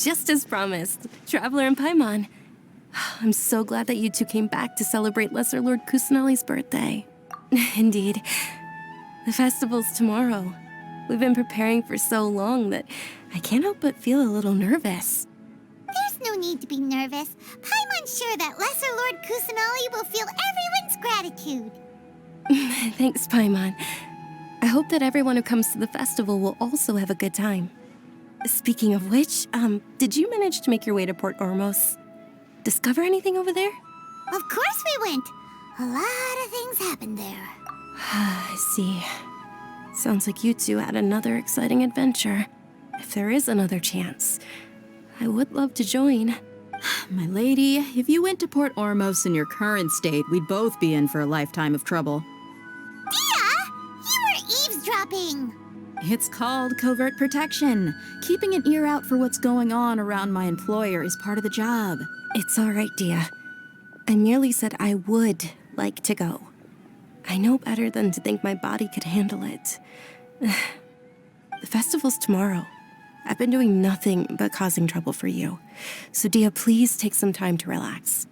Just as promised, Traveler and Paimon. I'm so glad that you two came back to celebrate Lesser Lord Kusanali's birthday. Indeed. The festival's tomorrow. We've been preparing for so long that I can't help but feel a little nervous. There's no need to be nervous. Paimon's sure that Lesser Lord Kusanali will feel everyone's gratitude. Thanks, Paimon. I hope that everyone who comes to the festival will also have a good time. Speaking of which, did you manage to make your way to Port Ormos? Discover anything over there? Of course we went. A lot of things happened there. I see. Sounds like you two had another exciting adventure. If there is another chance, I would love to join. My lady, if you went to Port Ormos in your current state, we'd both be in for a lifetime of trouble. Dia! You were eavesdropping! It's called covert protection. Keeping an ear out for what's going on around my employer is part of the job. It's all right, Dia. I merely said I would like to go. I know better than to think my body could handle it. The festival's tomorrow. I've been doing nothing but causing trouble for you. So, Dia, please take some time to relax.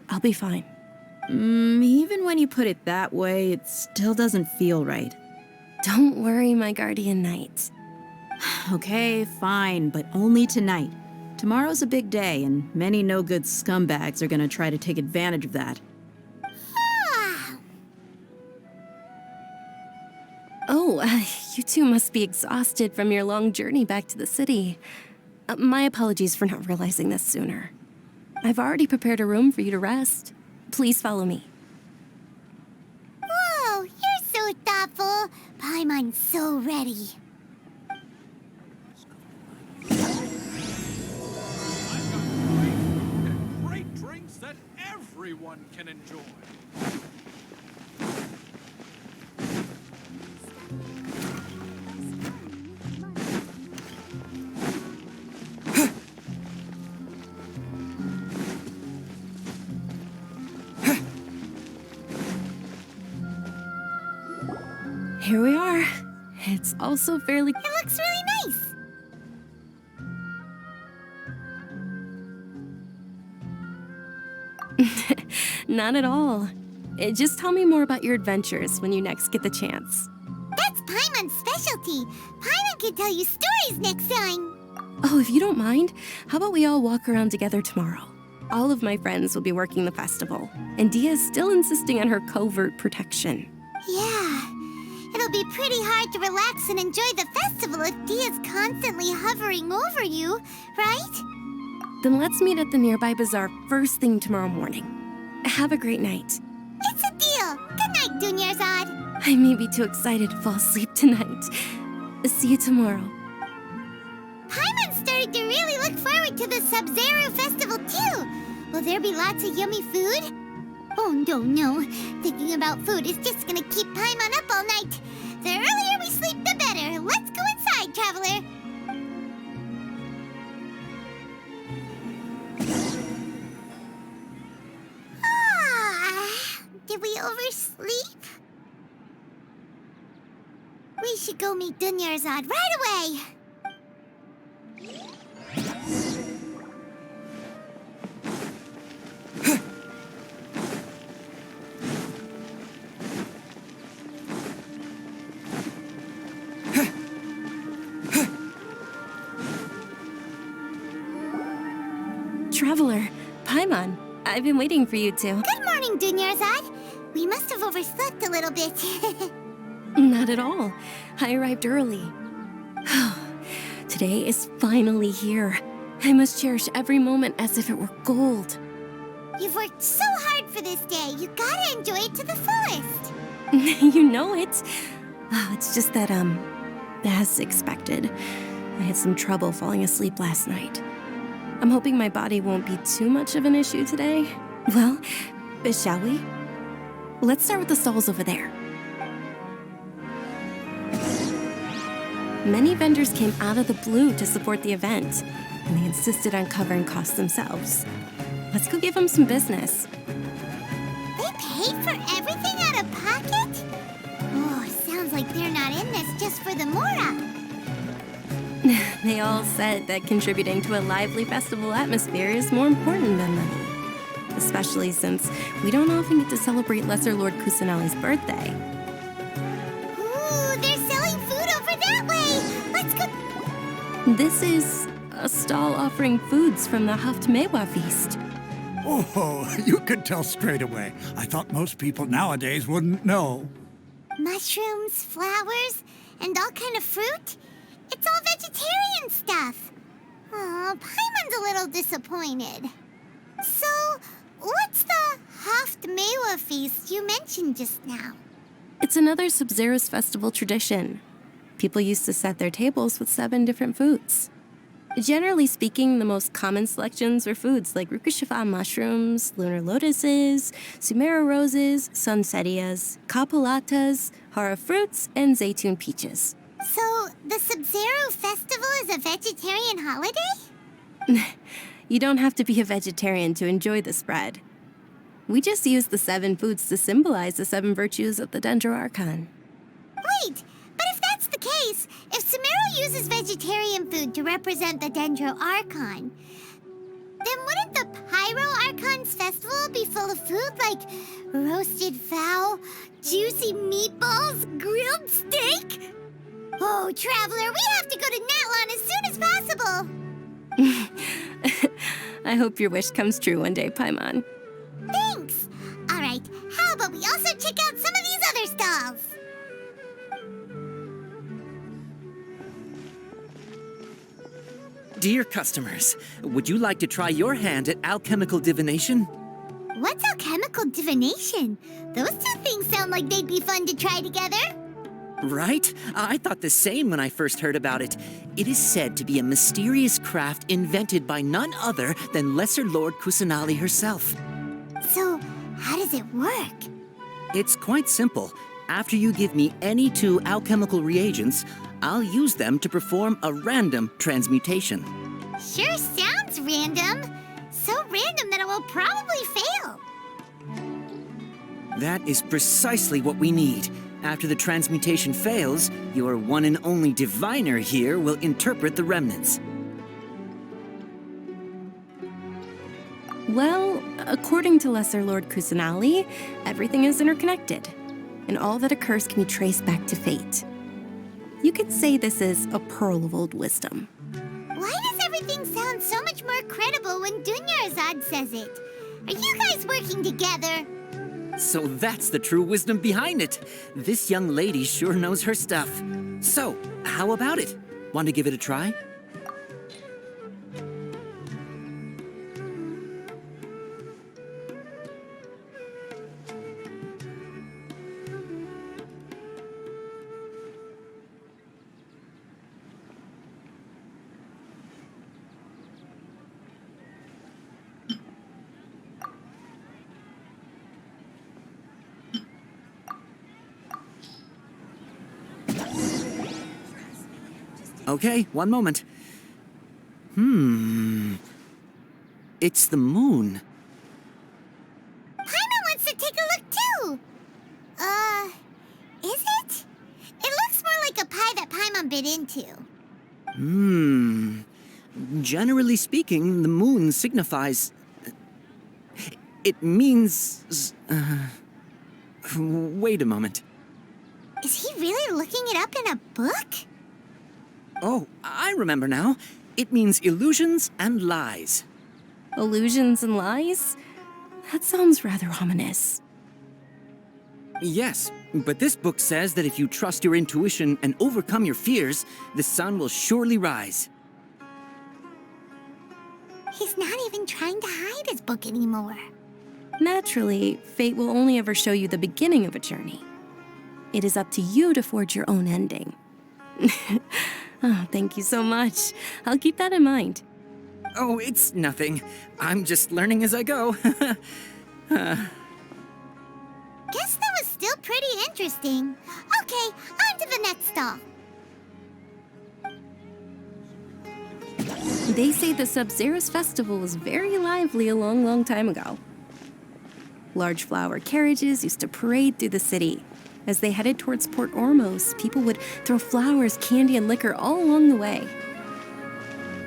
I'll be fine. Even when you put it that way, it still doesn't feel right. Don't worry, my guardian knight. Okay, fine, but only tonight. Tomorrow's a big day, and many no-good scumbags are gonna try to take advantage of that. Oh, you two must be exhausted from your long journey back to the city. My apologies for not realizing this sooner. I've already prepared a room for you to rest. Please follow me. Whoa, you're so thoughtful. Paimon's so ready. Great drinks that everyone can enjoy. Here we are. It's also fairly... It looks really nice. Not at all. Just tell me more about your adventures when you next get the chance. That's Paimon's specialty. Paimon can tell you stories next time. Oh, if you don't mind, how about we all walk around together tomorrow? All of my friends will be working the festival, and Dia's still insisting on her covert protection. Yeah. It'll be pretty hard to relax and enjoy the festival if Dia's constantly hovering over you, right? Then let's meet at the nearby bazaar first thing tomorrow morning. Have a great night. It's a deal. Good night, Dunyarzad. I may be too excited to fall asleep tonight. See you tomorrow. Paimon's starting to really look forward to the Sabzeruz festival, too. Will there be lots of yummy food? Oh, no. Thinking about food is just gonna keep Paimon up all night. The earlier we sleep, the better. Let's go inside, Traveler. Did we oversleep? We should go meet Dunyarzad right away. Traveler, Paimon, I've been waiting for you two. Good morning, Dunyarzad. We must have overslept a little bit. Not at all. I arrived early. Today is finally here. I must cherish every moment as if it were gold. You've worked so hard for this day. You gotta enjoy it to the fullest. You know it. Oh, it's just that, as expected, I had some trouble falling asleep last night. I'm hoping my body won't be too much of an issue today. Well, shall we? Let's start with the stalls over there. Many vendors came out of the blue to support the event, and they insisted on covering costs themselves. Let's go give them some business. They paid for everything out of pocket? Oh, sounds like they're not in this just for the Mora. They all said that contributing to a lively festival atmosphere is more important than money. Especially since we don't often get to celebrate Lesser Lord Kusanali's birthday. Ooh, they're selling food over that way! Let's go... This is a stall offering foods from the Haftmewa feast. Oh, you could tell straight away. I thought most people nowadays wouldn't know. Mushrooms, flowers, and all kind of fruit? It's all vegetarian stuff. Oh, Paimon's a little disappointed. So, what's the Haftmewa feast you mentioned just now? It's another Sabzeruz festival tradition. People used to set their tables with 7 different foods. Generally speaking, the most common selections were foods like Rukashifa mushrooms, lunar lotuses, Sumera roses, sunsetias, kapulatas, hara fruits, and zaytun peaches. So, the Sabzeruz festival is a vegetarian holiday? You don't have to be a vegetarian to enjoy the spread. We just use the 7 foods to symbolize the 7 virtues of the Dendro Archon. Wait, but if that's the case, if Sumera uses vegetarian food to represent the Dendro Archon, then wouldn't the Pyro Archon's festival be full of food like roasted fowl, juicy meatballs, grilled steak? Oh, Traveler, we have to go to Natlan as soon as possible! I hope your wish comes true one day, Paimon. Thanks! Alright, how about we also check out some of these other stalls? Dear customers, would you like to try your hand at alchemical divination? What's alchemical divination? Those 2 things sound like they'd be fun to try together. Right? I thought the same when I first heard about it. It is said to be a mysterious craft invented by none other than Lesser Lord Kusanali herself. So, how does it work? It's quite simple. After you give me any 2 alchemical reagents, I'll use them to perform a random transmutation. Sure sounds random. So random that it will probably fail. That is precisely what we need. After the transmutation fails, your one and only diviner here will interpret the remnants. Well, according to Lesser Lord Kusanali, everything is interconnected, and all that occurs can be traced back to fate. You could say this is a pearl of old wisdom. Why does everything sound so much more credible when Dunyarzad says it? Are you guys working together? So that's the true wisdom behind it. This young lady sure knows her stuff. So, how about it? Want to give it a try? Okay, one moment. It's the moon. Paimon wants to take a look too. Is it? It looks more like a pie that Paimon bit into. Generally speaking, the moon signifies... It means... Wait a moment. Is he really looking it up in a book? Oh, I remember now. It means illusions and lies. Illusions and lies? That sounds rather ominous. Yes, but this book says that if you trust your intuition and overcome your fears, the sun will surely rise. He's not even trying to hide his book anymore. Naturally, fate will only ever show you the beginning of a journey. It is up to you to forge your own ending. Oh, thank you so much. I'll keep that in mind. Oh, it's nothing. I'm just learning as I go. Guess that was still pretty interesting. Okay, on to the next stall. They say the Sabzeruz festival was very lively a long, long time ago. Large flower carriages used to parade through the city. As they headed towards Port Ormos, people would throw flowers, candy, and liquor all along the way.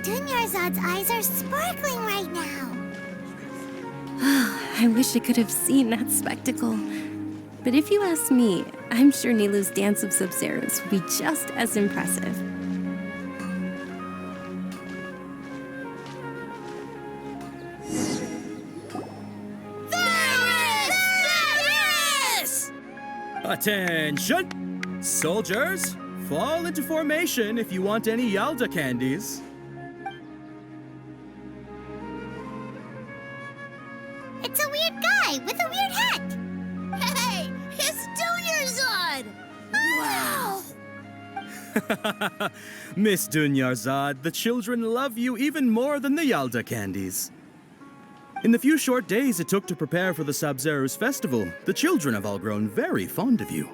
Dunyarzad's eyes are sparkling right now. I wish I could have seen that spectacle. But if you ask me, I'm sure Nilu's dance of Sabzeruz would be just as impressive. Attention! Soldiers, fall into formation if you want any Yalda candies. It's a weird guy with a weird hat. Hey, it's Dunyarzad! Wow! Miss Dunyarzad, the children love you even more than the Yalda candies. In the few short days it took to prepare for the Sabzeruz festival, the children have all grown very fond of you.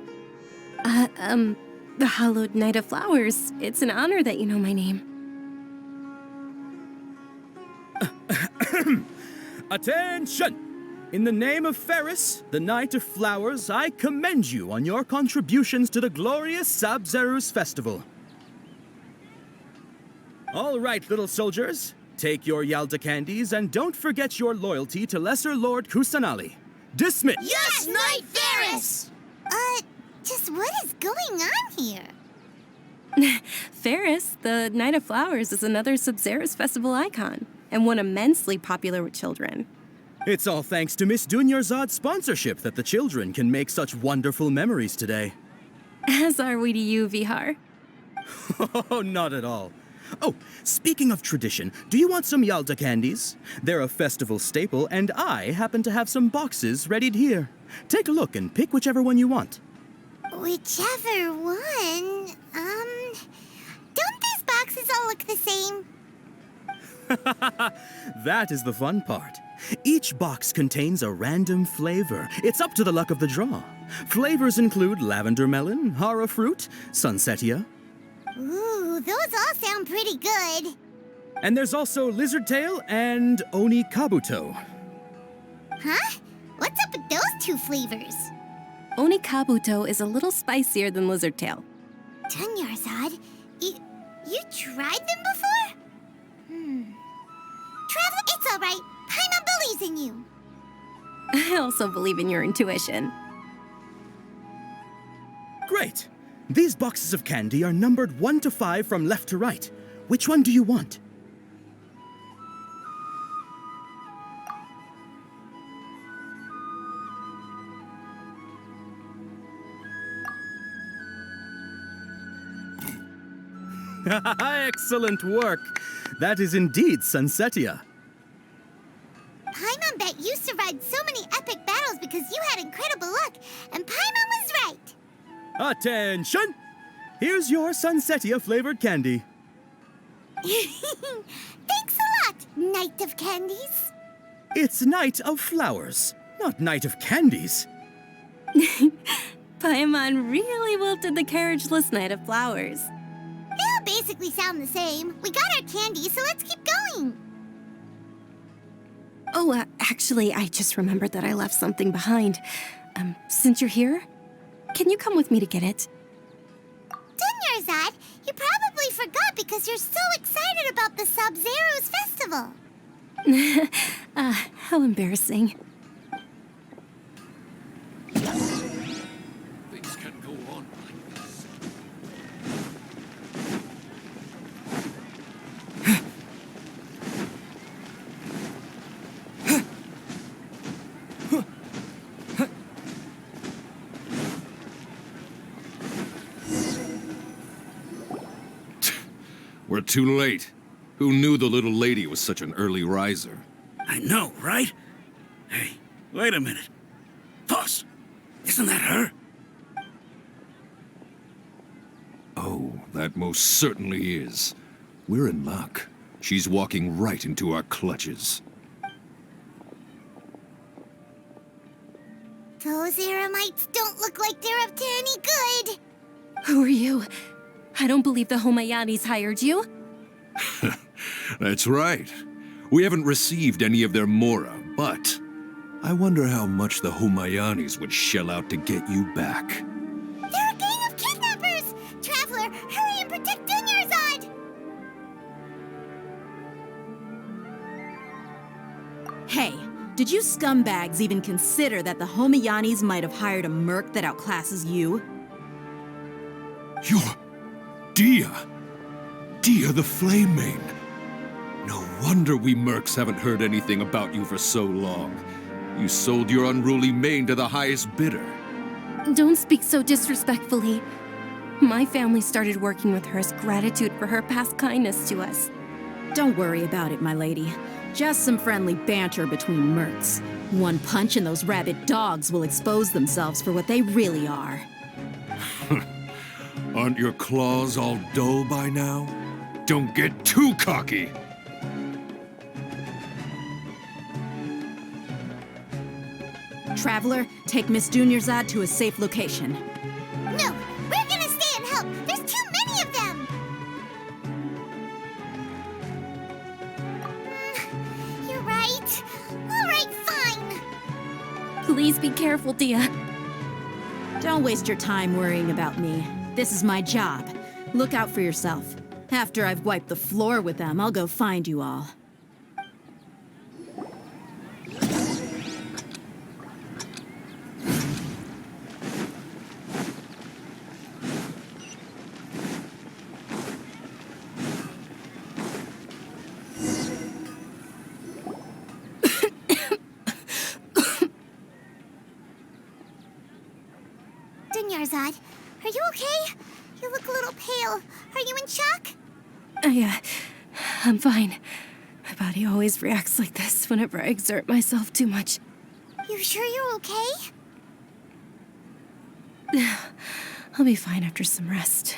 The Hallowed Night of Flowers. It's an honor that you know my name. Attention! In the name of Ferris, the Knight of Flowers, I commend you on your contributions to the glorious Sabzeruz festival. All right, little soldiers. Take your Yalda candies and don't forget your loyalty to Lesser Lord Kusanali. Dismiss! Yes, Knight Ferris! Just what is going on here? Ferris, the Night of Flowers, is another Sabzeruz festival icon, and one immensely popular with children. It's all thanks to Miss Dunyarzad's sponsorship that the children can make such wonderful memories today. As are we to you, Vihar. Oh, not at all. Oh, speaking of tradition, do you want some Yalda candies? They're a festival staple, and I happen to have some boxes readied here. Take a look and pick whichever one you want. Whichever one, don't these boxes all look the same? That is the fun part. Each box contains a random flavor. It's up to the luck of the draw. Flavors include lavender melon, hara fruit, sunsetia. Ooh, those all sound pretty good. And there's also lizard tail and oni kabuto. Huh? What's up with those two flavors? Oni kabuto is a little spicier than lizard tail. Dunyarzad, you tried them before? Travel, it's all right. Paimon believes in you. I also believe in your intuition. Great. These boxes of candy are numbered 1 to 5 from left to right. Which one do you want? Excellent work. That is indeed sunsetia. Paimon bet you survived so many epic battles because you had incredible luck, and Paimon was right. Attention! Here's your sunsetia flavored candy. Thanks a lot, Knight of Candies. It's Night of Flowers, not Night of Candies. Paimon really wilted the carriageless Night of Flowers. They all basically sound the same. We got our candy, so let's keep going. Oh, actually, I just remembered that I left something behind. Since you're here, can you come with me to get it? Dunyarzad, you probably forgot because you're so excited about the Sabzeruz festival. How embarrassing. Things can go on like this. We're too late. Who knew the little lady was such an early riser? I know, right? Hey, wait a minute. Boss, isn't that her? That most certainly is. We're in luck. She's walking right into our clutches. Those Eremites don't look like they're up to any good. Who are you? I don't believe the Homayanis hired you. That's right. We haven't received any of their mora, but I wonder how much the Homayanis would shell out to get you back. They're a gang of kidnappers! Traveler, hurry and protect Dunyarzad! Hey, did you scumbags even consider that the Homayanis might have hired a merc that outclasses you? You're... Dia! Dia the Flame Main! No wonder we mercs haven't heard anything about you for so long. You sold your unruly mane to the highest bidder. Don't speak so disrespectfully. My family started working with her as gratitude for her past kindness to us. Don't worry about it, my lady. Just some friendly banter between mercs. One punch and those rabid dogs will expose themselves for what they really are. Aren't your claws all dull by now? Don't get too cocky! Traveler, take Miss Dunyarzad to a safe location. No, we're gonna stay and help. There's too many of them. You're right. All right, fine. Please be careful, Dia. Don't waste your time worrying about me. This is my job. Look out for yourself. After I've wiped the floor with them, I'll go find you all. Dunyarzad, are you okay? You look a little pale. Are you in shock? I'm fine. My body always reacts like this whenever I exert myself too much. You sure you're okay? I'll be fine after some rest.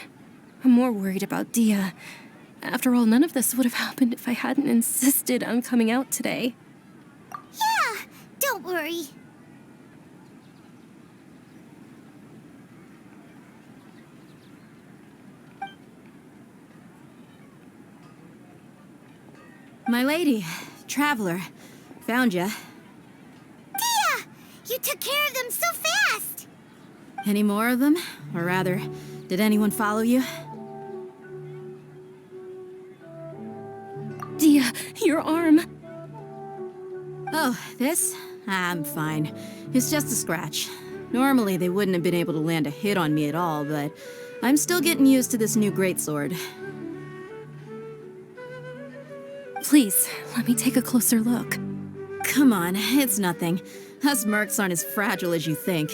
I'm more worried about Dia. After all, none of this would have happened if I hadn't insisted on coming out today. Yeah, don't worry. My lady, Traveler, found ya. Dia! You took care of them so fast! Any more of them? Or rather, did anyone follow you? Dia, your arm. Oh, this? I'm fine. It's just a scratch. Normally, they wouldn't have been able to land a hit on me at all, but I'm still getting used to this new greatsword. Please, let me take a closer look. Come on, it's nothing. Us mercs aren't as fragile as you think.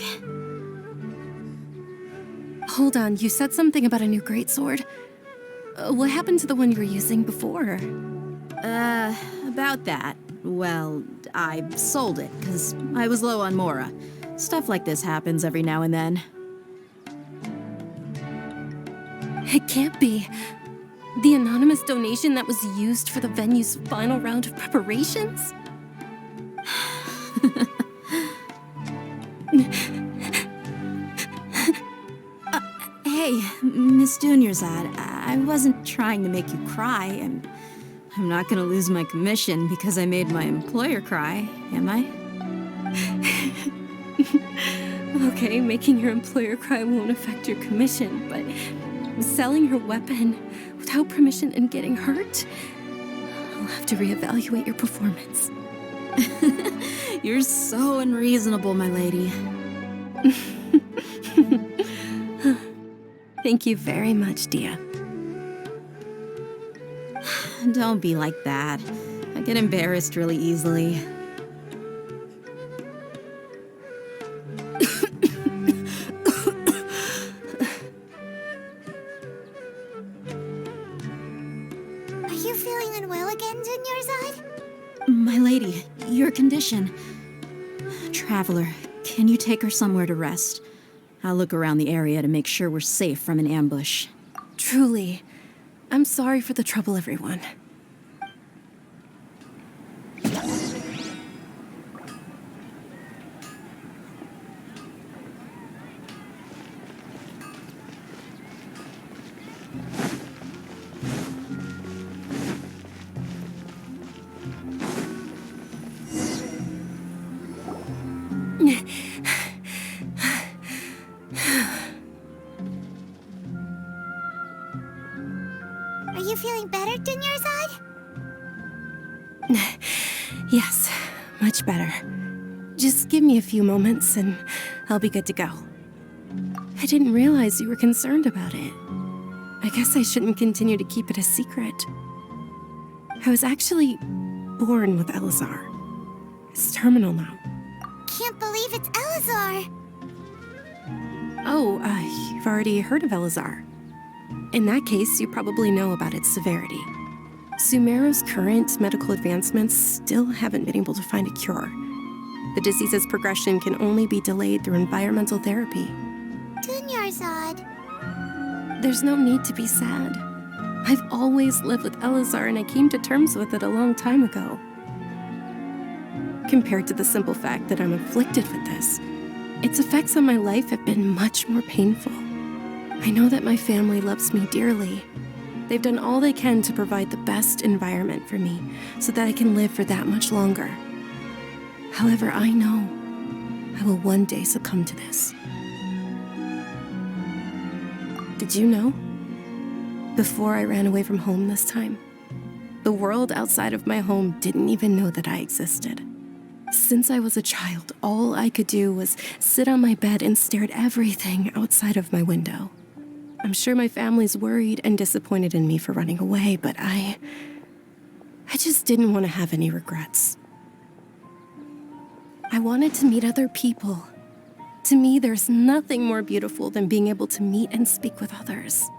Hold on, you said something about a new greatsword. What happened to the one you were using before? About that. Well, I sold it, because I was low on mora. Stuff like this happens every now and then. It can't be. The anonymous donation that was used for the venue's final round of preparations? Hey, Miss Dunyarzad, I wasn't trying to make you cry, and I'm not gonna lose my commission because I made my employer cry, am I? Okay, making your employer cry won't affect your commission, but selling your weapon without permission and getting hurt? I'll have to reevaluate your performance. You're so unreasonable, my lady. Thank you very much, Dia. Don't be like that. I get embarrassed really easily. Are you feeling unwell again, Dunyarzad? My lady, your condition. Traveler, can you take her somewhere to rest? I'll look around the area to make sure we're safe from an ambush. Truly, I'm sorry for the trouble, everyone. Are you feeling better, Dunyarzad? Yes, much better. Just give me a few moments and I'll be good to go. I didn't realize you were concerned about it. I guess I shouldn't continue to keep it a secret. I was actually born with Elazar. It's terminal now. Can't believe it's Elazar. Oh, you've already heard of Elazar. In that case, you probably know about its severity. Sumeru's current medical advancements still haven't been able to find a cure. The disease's progression can only be delayed through environmental therapy. Dunyarzad. There's no need to be sad. I've always lived with Elazar and I came to terms with it a long time ago. Compared to the simple fact that I'm afflicted with this, its effects on my life have been much more painful. I know that my family loves me dearly. They've done all they can to provide the best environment for me so that I can live for that much longer. However, I know I will one day succumb to this. Did you know? Before I ran away from home this time, the world outside of my home didn't even know that I existed. Since I was a child, all I could do was sit on my bed and stare at everything outside of my window. I'm sure my family's worried and disappointed in me for running away, but I just didn't want to have any regrets. I wanted to meet other people. To me, there's nothing more beautiful than being able to meet and speak with others.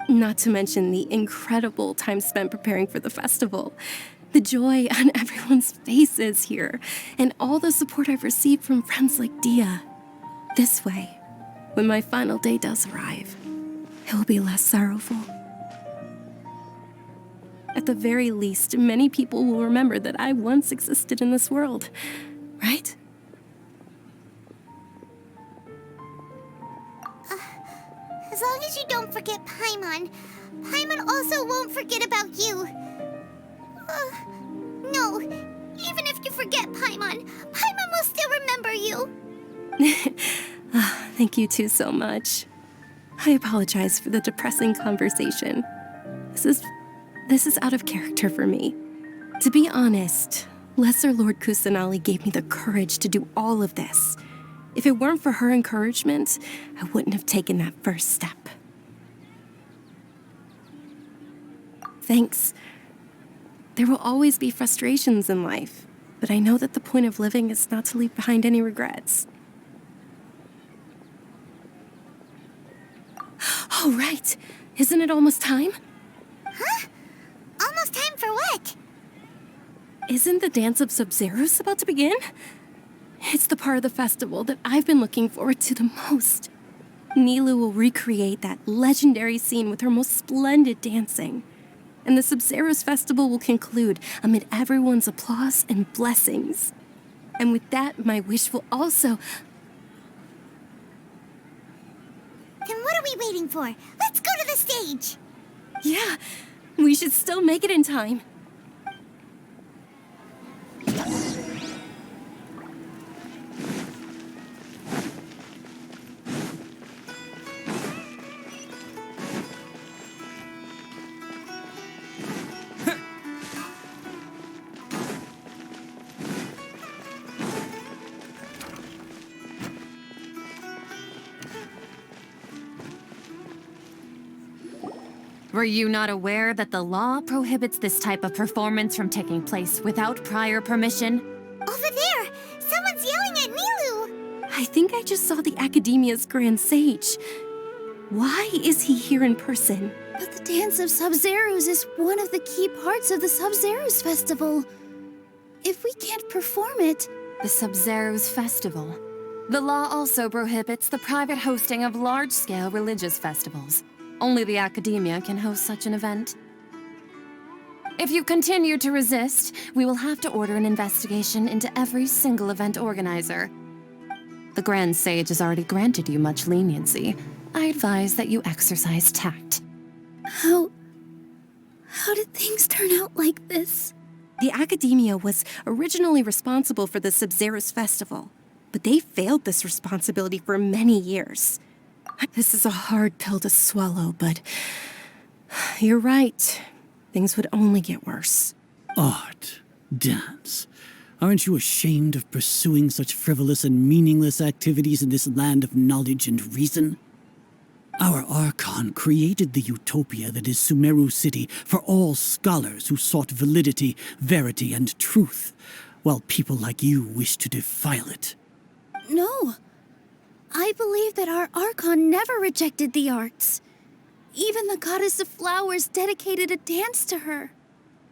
Not to mention the incredible time spent preparing for the festival, the joy on everyone's faces here, and all the support I've received from friends like Dia. This way, when my final day does arrive, it will be less sorrowful. At the very least, many people will remember that I once existed in this world, right? As long as you don't forget Paimon, Paimon also won't forget about you. No, even if you forget Paimon, Paimon will still remember you. Thank you two so much. I apologize for the depressing conversation. This is out of character for me. To be honest, Lesser Lord Kusanali gave me the courage to do all of this. If it weren't for her encouragement, I wouldn't have taken that first step. Thanks. There will always be frustrations in life, but I know that the point of living is not to leave behind any regrets. Oh, right. Isn't it almost time? Huh? Almost time for what? Isn't the dance of Sabzeruz about to begin? It's the part of the festival that I've been looking forward to the most. Nilu will recreate that legendary scene with her most splendid dancing. And the Sabzeruz festival will conclude amid everyone's applause and blessings. And with that, my wish will also... Then what are we waiting for? Let's go to the stage! Yeah, we should still make it in time. Were you not aware that the law prohibits this type of performance from taking place without prior permission? Over there! Someone's yelling at Nilu! I think I just saw the Academia's Grand Sage. Why is he here in person? But the dance of Sabzeruz is one of the key parts of the Sabzeruz festival. If we can't perform it... The Sabzeruz Festival. The law also prohibits the private hosting of large-scale religious festivals. Only the Academia can host such an event. If you continue to resist, we will have to order an investigation into every single event organizer. The Grand Sage has already granted you much leniency. I advise that you exercise tact. How did things turn out like this? The Academia was originally responsible for the Sabzeruz festival, but they failed this responsibility for many years. This is a hard pill to swallow, but you're right. Things would only get worse. Art, dance. Aren't you ashamed of pursuing such frivolous and meaningless activities in this land of knowledge and reason? Our Archon created the utopia that is Sumeru City for all scholars who sought validity, verity, and truth, while people like you wish to defile it. No. I believe that our Archon never rejected the arts. Even the goddess of flowers dedicated a dance to her.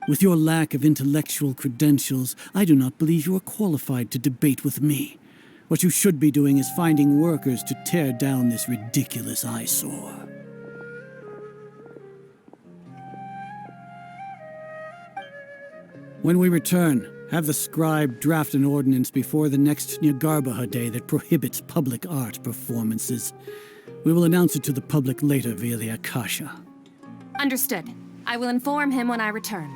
With your lack of intellectual credentials, I do not believe you are qualified to debate with me. What you should be doing is finding workers to tear down this ridiculous eyesore. When we return, have the scribe draft an ordinance before the next Nyargarbaha Day that prohibits public art performances. We will announce it to the public later via the Akasha. Understood. I will inform him when I return.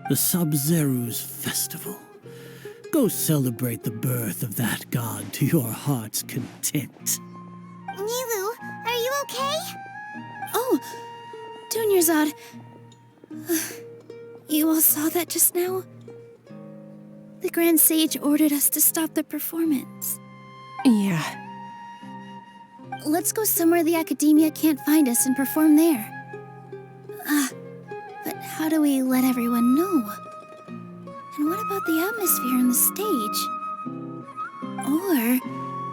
The Sabzeruz festival. Go celebrate the birth of that god to your heart's content. Nilu, are you okay? Oh, Dunyarzad. You all saw that just now? The Grand Sage ordered us to stop the performance. Yeah. Let's go somewhere the Academia can't find us and perform there. But how do we let everyone know? And what about the atmosphere and the stage?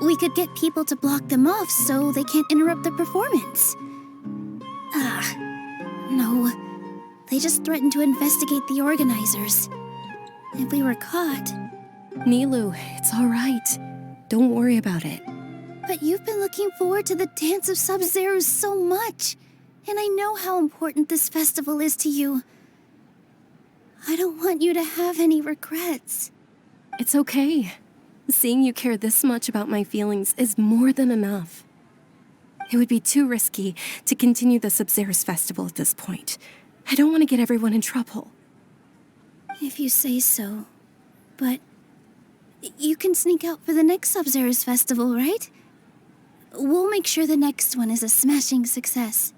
Or we could get people to block them off so they can't interrupt the performance. No. They just threatened to investigate the organizers. If we were caught... Nilu, it's all right. Don't worry about it. But you've been looking forward to the Dance of Sabzeruz so much. And I know how important this festival is to you. I don't want you to have any regrets. It's okay. Seeing you care this much about my feelings is more than enough. It would be too risky to continue the Sabzeruz festival at this point. I don't want to get everyone in trouble. If you say so. But you can sneak out for the next Sabzeruz festival, right? We'll make sure the next one is a smashing success.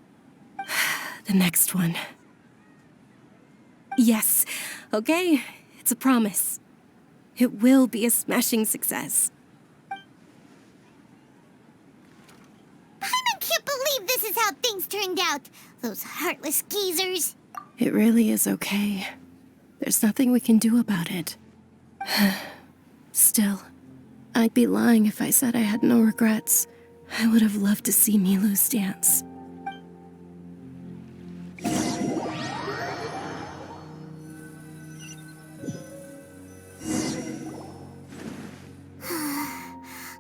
The next one. Yes. Okay. It's a promise. It will be a smashing success. I can't believe this is how things turned out. Those heartless geezers. It really is okay. There's nothing we can do about it. Still, I'd be lying if I said I had no regrets. I would have loved to see Milu's dance.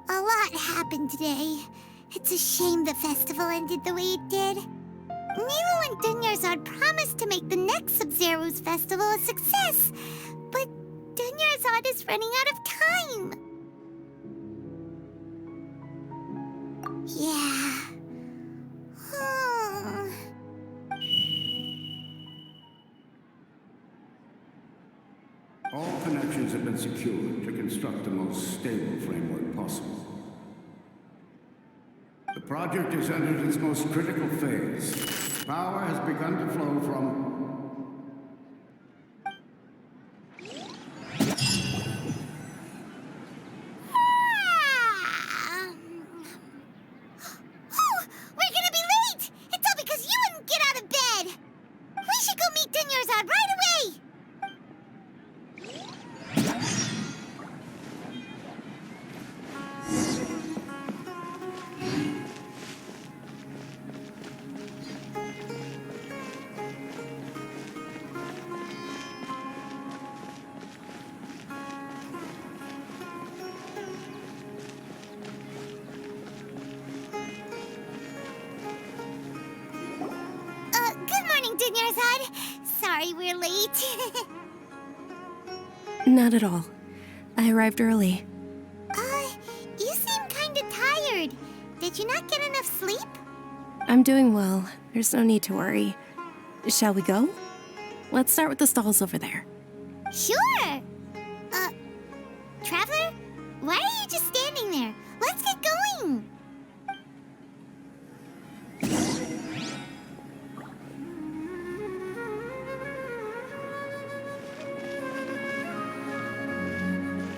A lot happened today. It's a shame the festival ended the way it did. Nilu and Dunyarzad promised to make the next Sabzeruz festival a success, but Dunyarzad is running out of time. Yeah. All connections have been secured to construct the most stable framework possible. The project has entered its most critical phase. Power has begun to flow from... Oh, we're gonna be late! It's all because you wouldn't get out of bed! We should go meet Dunyarzad right away! morning, Dunyarzad. Sorry we're late. Not at all. I arrived early. You seem kinda tired. Did you not get enough sleep? I'm doing well. There's no need to worry. Shall we go? Let's start with the stalls over there. Sure! Traveler? Why are you just standing there? Let's get going!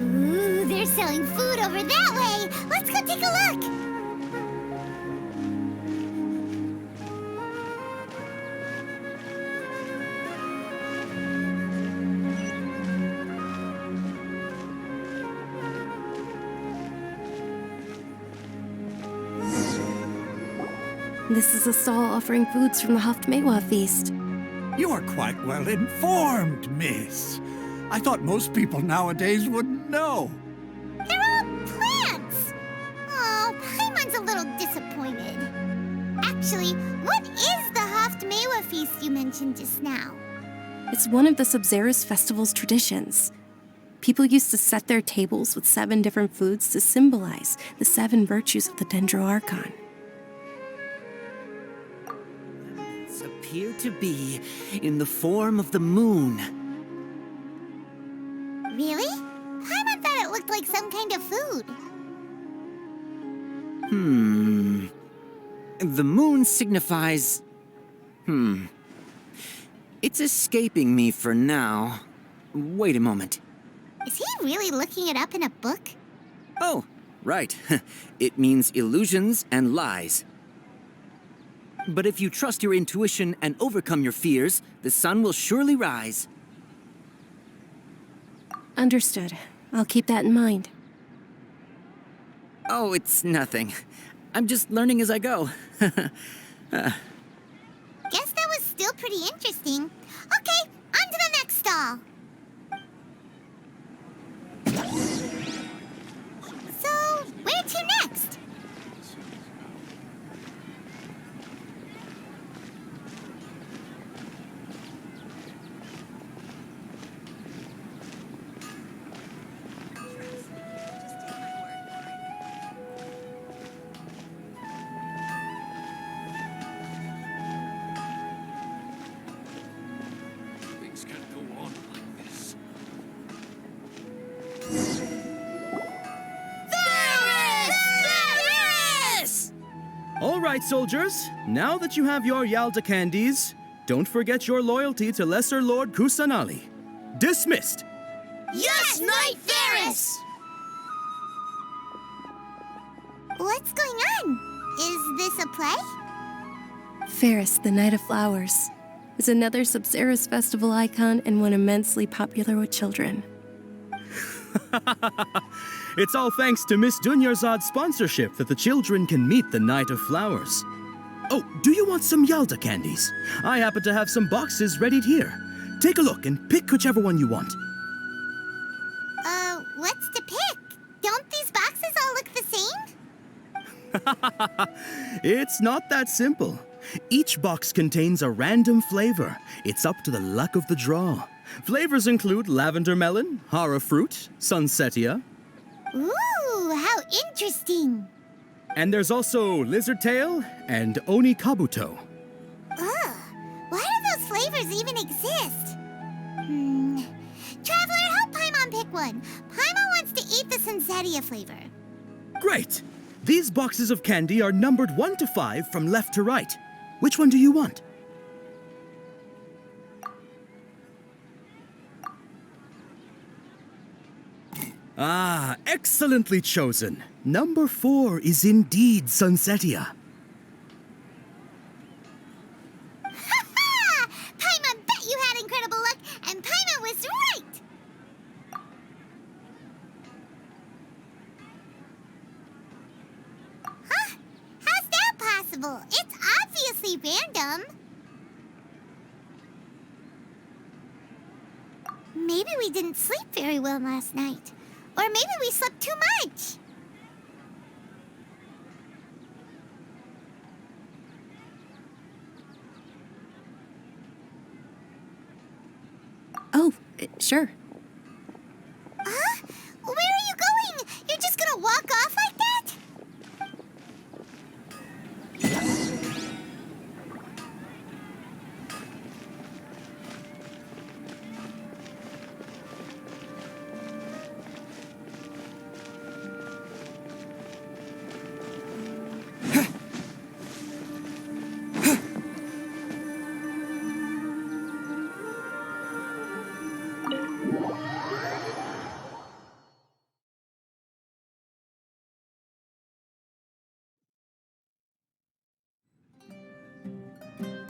Ooh, they're selling food over that way! Let's go take a look! This is a stall offering foods from the Haftmewa feast. You are quite well informed, miss. I thought most people nowadays wouldn't know. They're all plants! Oh, Paimon's a little disappointed. Actually, what is the Haftmewa feast you mentioned just now? It's one of the Sabzeruz festival's traditions. People used to set their tables with 7 different foods to symbolize the 7 virtues of the Dendro Archon. Appear to be in the form of the moon. Really? Paimon thought it looked like some kind of food. The moon signifies... It's escaping me for now. Wait a moment. Is he really looking it up in a book? Oh, right. It means illusions and lies. But if you trust your intuition and overcome your fears, the sun will surely rise. Understood. I'll keep that in mind. Oh, it's nothing. I'm just learning as I go. Guess that was still pretty interesting. Okay, on to the next stall. So, where to next? Things can't go on like this. All right, soldiers. Now that you have your Yalda candies, don't forget your loyalty to Lesser Lord Kusanali. Dismissed! Yes, Knight Ferris! What's going on? Is this a play? Ferris, the Knight of Flowers, is another Sabzeruz festival icon and one immensely popular with children. It's all thanks to Miss Dunyarzad's sponsorship that the children can meet the Knight of Flowers. Oh, do you want some Yalda candies? I happen to have some boxes readied here. Take a look and pick whichever one you want. What's to pick? Don't these boxes all look the same? It's not that simple. Each box contains a random flavor. It's up to the luck of the draw. Flavors include lavender melon, hara fruit, sunsetia. Ooh, how interesting. And there's also lizard tail and oni kabuto. Ugh, why do those flavors even exist? Traveler, help Paimon pick one. Paimon wants to eat the sunsetia flavor. Great! These boxes of candy are numbered 1 to 5 from left to right. Which one do you want? Ah, excellently chosen. Number 4 is indeed sunsetia. Ha-ha! Paimon bet you had incredible luck, and Paimon was right! Huh? How's that possible? It's obviously random. Maybe we didn't sleep very well last night. Or maybe we slept too much. Sure. Huh? Where are you going? You're just gonna walk off like that?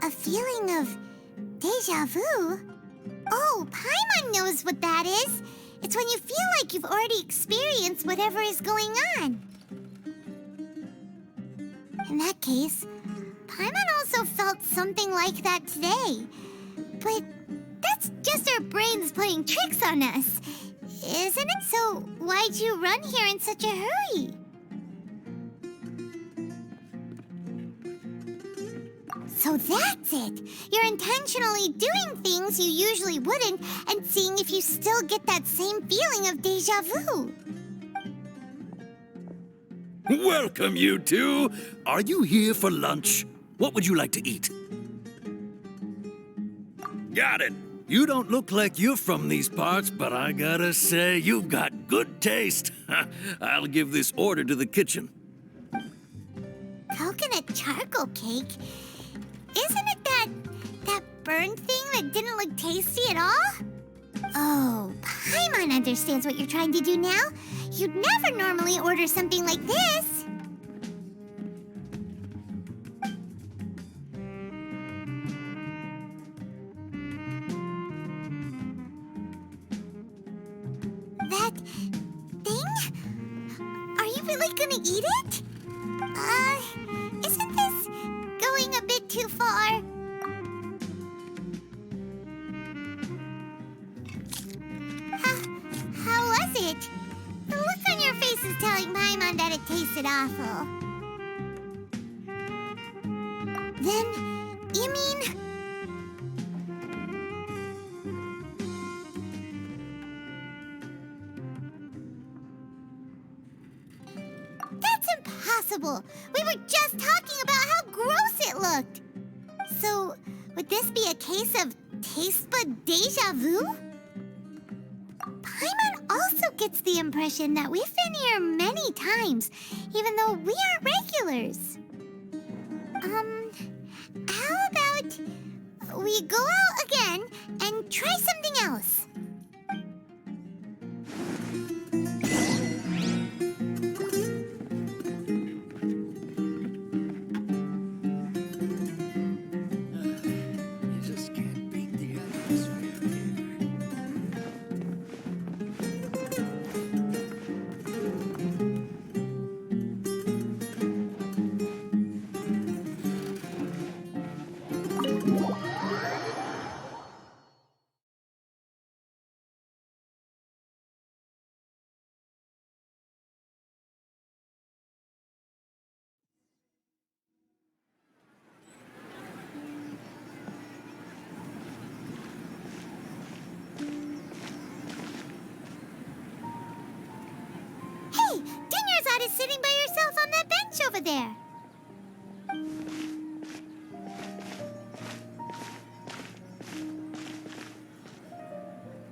A feeling of deja vu? Oh, Paimon knows what that is. It's when you feel like you've already experienced whatever is going on. In that case, Paimon also felt something like that today. But that's just our brains playing tricks on us, isn't it? So why'd you run here in such a hurry? So that's it! You're intentionally doing things you usually wouldn't and seeing if you still get that same feeling of deja vu. Welcome, you two. Are you here for lunch? What would you like to eat? Got it. You don't look like you're from these parts, but I gotta say, you've got good taste. I'll give this order to the kitchen. Coconut charcoal cake? Isn't it that burned thing that didn't look tasty at all? Oh, Paimon understands what you're trying to do now. You'd never normally order something like this. That thing? Are you really gonna eat it? Isn't this going a bit too far? How was it? The look on your face is telling Paimon that it tasted awful. Then, you mean... That's impossible! We were just talking about how gross it looked! So, would this be a case of taste bud deja vu? Paimon also gets the impression that we've been here many times, even though we aren't regulars. How about we go out again and try something else? Hey, Dunyarzad is sitting by herself on that bench over there.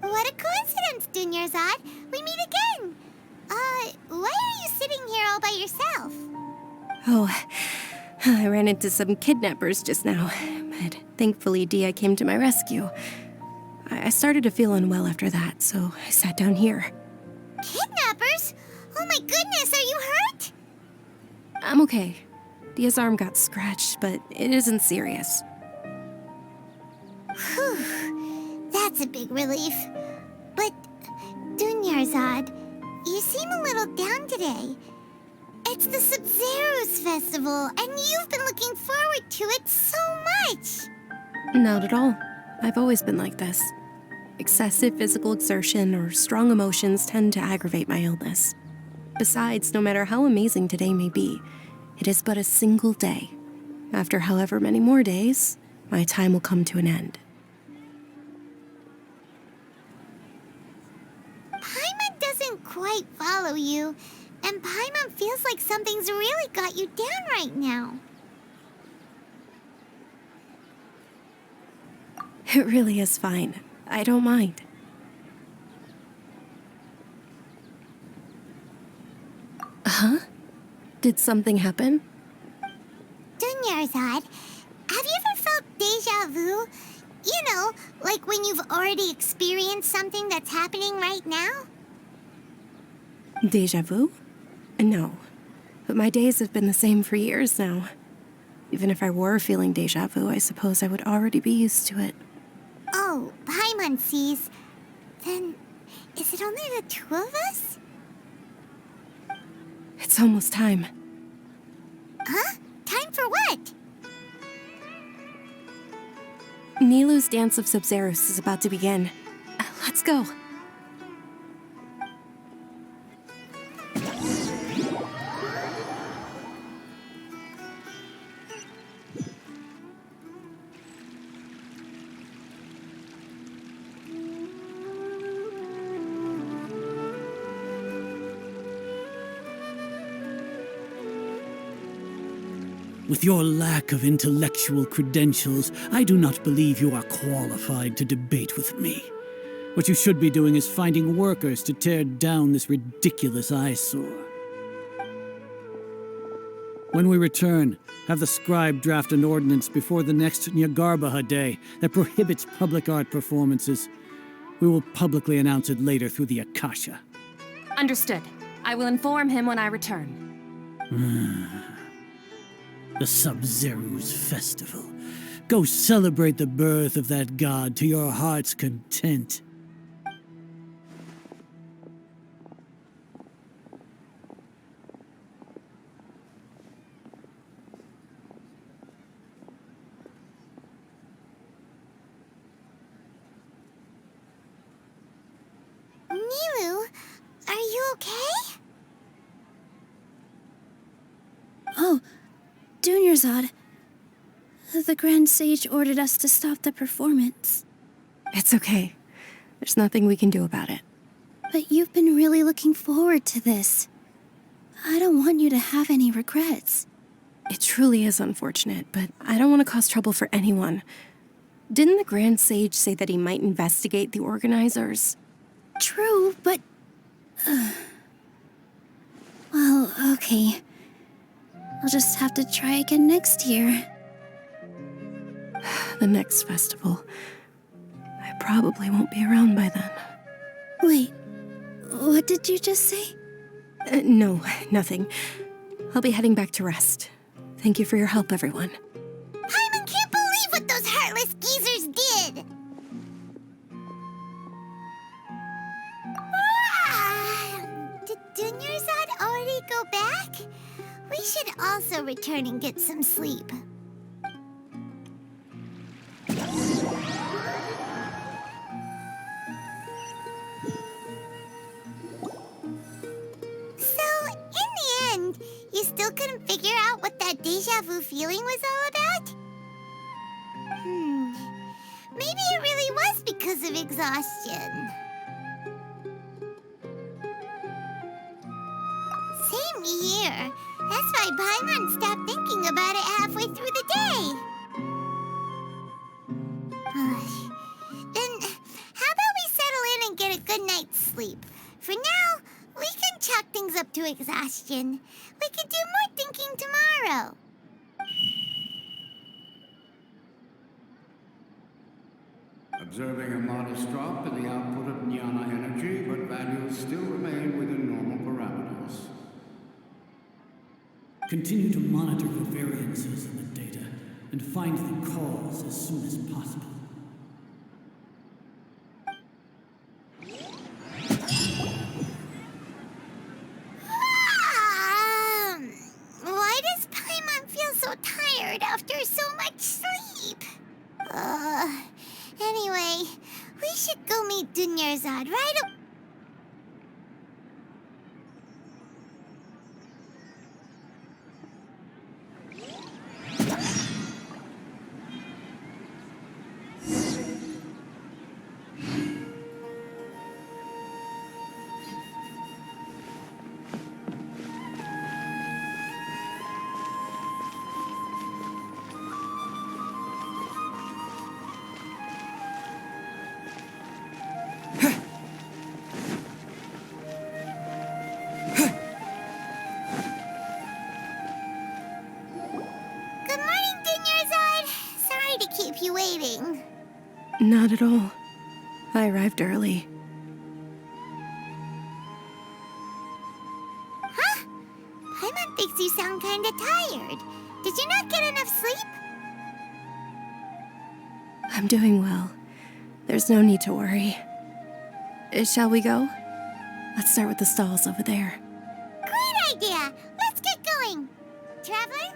What a coincidence, Dunyarzad. We meet again. Why are you sitting here all by yourself? Oh, I ran into some kidnappers just now, but thankfully Dia came to my rescue. I started to feel unwell after that, so I sat down here. Kidnappers? Oh my goodness, are you hurt? I'm okay. Dia's arm got scratched, but it isn't serious. Whew, that's a big relief. But, Dunyarzad, you seem a little down today. It's the Sabzeruz festival, and you've been looking forward to it so much. Not at all. I've always been like this. Excessive physical exertion or strong emotions tend to aggravate my illness. Besides, no matter how amazing today may be, it is but a single day. After however many more days, my time will come to an end. follow you, and Paimon feels like something's really got you down right now. It really is fine. I don't mind. Huh? Did something happen? Dunyarzad, have you ever felt deja vu? You know, like when you've already experienced something that's happening right now? Deja vu? No. But my days have been the same for years now. Even if I were feeling deja vu, I suppose I would already be used to it. Oh, Paimon sees. Then, is it only the two of us? It's almost time. Huh? Time for what? Nilu's Dance of Sabzeruz is about to begin. Let's go. With your lack of intellectual credentials, I do not believe you are qualified to debate with me. What you should be doing is finding workers to tear down this ridiculous eyesore. When we return, have the scribe draft an ordinance before the next Nyagarbha Day that prohibits public art performances. We will publicly announce it later through the Akasha. Understood. I will inform him when I return. The Sabzeruz festival. Go celebrate the birth of that god to your heart's content. Nilu, are you okay? Oh, Dunyarzad. The Grand Sage ordered us to stop the performance. It's okay. There's nothing we can do about it. But you've been really looking forward to this. I don't want you to have any regrets. It truly is unfortunate, but I don't want to cause trouble for anyone. Didn't the Grand Sage say that he might investigate the organizers? True, but... Well, okay. I'll just have to try again next year. The next festival. I probably won't be around by then. Wait, what did you just say? No, nothing. I'll be heading back to rest. Thank you for your help, everyone. Paimon can't believe what those heartless geezers did! Did Dunyarzad already go back? We should also return and get some sleep. So, in the end, you still couldn't figure out what that deja vu feeling was all about? Maybe it really was because of exhaustion. Same here. That's why Paimon stopped thinking about it halfway through the day. Then, how about we settle in and get a good night's sleep? For now, we can chalk things up to exhaustion. We can do more thinking tomorrow. Observing a modest drop in the output of jnana energy, but values still remain within normal parameters. Continue to monitor the variances in the data and find the cause as soon as possible. Why does Paimon feel so tired after so much sleep? Anyway, we should go meet Dunyarzad right away. keep you waiting. Not at all. I arrived early. Huh? Paimon thinks you sound kinda tired. Did you not get enough sleep? I'm doing well. There's no need to worry. Shall we go? Let's start with the stalls over there. Great idea! Let's get going! Traveler?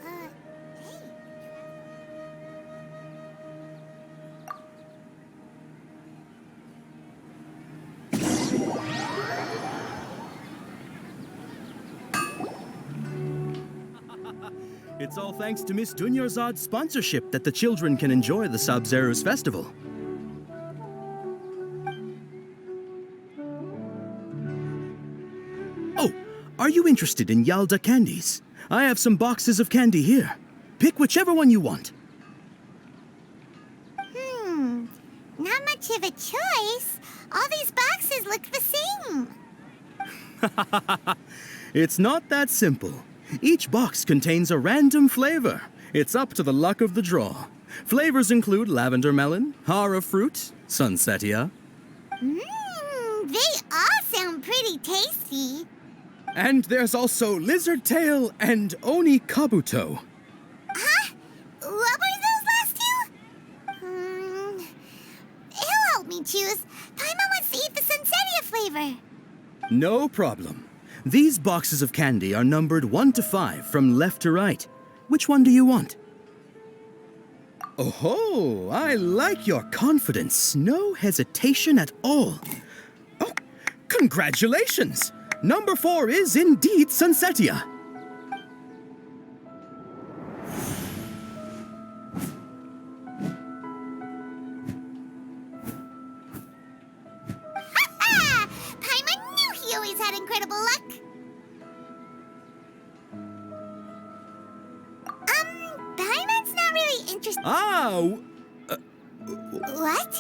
Hey. It's all thanks to Miss Dunyarzad's sponsorship that the children can enjoy the Sabzeruz festival. Oh, are you interested in Yalda candies? I have some boxes of candy here. Pick whichever one you want. Not much of a choice. All these boxes look the same. It's not that simple. Each box contains a random flavor. It's up to the luck of the draw. Flavors include lavender melon, hara fruit, sunsetia. They all sound pretty tasty. And there's also lizard tail and oni kabuto. Huh? What were those last two? He'll help me choose. Paimon wants to eat the sunsetia flavor. No problem. These boxes of candy are numbered 1 to 5 from left to right. Which one do you want? Oh, I like your confidence. No hesitation at all. Oh, congratulations! Number 4 is indeed sunsetia. Ha-ha! Paimon knew he always had incredible luck. Paimon's not really interested. What?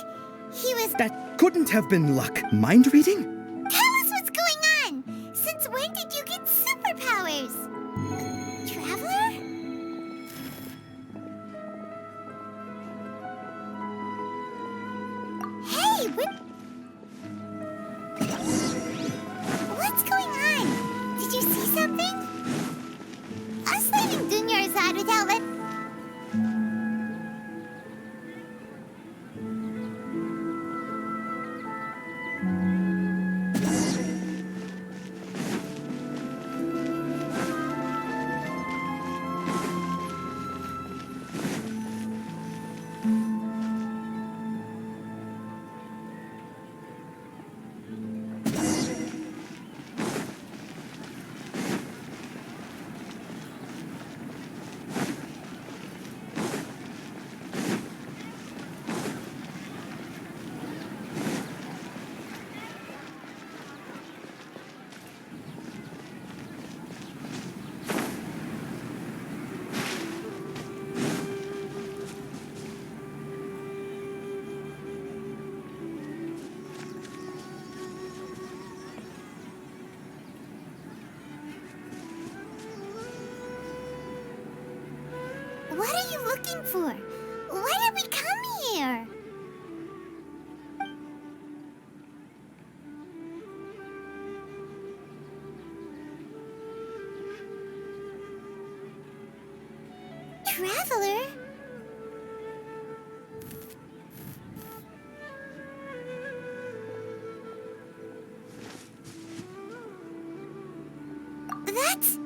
He was... That couldn't have been luck. Mind reading? Tell us what's going on! Since when did you get superpowers? Traveler? Hey, what's going on? Did you see something? Us leaving Dunyarzad without What are you looking for? Why did we come here? Traveler? That's...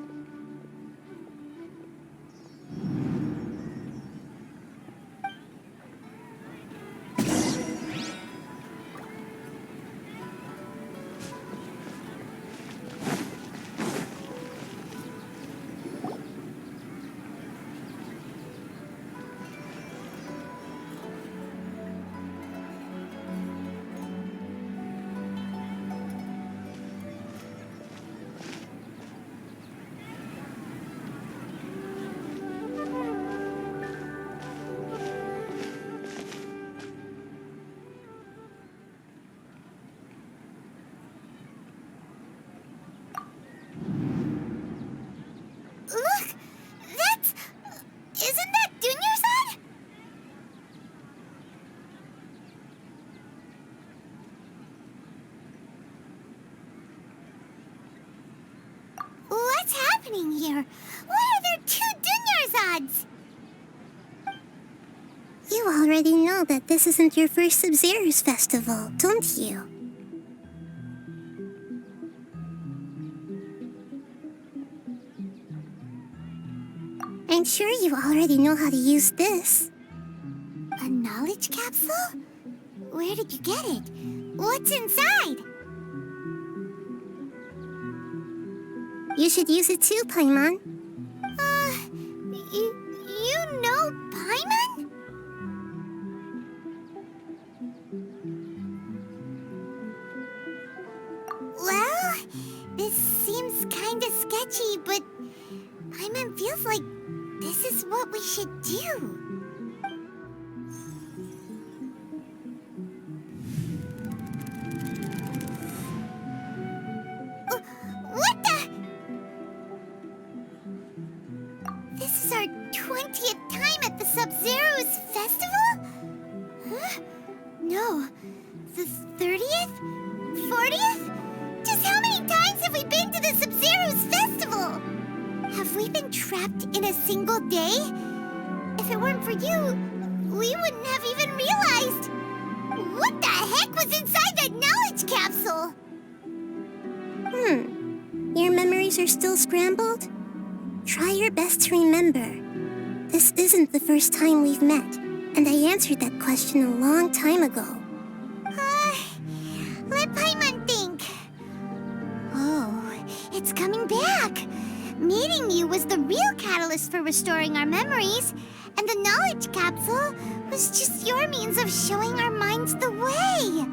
happening here? Why are there 2 Dunyarzad's? You already know that this isn't your first Sabzeruz festival, don't you? I'm sure you already know how to use this. A knowledge capsule? Where did you get it? What's inside? You should use it too, Paimon. You know Paimon? Well, this seems kinda sketchy, but Paimon feels like this is what we should do. What the? This is our 20th time at the Sabzeruz festival? Huh? No. The 30th? 40th? Just how many times have we been to the Sabzeruz festival? Have we been trapped in a single day? If it weren't for you, we wouldn't have even realized. What the heck was inside that knowledge capsule? Your memories are still scrambled? Try your best to remember. This isn't the first time we've met, and I answered that question a long time ago. Let Paimon think. Oh, it's coming back. Meeting you was the real catalyst for restoring our memories, and the knowledge capsule was just your means of showing our minds the way.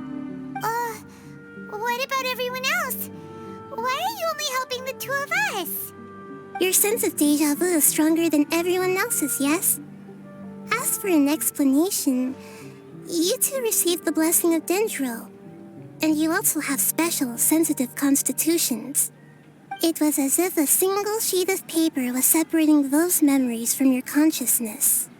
What about everyone else? Why are you only helping the 2 of us? Your sense of deja vu is stronger than everyone else's, yes? As for an explanation, you two received the blessing of Dendro, and you also have special, sensitive constitutions. It was as if a single sheet of paper was separating those memories from your consciousness.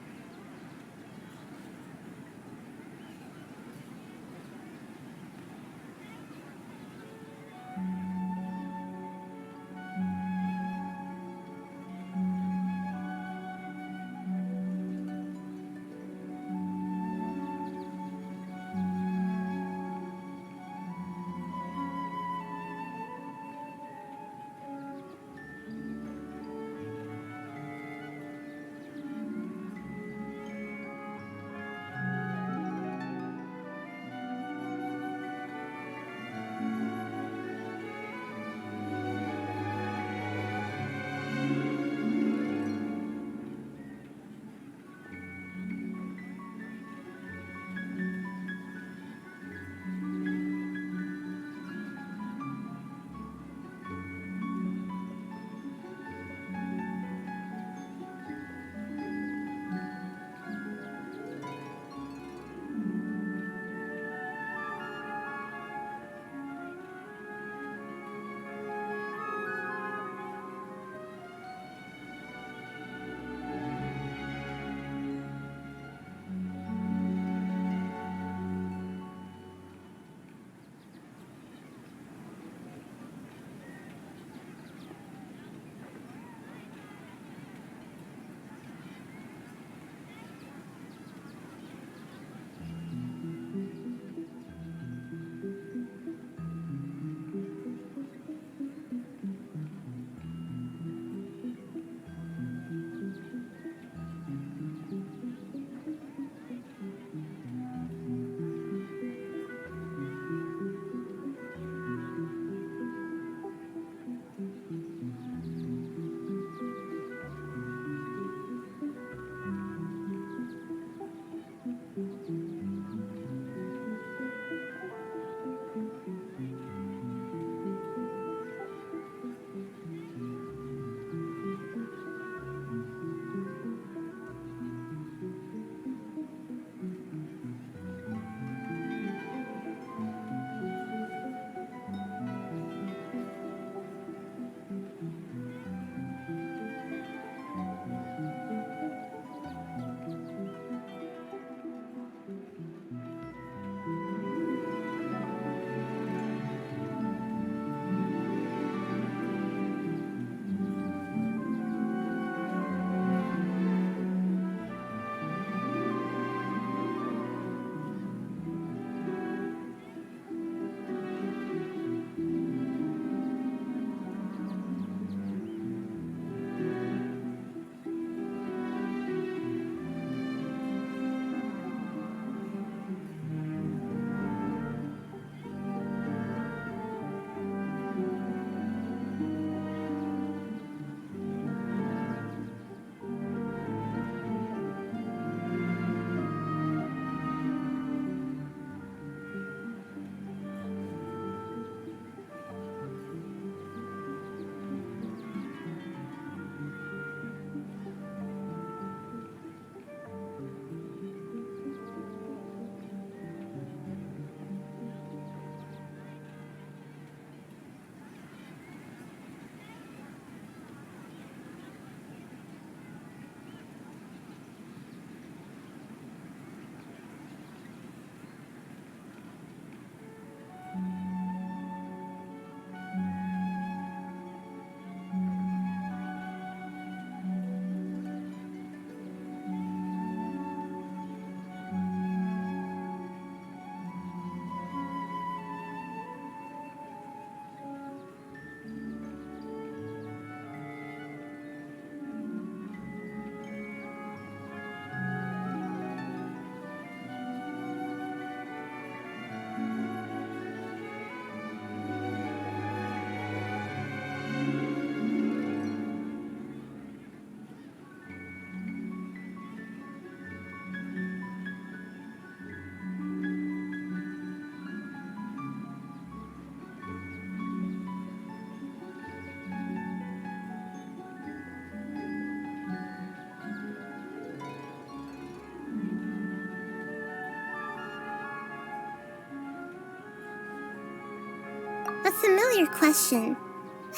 familiar question.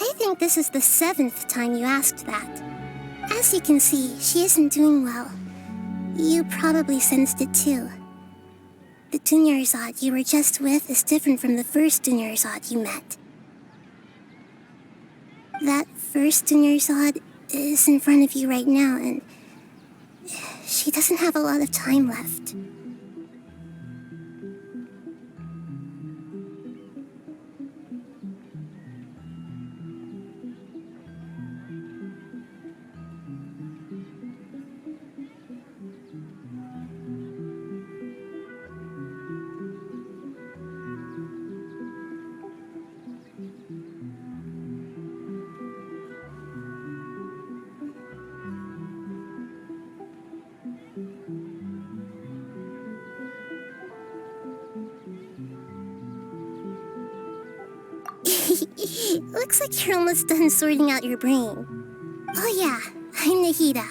I think this is the 7th time you asked that. As you can see, she isn't doing well. You probably sensed it too. The Dunyarzad you were just with is different from the first Dunyarzad you met. That first Dunyarzad is in front of you right now, and she doesn't have a lot of time left. Looks like you're almost done sorting out your brain. Oh yeah, I'm Nahida.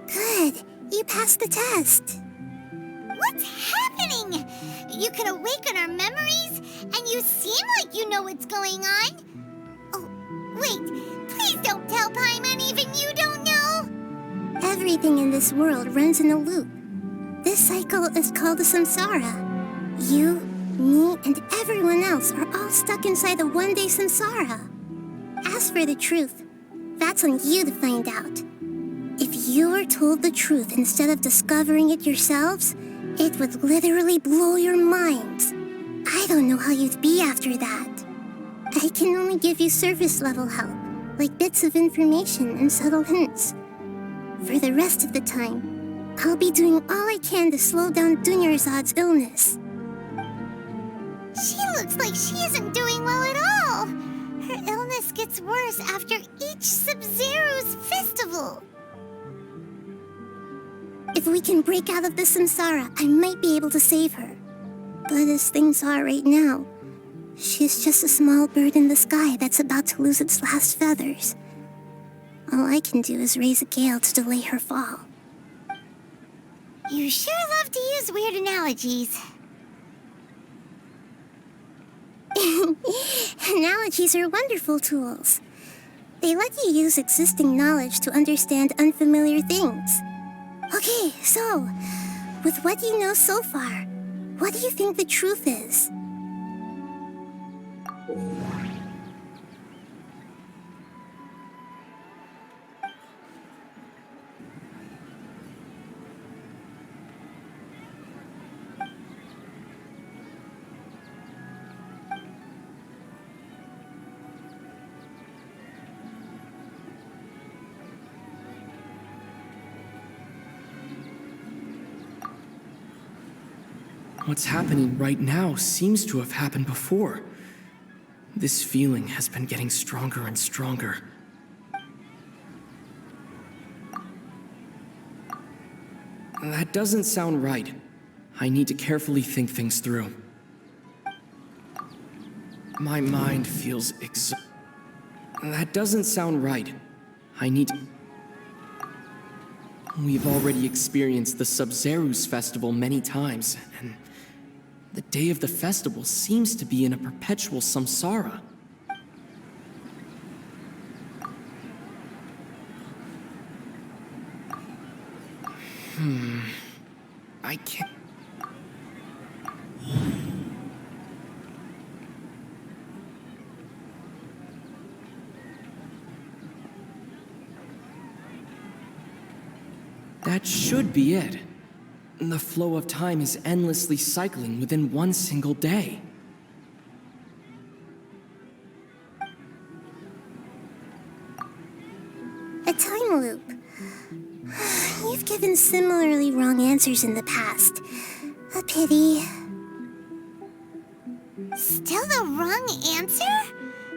Good, you passed the test. What's happening? You can awaken our memories, and you seem like you know what's going on. Oh, wait, please don't tell Paimon even you don't know. Everything in this world runs in a loop. This cycle is called the Samsara. You, me, and everyone else are all stuck inside the one-day Samsara. As for the truth, that's on you to find out. If you were told the truth instead of discovering it yourselves, it would literally blow your minds. I don't know how you'd be after that. I can only give you surface-level help, like bits of information and subtle hints. For the rest of the time, I'll be doing all I can to slow down Dunyarzad's illness. She looks like she isn't doing well at all. Her illness gets worse after each Sabzeruz festival. If we can break out of the Samsara, I might be able to save her. But as things are right now, she's just a small bird in the sky that's about to lose its last feathers. All I can do is raise a gale to delay her fall. You sure love to use weird analogies. Analogies are wonderful tools. They let you use existing knowledge to understand unfamiliar things. Okay, so, with what you know so far, what do you think the truth is? What's happening right now seems to have happened before. This feeling has been getting stronger and stronger. That doesn't sound right. I need to carefully think things through. My mind feels That doesn't sound right. I need to... We've already experienced the Sabzeruz festival many times, and the day of the festival seems to be in a perpetual samsara. I can't... That should be it. The flow of time is endlessly cycling within one single day. A time loop. You've given similarly wrong answers in the past. A pity. Still the wrong answer?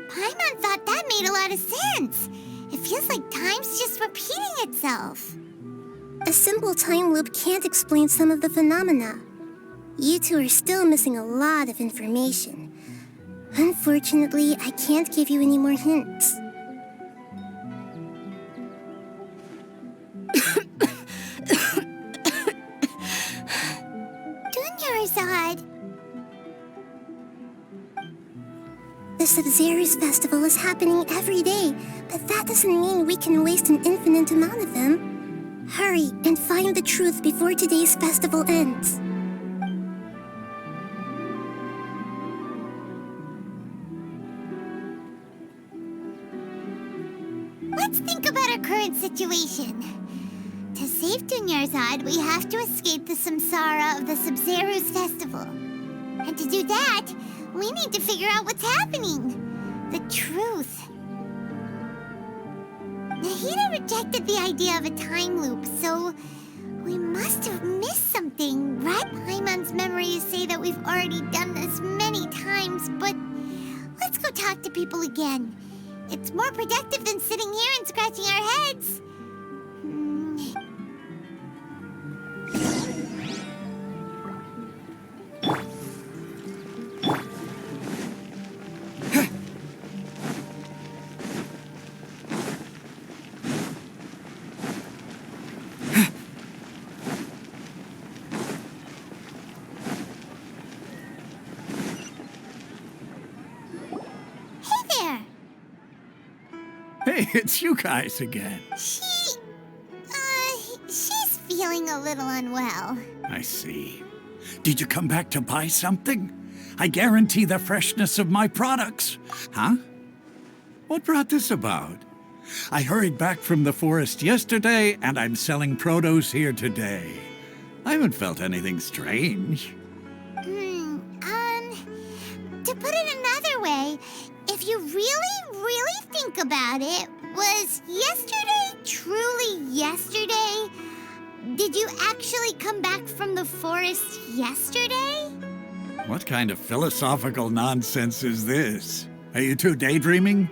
Paimon thought that made a lot of sense. It feels like time's just repeating itself. A simple time loop can't explain some of the phenomena. You two are still missing a lot of information. Unfortunately, I can't give you any more hints. Nyarzad! The Sabzeruz festival is happening every day, but that doesn't mean we can waste an infinite amount of them. Hurry and find the truth before today's festival ends. Let's think about our current situation. To save Nyarzad, we have to escape the Samsara of the Sabzeruz festival. And to do that, we need to figure out what's happening. The truth. Nahida rejected the idea of a time loop, so we must have missed something, right? Paimon's memories say that we've already done this many times, but let's go talk to people again. It's more productive than sitting here and scratching our heads. Hey, it's you guys again. She's feeling a little unwell. I see. Did you come back to buy something? I guarantee the freshness of my products. Huh? What brought this about? I hurried back from the forest yesterday, and I'm selling produce here today. I haven't felt anything strange. To put it another way, if you really think about it, was yesterday truly yesterday? Did you actually come back from the forest yesterday? What kind of philosophical nonsense is this? Are you two daydreaming?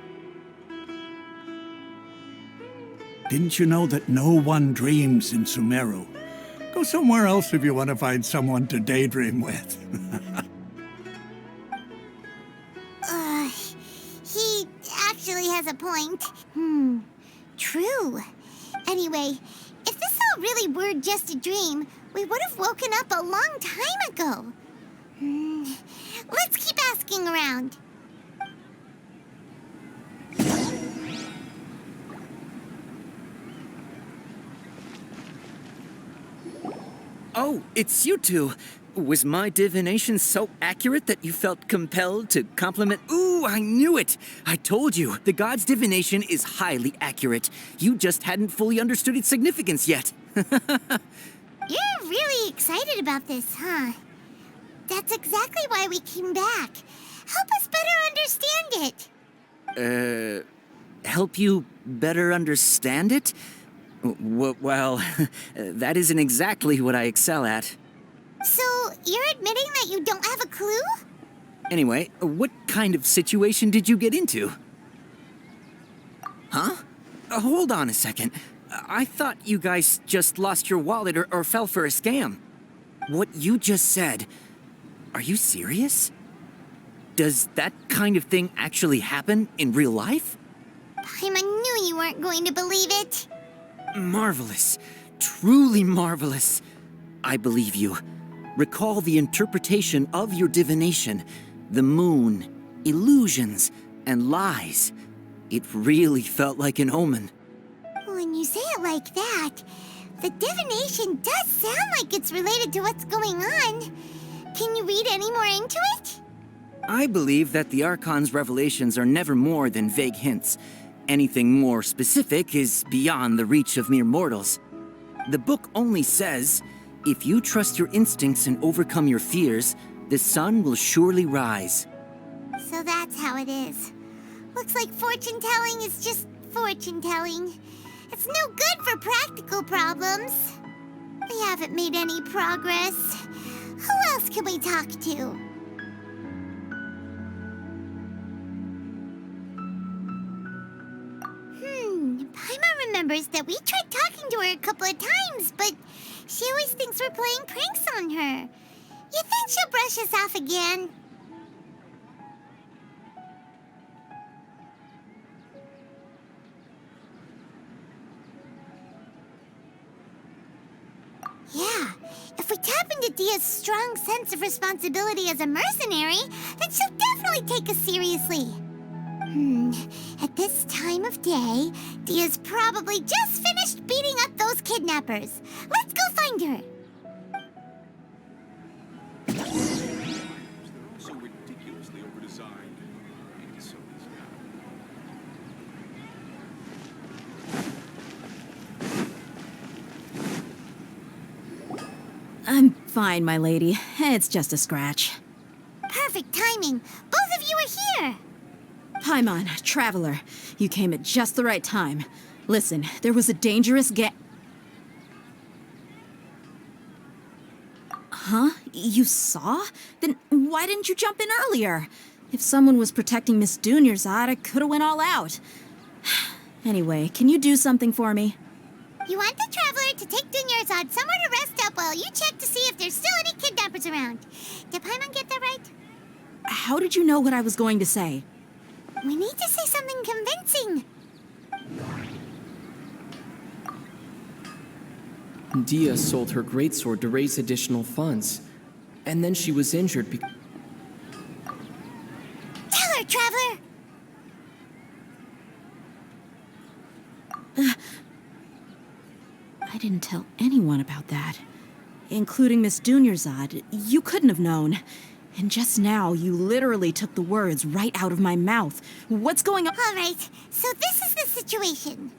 Didn't you know that no one dreams in Sumeru? Go somewhere else if you want to find someone to daydream with. He actually has a point. True. Anyway, if this all really were just a dream, we would have woken up a long time ago. Let's keep asking around. Oh, it's you two. Was my divination so accurate that you felt compelled to compliment? Ooh, I knew it! I told you, the god's divination is highly accurate. You just hadn't fully understood its significance yet. You're really excited about this, huh? That's exactly why we came back. Help us better understand it. Help you better understand it? Well, that isn't exactly what I excel at. So, you're admitting that you don't have a clue? Anyway, what kind of situation did you get into? Huh? Hold on a second. I thought you guys just lost your wallet or fell for a scam. What you just said, are you serious? Does that kind of thing actually happen in real life? Paimon knew you weren't going to believe it. Marvelous. Truly marvelous. I believe you. Recall the interpretation of your divination, the moon, illusions, and lies. It really felt like an omen. When you say it like that, the divination does sound like it's related to what's going on. Can you read any more into it? I believe that the Archon's revelations are never more than vague hints. Anything more specific is beyond the reach of mere mortals. The book only says, if you trust your instincts and overcome your fears, the sun will surely rise. So that's how it is. Looks like fortune-telling is just fortune-telling. It's no good for practical problems. We haven't made any progress. Who else can we talk to? Paimon remembers that we tried talking to her a couple of times, but she always thinks we're playing pranks on her. You think she'll brush us off again? Yeah, if we tap into with Dia's strong sense of responsibility as a mercenary, then she'll definitely take us seriously. At this time of day, Dia's probably just finished beating up those kidnappers. Let's go find her. So ridiculously overdesigned. So I'm fine, my lady. It's just a scratch. Perfect timing. Both of you are here. Paimon, Traveler, you came at just the right time. Listen, there was a dangerous Huh? You saw? Then why didn't you jump in earlier? If someone was protecting Miss Dunyarzad, I could've went all out. Anyway, can you do something for me? You want the Traveler to take Dunyarzad somewhere to rest up while you check to see if there's still any kidnappers around. Did Paimon get that right? How did you know what I was going to say? We need to say something convincing. Dia sold her greatsword to raise additional funds. And then she was injured Tell her, Traveler! I didn't tell anyone about that. Including Miss Dunyarzad. You couldn't have known. And just now, you literally took the words right out of my mouth. What's going on? All right, so this is the situation.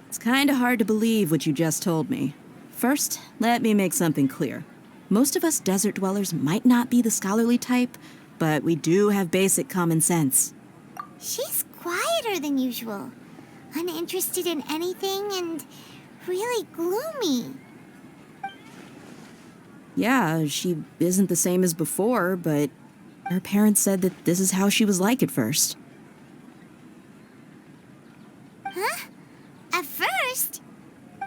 It's kinda hard to believe what you just told me. First, let me make something clear. Most of us desert dwellers might not be the scholarly type, but we do have basic common sense. She's quieter than usual. Uninterested in anything and really gloomy. Yeah, she isn't the same as before, but her parents said that this is how she was like at first. Huh? At first?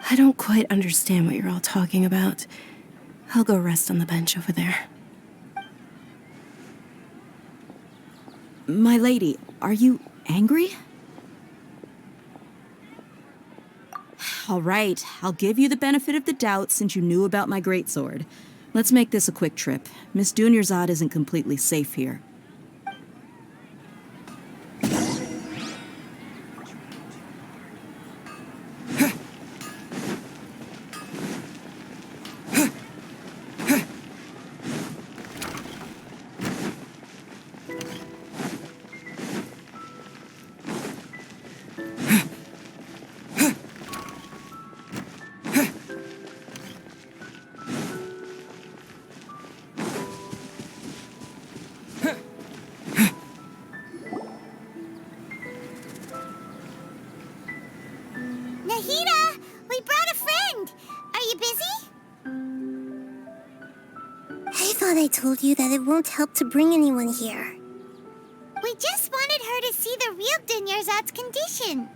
I don't quite understand what you're all talking about. I'll go rest on the bench over there. My lady, are you angry? All right, I'll give you the benefit of the doubt since you knew about my greatsword. Let's make this a quick trip. Miss Dunyarzad isn't completely safe here. Nahida, we brought a friend. Are you busy? I thought I told you that it won't help to bring anyone here. We just wanted her to see the real Dunyarzad's condition.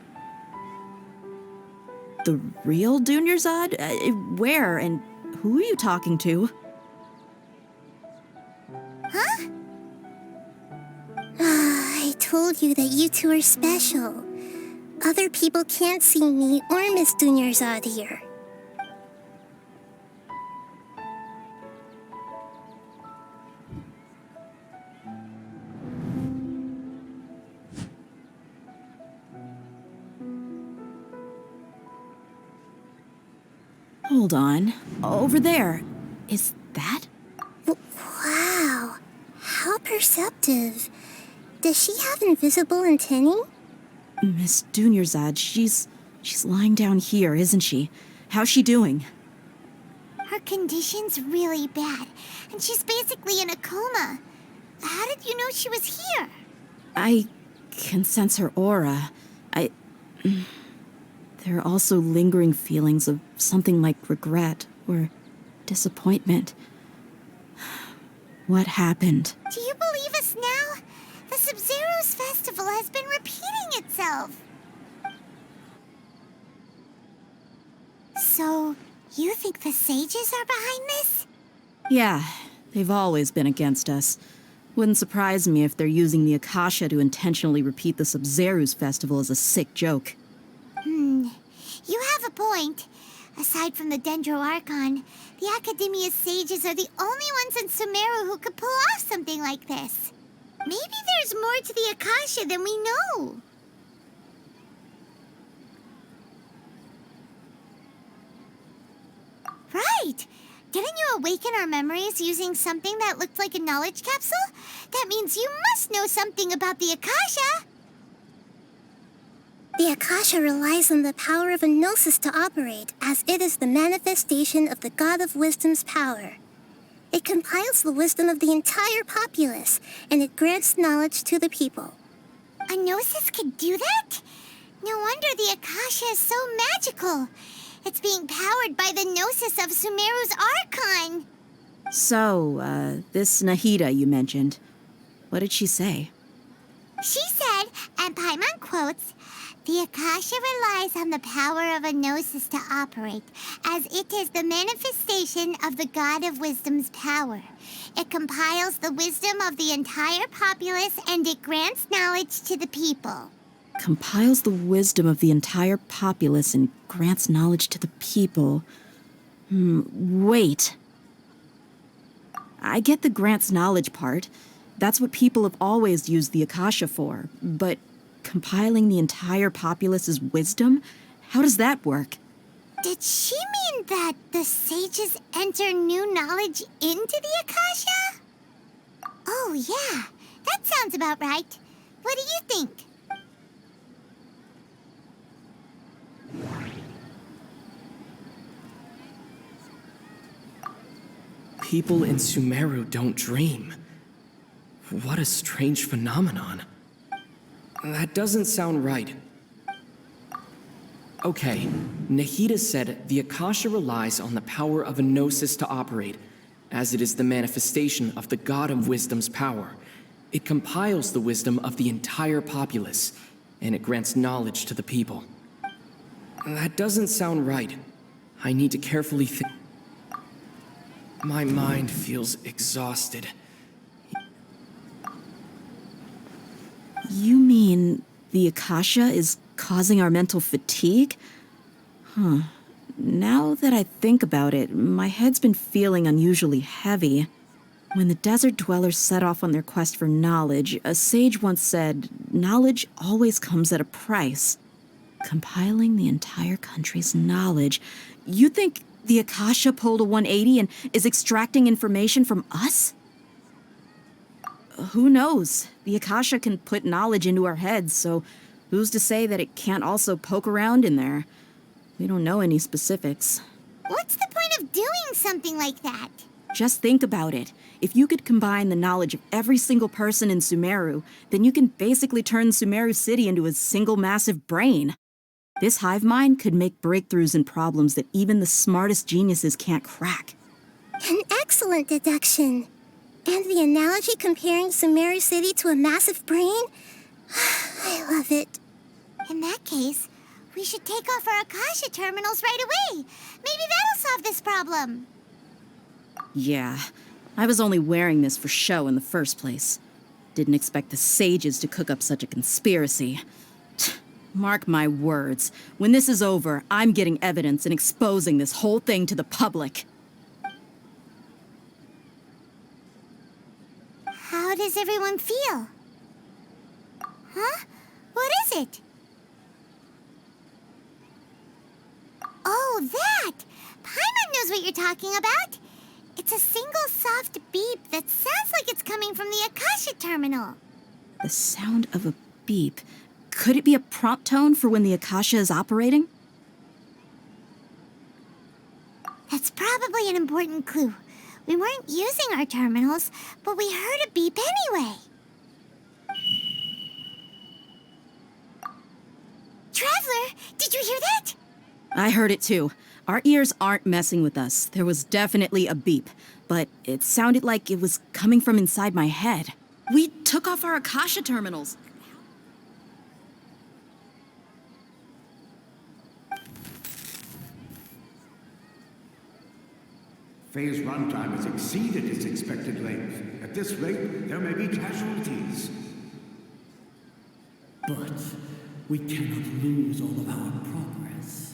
The real Dunyarzad? Where and who are you talking to? Huh? I told you that you two are special. Other people can't see me or Miss Dunyarzad here. Hold on. Over there. Is that? Wow. How perceptive. Does she have invisible antennae? Miss Dunyarzad, she's lying down here, isn't she? How's she doing? Her condition's really bad, and she's basically in a coma. How did you know she was here? I can sense her aura. There are also lingering feelings of something like regret or disappointment. What happened? Do you believe us now? The Sabzeruz festival has been repeating itself. So, you think the sages are behind this? Yeah, they've always been against us. Wouldn't surprise me if they're using the Akasha to intentionally repeat the Sabzeruz festival as a sick joke. You have a point. Aside from the Dendro Archon, the Academia's sages are the only ones in Sumeru who could pull off something like this. Maybe there's more to the Akasha than we know. Right! Didn't you awaken our memories using something that looked like a knowledge capsule? That means you must know something about the Akasha! The Akasha relies on the power of a gnosis to operate, as it is the manifestation of the God of Wisdom's power. It compiles the wisdom of the entire populace, and it grants knowledge to the people. A gnosis could do that? No wonder the Akasha is so magical. It's being powered by the gnosis of Sumeru's Archon. So, this Nahida you mentioned, what did she say? She said, and Paimon quotes, "The Akasha relies on the power of a gnosis to operate, as it is the manifestation of the God of Wisdom's power. It compiles the wisdom of the entire populace, and it grants knowledge to the people." Compiles the wisdom of the entire populace and grants knowledge to the people. Wait. I get the grants knowledge part. That's what people have always used the Akasha for. But compiling the entire populace's wisdom? How does that work? Did she mean that the sages enter new knowledge into the Akasha? Oh, yeah. That sounds about right. What do you think? People in Sumeru don't dream. What a strange phenomenon. That doesn't sound right. Okay, Nahida said the Akasha relies on the power of a gnosis to operate, as it is the manifestation of the God of Wisdom's power. It compiles the wisdom of the entire populace, and it grants knowledge to the people. That doesn't sound right. I need to carefully think. My mind feels exhausted. You mean the Akasha is causing our mental fatigue? Huh. Now that I think about it, my head's been feeling unusually heavy. When the desert dwellers set off on their quest for knowledge, a sage once said, "Knowledge always comes at a price." Compiling the entire country's knowledge. You think the Akasha pulled a 180 and is extracting information from us? Who knows? The Akasha can put knowledge into our heads, so who's to say that it can't also poke around in there? We don't know any specifics. What's the point of doing something like that? Just think about it. If you could combine the knowledge of every single person in Sumeru, then you can basically turn Sumeru City into a single massive brain. This hive mind could make breakthroughs in problems that even the smartest geniuses can't crack. An excellent deduction. And the analogy comparing Sumeru City to a massive brain? I love it. In that case, we should take off our Akasha terminals right away. Maybe that'll solve this problem. Yeah, I was only wearing this for show in the first place. Didn't expect the sages to cook up such a conspiracy. Mark my words, when this is over, I'm getting evidence and exposing this whole thing to the public. How does everyone feel? Huh? What is it? Oh, that! Paimon knows what you're talking about. It's a single soft beep that sounds like it's coming from the Akasha terminal. The sound of a beep. Could it be a prompt tone for when the Akasha is operating? That's probably an important clue. We weren't using our terminals, but we heard a beep anyway. Traveler, did you hear that? I heard it too. Our ears aren't messing with us. There was definitely a beep, but it sounded like it was coming from inside my head. We took off our Akasha terminals. Phase runtime has exceeded its expected length. At this rate, there may be casualties. But we cannot lose all of our progress.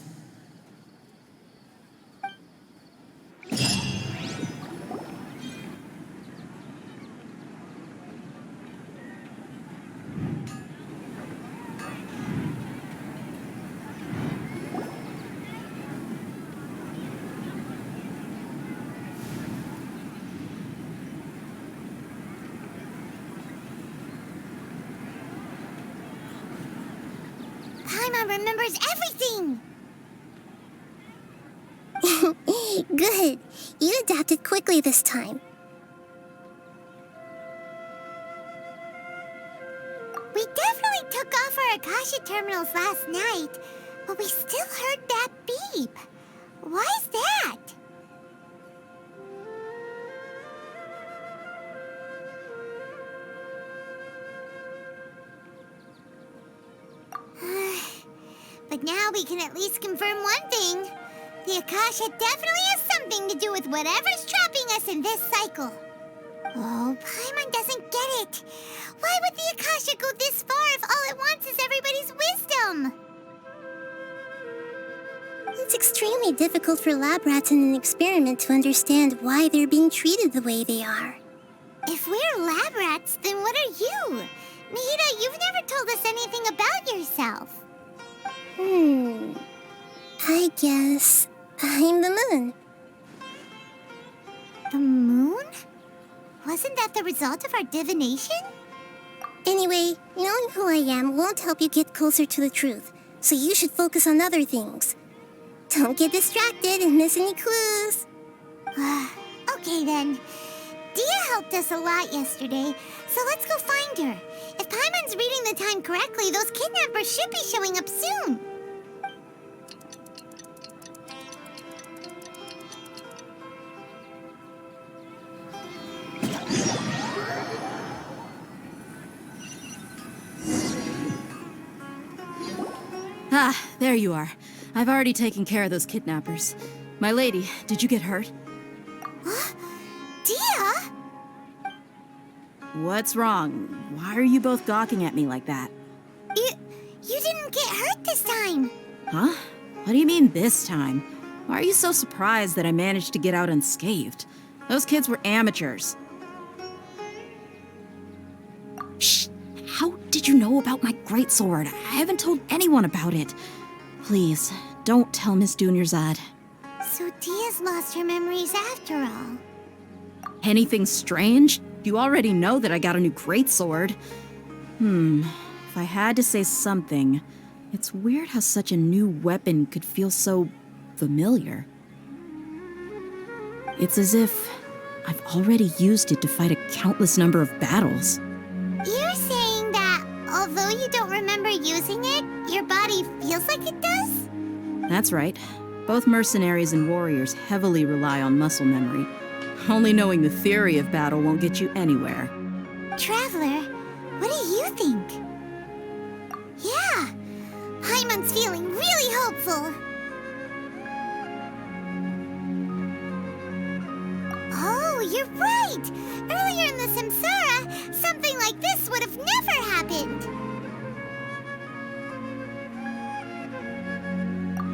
Paimon remembers everything! Good. You adapted quickly this time. We definitely took off our Akasha terminals last night, but we still heard that beep. Why is that? But now we can at least confirm one thing. The Akasha definitely has something to do with whatever's trapping us in this cycle. Oh, Paimon doesn't get it. Why would the Akasha go this far if all it wants is everybody's wisdom? It's extremely difficult for lab rats in an experiment to understand why they're being treated the way they are. If we're lab rats, then what are you? Nahida, you've never told us anything about yourself. I guess I'm the moon. The moon? Wasn't that the result of our divination? Anyway, knowing who I am won't help you get closer to the truth, so you should focus on other things. Don't get distracted and miss any clues. Okay then. Dia helped us a lot yesterday, so let's go find her. If Paimon's reading the time correctly, those kidnappers should be showing up soon. Ah, there you are. I've already taken care of those kidnappers. My lady, did you get hurt? Dia? What's wrong? Why are you both gawking at me like that? You didn't get hurt this time. Huh? What do you mean this time? Why are you so surprised that I managed to get out unscathed? Those kids were amateurs. Shh! How did you know about my greatsword? I haven't told anyone about it. Please, don't tell Miss Dunyarzad. So Dia's lost her memories after all. Anything strange? You already know that I got a new greatsword. If I had to say something, it's weird how such a new weapon could feel so familiar. It's as if I've already used it to fight a countless number of battles. You're saying that although you don't remember using it, your body feels like it does? That's right. Both mercenaries and warriors heavily rely on muscle memory. Only knowing the theory of battle won't get you anywhere. Traveler, what do you think? Yeah, Paimon's feeling really hopeful. Oh, you're right! Earlier in the Samsara, something like this would have never happened.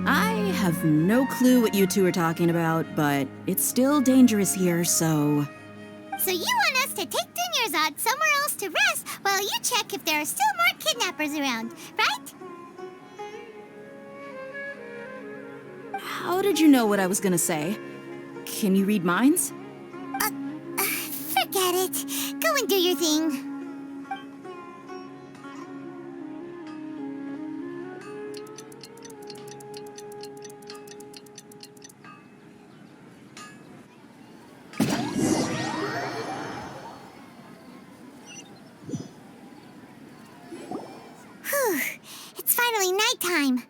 I have no clue what you two are talking about, but it's still dangerous here, so... So you want us to take Dunyarzad somewhere else to rest while you check if there are still more kidnappers around, right? How did you know what I was gonna say? Can you read minds? Forget it. Go and do your thing. It's finally nighttime.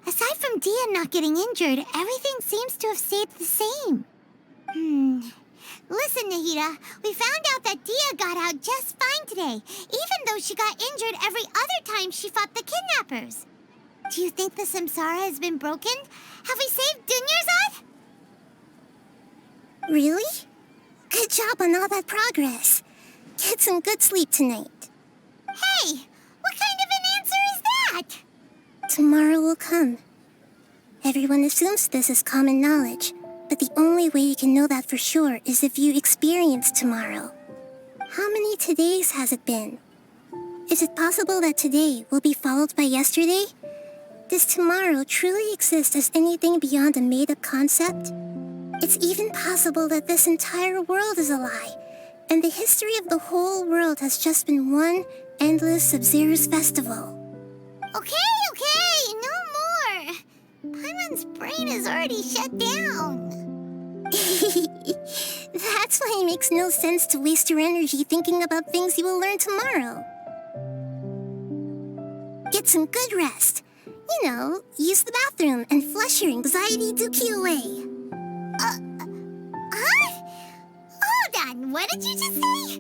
Aside from Dia not getting injured, everything seems to have stayed the same. Listen, Nahida, we found out that Dia got out just fine today, even though she got injured every other time she fought the kidnappers. Do you think the Samsara has been broken? Have we saved Dunyarzad? Really? Good job on all that progress. Get some good sleep tonight. Hey, what kind of an answer is that? Tomorrow will come. Everyone assumes this is common knowledge, but the only way you can know that for sure is if you experience tomorrow. How many todays has it been? Is it possible that today will be followed by yesterday? Does tomorrow truly exist as anything beyond a made-up concept? It's even possible that this entire world is a lie, and the history of the whole world has just been one endless Sabzeruz festival. Okay, no Paimon's brain is already shut down. That's why it makes no sense to waste your energy thinking about things you will learn tomorrow. Get some good rest. You know, use the bathroom and flush your anxiety dookie away. Huh? Hold on, what did you just say?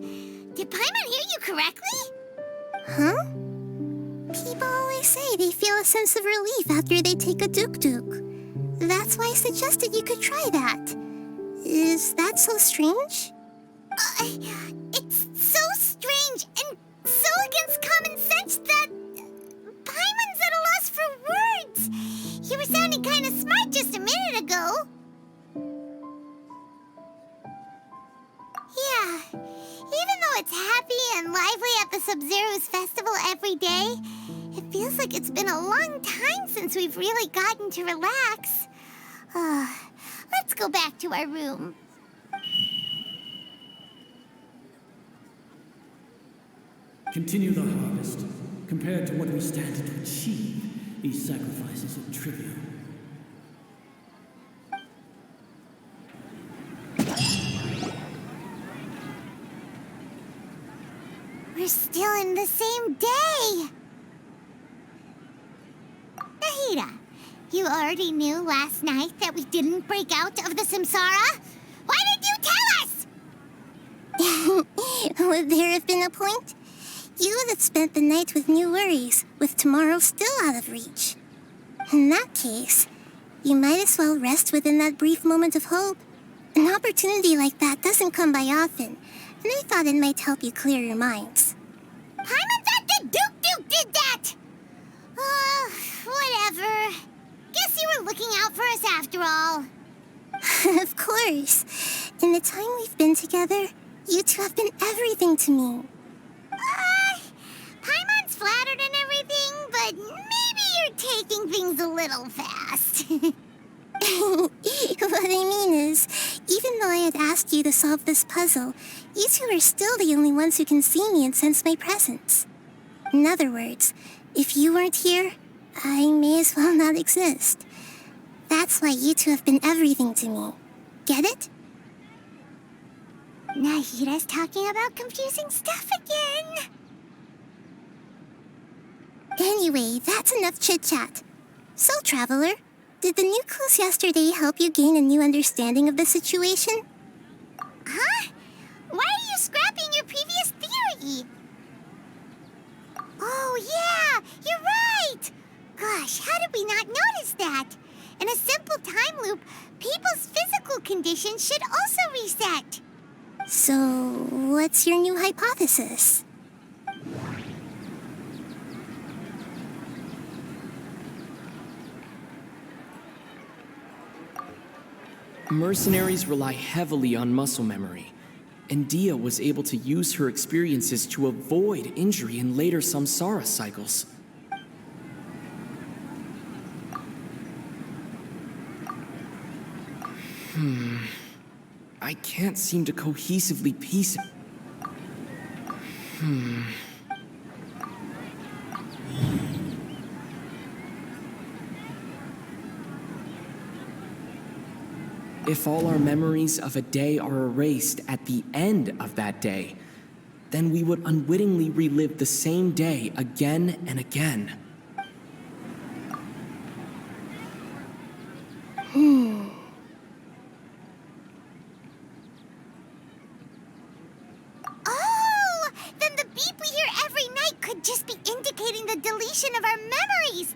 Did Paimon hear you correctly? Huh? People always say they feel a sense of relief after they take a duk-duk. That's why I suggested you could try that. Is that so strange? It's so strange and so against common sense that Paimon's at a loss for words. You were sounding kind of smart just a minute ago. Yeah, even though it's happy and lively at the Sabzeruz festival every day, it feels like it's been a long time since we've really gotten to relax. Let's go back to our room. Continue the harvest. Compared to what we stand to achieve, these sacrifices are trivial. We're still in the same day. Nahida, you already knew last night that we didn't break out of the Samsara? Why did you tell us? Would there have been a point? You would have spent the night with new worries, with tomorrow still out of reach. In that case, you might as well rest within that brief moment of hope. An opportunity like that doesn't come by often, and I thought it might help you clear your minds. Paimon thought the Duke did that! Whatever. Guess you were looking out for us after all. Of course. In the time we've been together, you two have been everything to me. Paimon's flattered and everything, but maybe you're taking things a little fast. What I mean is, even though I had asked you to solve this puzzle, you two are still the only ones who can see me and sense my presence. In other words, if you weren't here, I may as well not exist. That's why you two have been everything to me. Get it? Nahida's talking about confusing stuff again. Anyway, that's enough chit-chat. So, Traveler, did the new clues yesterday help you gain a new understanding of the situation? Huh? Why are you scrapping your previous theory? Oh, yeah, you're right! Gosh, how did we not notice that? In a simple time loop, people's physical conditions should also reset. So, what's your new hypothesis? Mercenaries rely heavily on muscle memory, and Dia was able to use her experiences to avoid injury in later Samsara cycles. I can't seem to cohesively piece it. If all our memories of a day are erased at the end of that day, then we would unwittingly relive the same day again and again. Oh, then the beep we hear every night could just be indicating the deletion of our memories.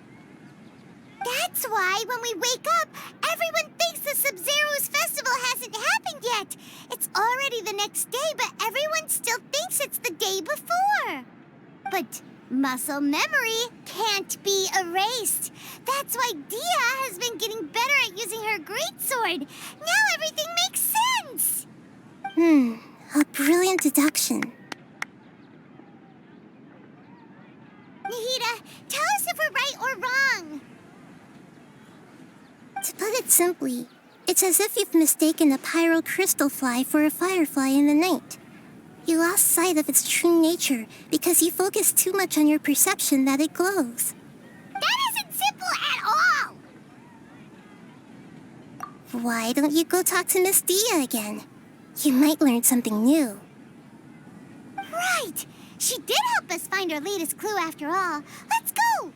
That's why when we wake up, everyone thinks the Sabzeruz festival hasn't happened yet. It's already the next day, but everyone still thinks it's the day before. But muscle memory can't be erased. That's why Dia has been getting better at using her greatsword. Now everything makes sense. A brilliant deduction. Nahida, tell us if we're right or wrong. To put it simply, it's as if you've mistaken a pyro crystal fly for a firefly in the night. You lost sight of its true nature because you focused too much on your perception that it glows. That isn't simple at all! Why don't you go talk to Miss Dia again? You might learn something new. Right! She did help us find our latest clue after all. Let's go!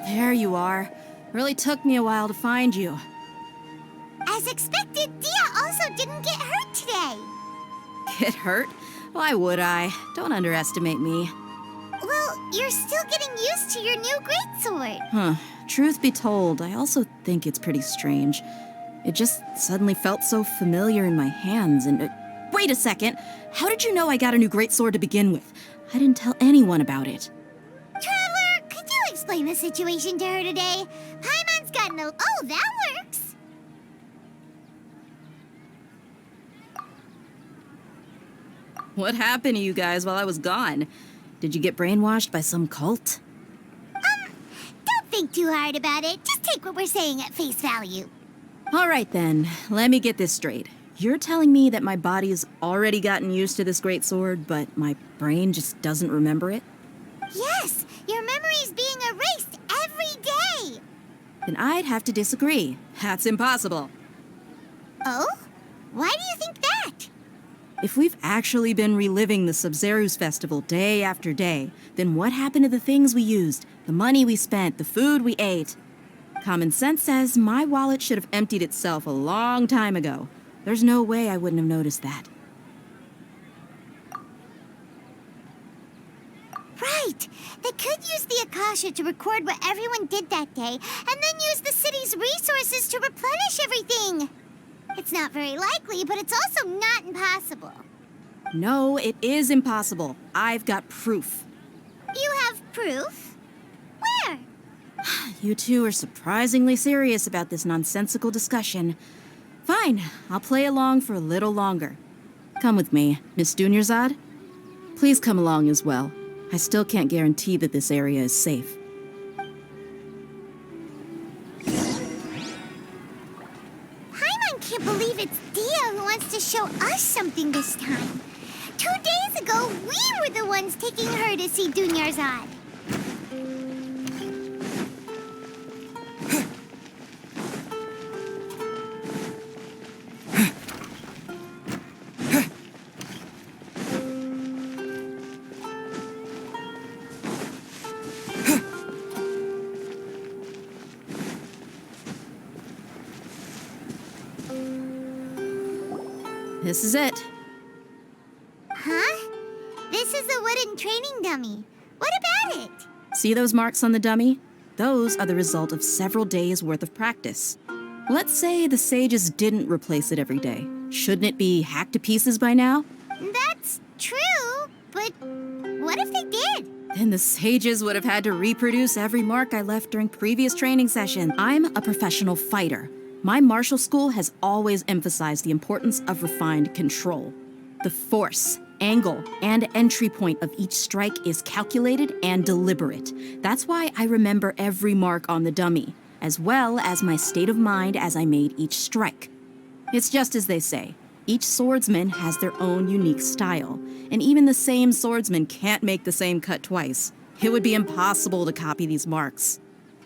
There you are. Really took me a while to find you. As expected, Dia also didn't get hurt today. Get hurt? Why would I? Don't underestimate me. Well, you're still getting used to your new greatsword. Huh. Truth be told, I also think it's pretty strange. It just suddenly felt so familiar in my hands and... wait a second! How did you know I got a new greatsword to begin with? I didn't tell anyone about it. Traveler, could you explain the situation to her today? Paimon's got no... Oh, that works! What happened to you guys while I was gone? Did you get brainwashed by some cult? Don't think too hard about it. Just take what we're saying at face value. All right then, let me get this straight. You're telling me that my body's already gotten used to this greatsword, but my brain just doesn't remember it? Yes, your memory's being erased every day. Then I'd have to disagree. That's impossible. Oh? Why do you think that? If we've actually been reliving the Sabzeruz festival day after day, then what happened to the things we used, the money we spent, the food we ate? Common sense says my wallet should have emptied itself a long time ago. There's no way I wouldn't have noticed that. Right! They could use the Akasha to record what everyone did that day, and then use the city's resources to replenish everything! It's not very likely, but it's also not impossible. No, it is impossible. I've got proof. You have proof? Where? You two are surprisingly serious about this nonsensical discussion. Fine, I'll play along for a little longer. Come with me, Miss Dunyarzad. Please come along as well. I still can't guarantee that this area is safe. Paimon can't believe it's Dia who wants to show us something this time. 2 days ago, we were the ones taking her to see Dunyarzad. This is it. Huh? This is a wooden training dummy. What about it? See those marks on the dummy? Those are the result of several days' worth of practice. Let's say the sages didn't replace it every day. Shouldn't it be hacked to pieces by now? That's true, but what if they did? Then the sages would have had to reproduce every mark I left during previous training sessions. I'm a professional fighter. My martial school has always emphasized the importance of refined control. The force, angle, and entry point of each strike is calculated and deliberate. That's why I remember every mark on the dummy, as well as my state of mind as I made each strike. It's just as they say, each swordsman has their own unique style, and even the same swordsman can't make the same cut twice. It would be impossible to copy these marks.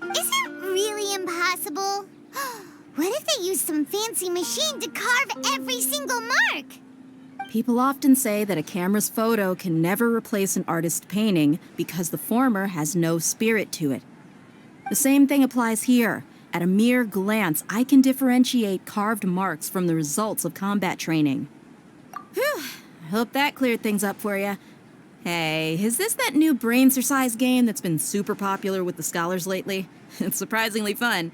Is it really impossible? What if they used some fancy machine to carve every single mark? People often say that a camera's photo can never replace an artist's painting because the former has no spirit to it. The same thing applies here. At a mere glance, I can differentiate carved marks from the results of combat training. Whew, I hope that cleared things up for you. Hey, is this that new brain exercise game that's been super popular with the scholars lately? It's surprisingly fun.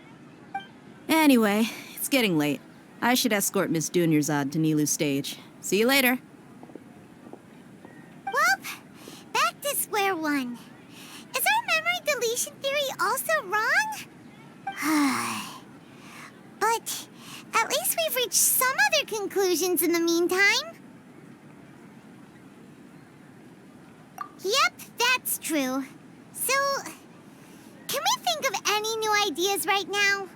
Anyway, it's getting late. I should escort Miss Dunyarzad to Nilu's stage. See you later. Well, back to square one. Is our memory deletion theory also wrong? reach some other conclusions in the meantime. Yep, that's true. So, can we think of any new ideas right now?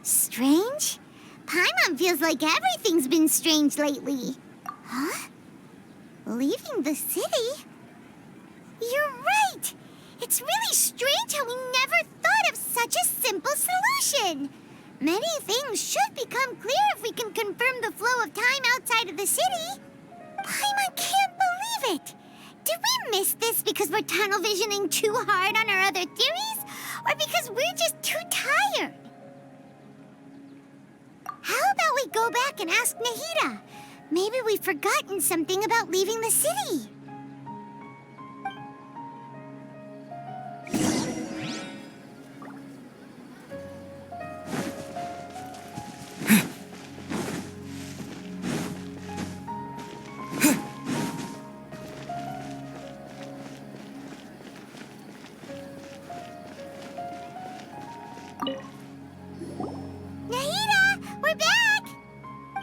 Strange? Paimon feels like everything's been strange lately. Huh? Leaving the city? You're right! It's really strange how we never thought of such a simple solution. Many things should become clear if we can confirm the flow of time outside of the city. Paimon can't believe it! Did we miss this because we're tunnel visioning too hard on our other theories? Or because we're just too tired? How about we go back and ask Nahida? Maybe we've forgotten something about leaving the city. Nahida, we're back!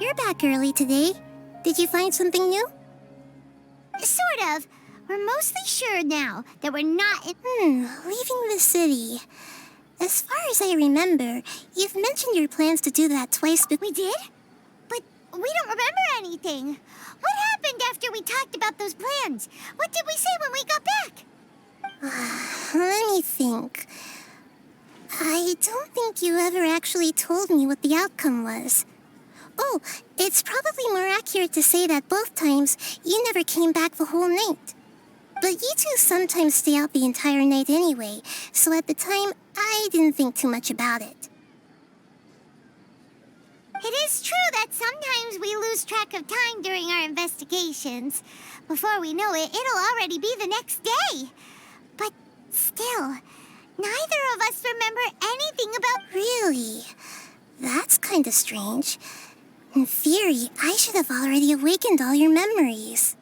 You're back early today. Did you find something new? Sort of. We're mostly sure now that we're not in... Leaving the city. As far as I remember, you've mentioned your plans to do that twice but... We did? But we don't remember anything. What happened after we talked about those plans? What did we say when we got back? Let me think. I don't think you ever actually told me what the outcome was. Oh, it's probably more accurate to say that both times you never came back the whole night. But you two sometimes stay out the entire night anyway, so at the time, I didn't think too much about it. It is true that sometimes we lose track of time during our investigations. Before we know it, it'll already be the next day. But still, neither of us remember anything about... Really? That's kind of strange. In theory, I should have already awakened all your memories.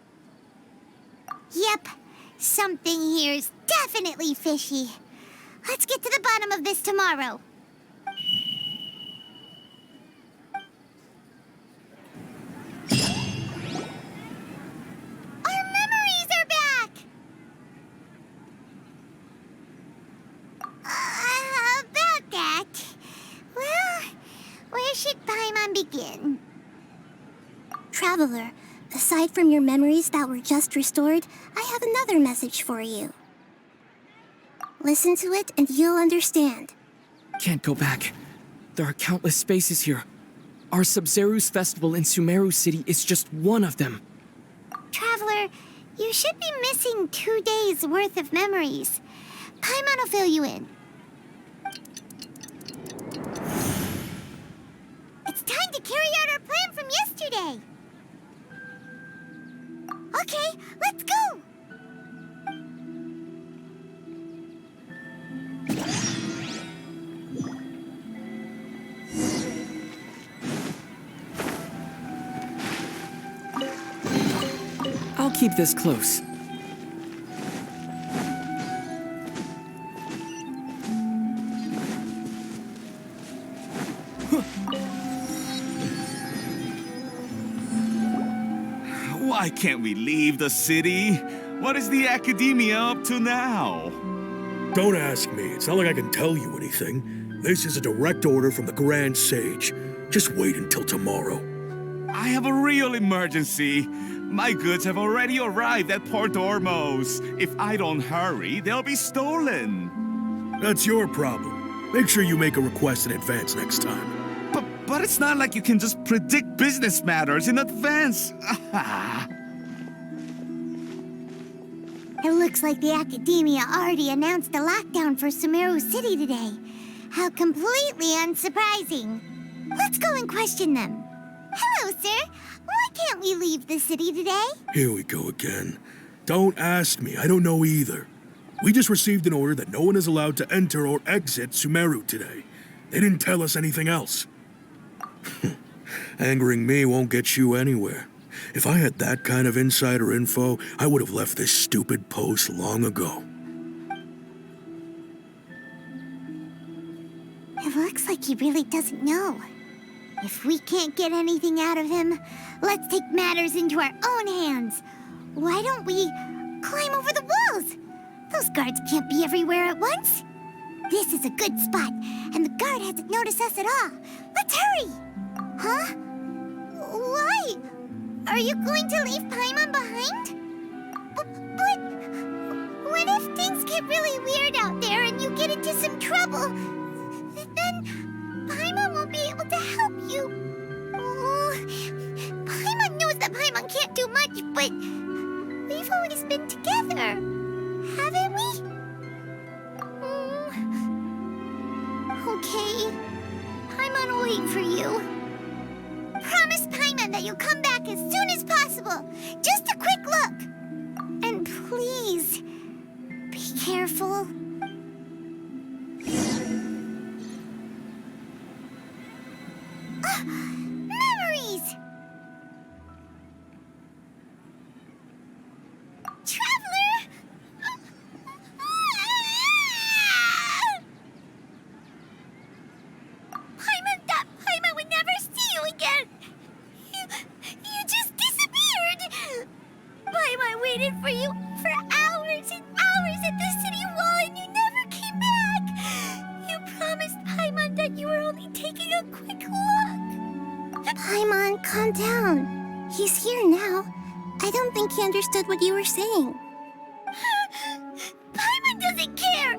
Yep, something here's definitely fishy. Let's get to the bottom of this tomorrow. Our memories are back! About that... Well, where should Paimon begin? Traveler, aside from your memories that were just restored, I have another message for you. Listen to it and you'll understand. Can't go back. There are countless spaces here. Our Sabzeruz festival in Sumeru City is just one of them. Traveler, you should be missing 2 days' worth of memories. Paimon will fill you in. It's time to carry out our plan from yesterday. Okay, let's go! I'll keep this close. Why can't we leave the city? What is the academia up to now? Don't ask me. It's not like I can tell you anything. This is a direct order from the Grand Sage. Just wait until tomorrow. I have a real emergency. My goods have already arrived at Port Ormos. If I don't hurry, they'll be stolen. That's your problem. Make sure you make a request in advance next time. But it's not like you can just predict business matters in advance. It looks like the Academia already announced a lockdown for Sumeru City today. How completely unsurprising. Let's go and question them. Hello, sir. Why can't we leave the city today? Here we go again. Don't ask me. I don't know either. We just received an order that no one is allowed to enter or exit Sumeru today. They didn't tell us anything else. Angering me won't get you anywhere. If I had that kind of insider info, I would have left this stupid post long ago. It looks like he really doesn't know. If we can't get anything out of him, let's take matters into our own hands. Why don't we climb over the walls? Those guards can't be everywhere at once. This is a good spot, and the guard hasn't noticed us at all. Let's hurry! Huh? Why? Are you going to leave Paimon behind? But what if things get really weird out there and you get into some trouble? Then Paimon won't be able to help you. Oh, Paimon knows that Paimon can't do much, but we've always been together, haven't we? Okay. Paimon will wait for you. Promise Paimon that you'll come back as soon as possible. Just a quick look. And please, be careful. Memories! Traveler! Paimon would never see you again! You just disappeared! Paimon waited for you for hours and hours at the city wall and you never came back! You promised Paimon that you were only taking a quick look! Paimon, calm down. He's here now. I don't think he understood what you were saying. Paimon doesn't care!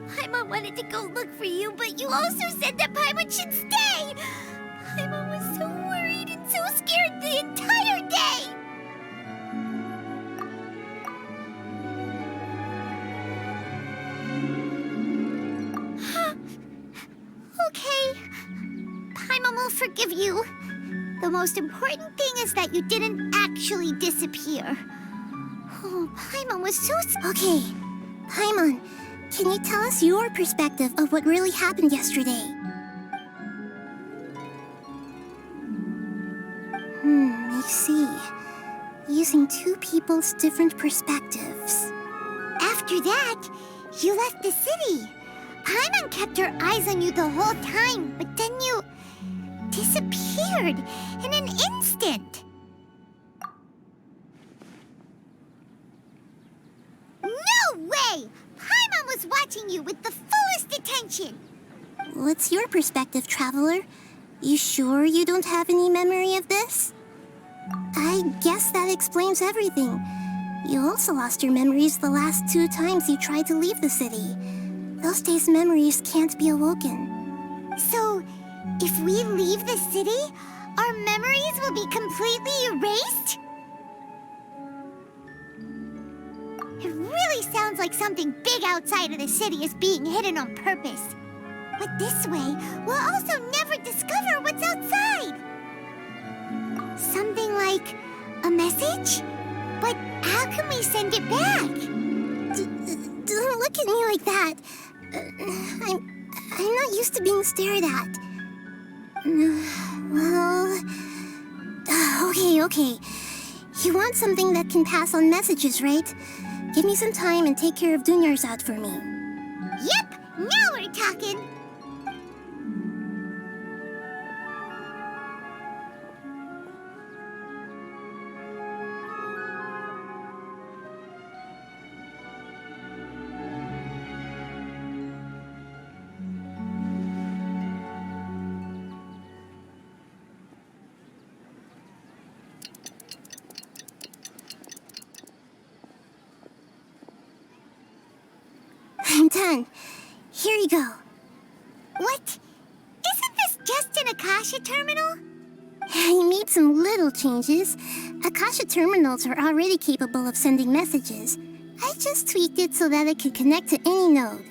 Paimon wanted to go look for you, but you also said that Paimon should stay! Paimon was so worried and so scared the entire day! Okay. Paimon will forgive you. The most important thing is that you didn't actually disappear. Oh, Paimon was so... Okay, Paimon, can you tell us your perspective of what really happened yesterday? I see. Using two people's different perspectives. After that, you left the city. Paimon kept her eyes on you the whole time, but then you disappeared in an instant. No way! Paimon was watching you with the fullest attention. What's your perspective, Traveler? You sure you don't have any memory of this? I guess that explains everything. You also lost your memories the last 2 times you tried to leave the city. Those days' memories can't be awoken. So, if we leave the city, our memories will be completely erased? It really sounds like something big outside of the city is being hidden on purpose. But this way, we'll also never discover what's outside. Something like a message? But how can we send it back? Don't look at me like that. I'm not used to being stared at. Well... Okay. You want something that can pass on messages, right? Give me some time and take care of Dunyar's out for me. Yep! Now we're talking! I'm done. Here you go. What? Isn't this just an Akasha terminal? I made some little changes. Akasha terminals are already capable of sending messages. I just tweaked it so that it could connect to any node.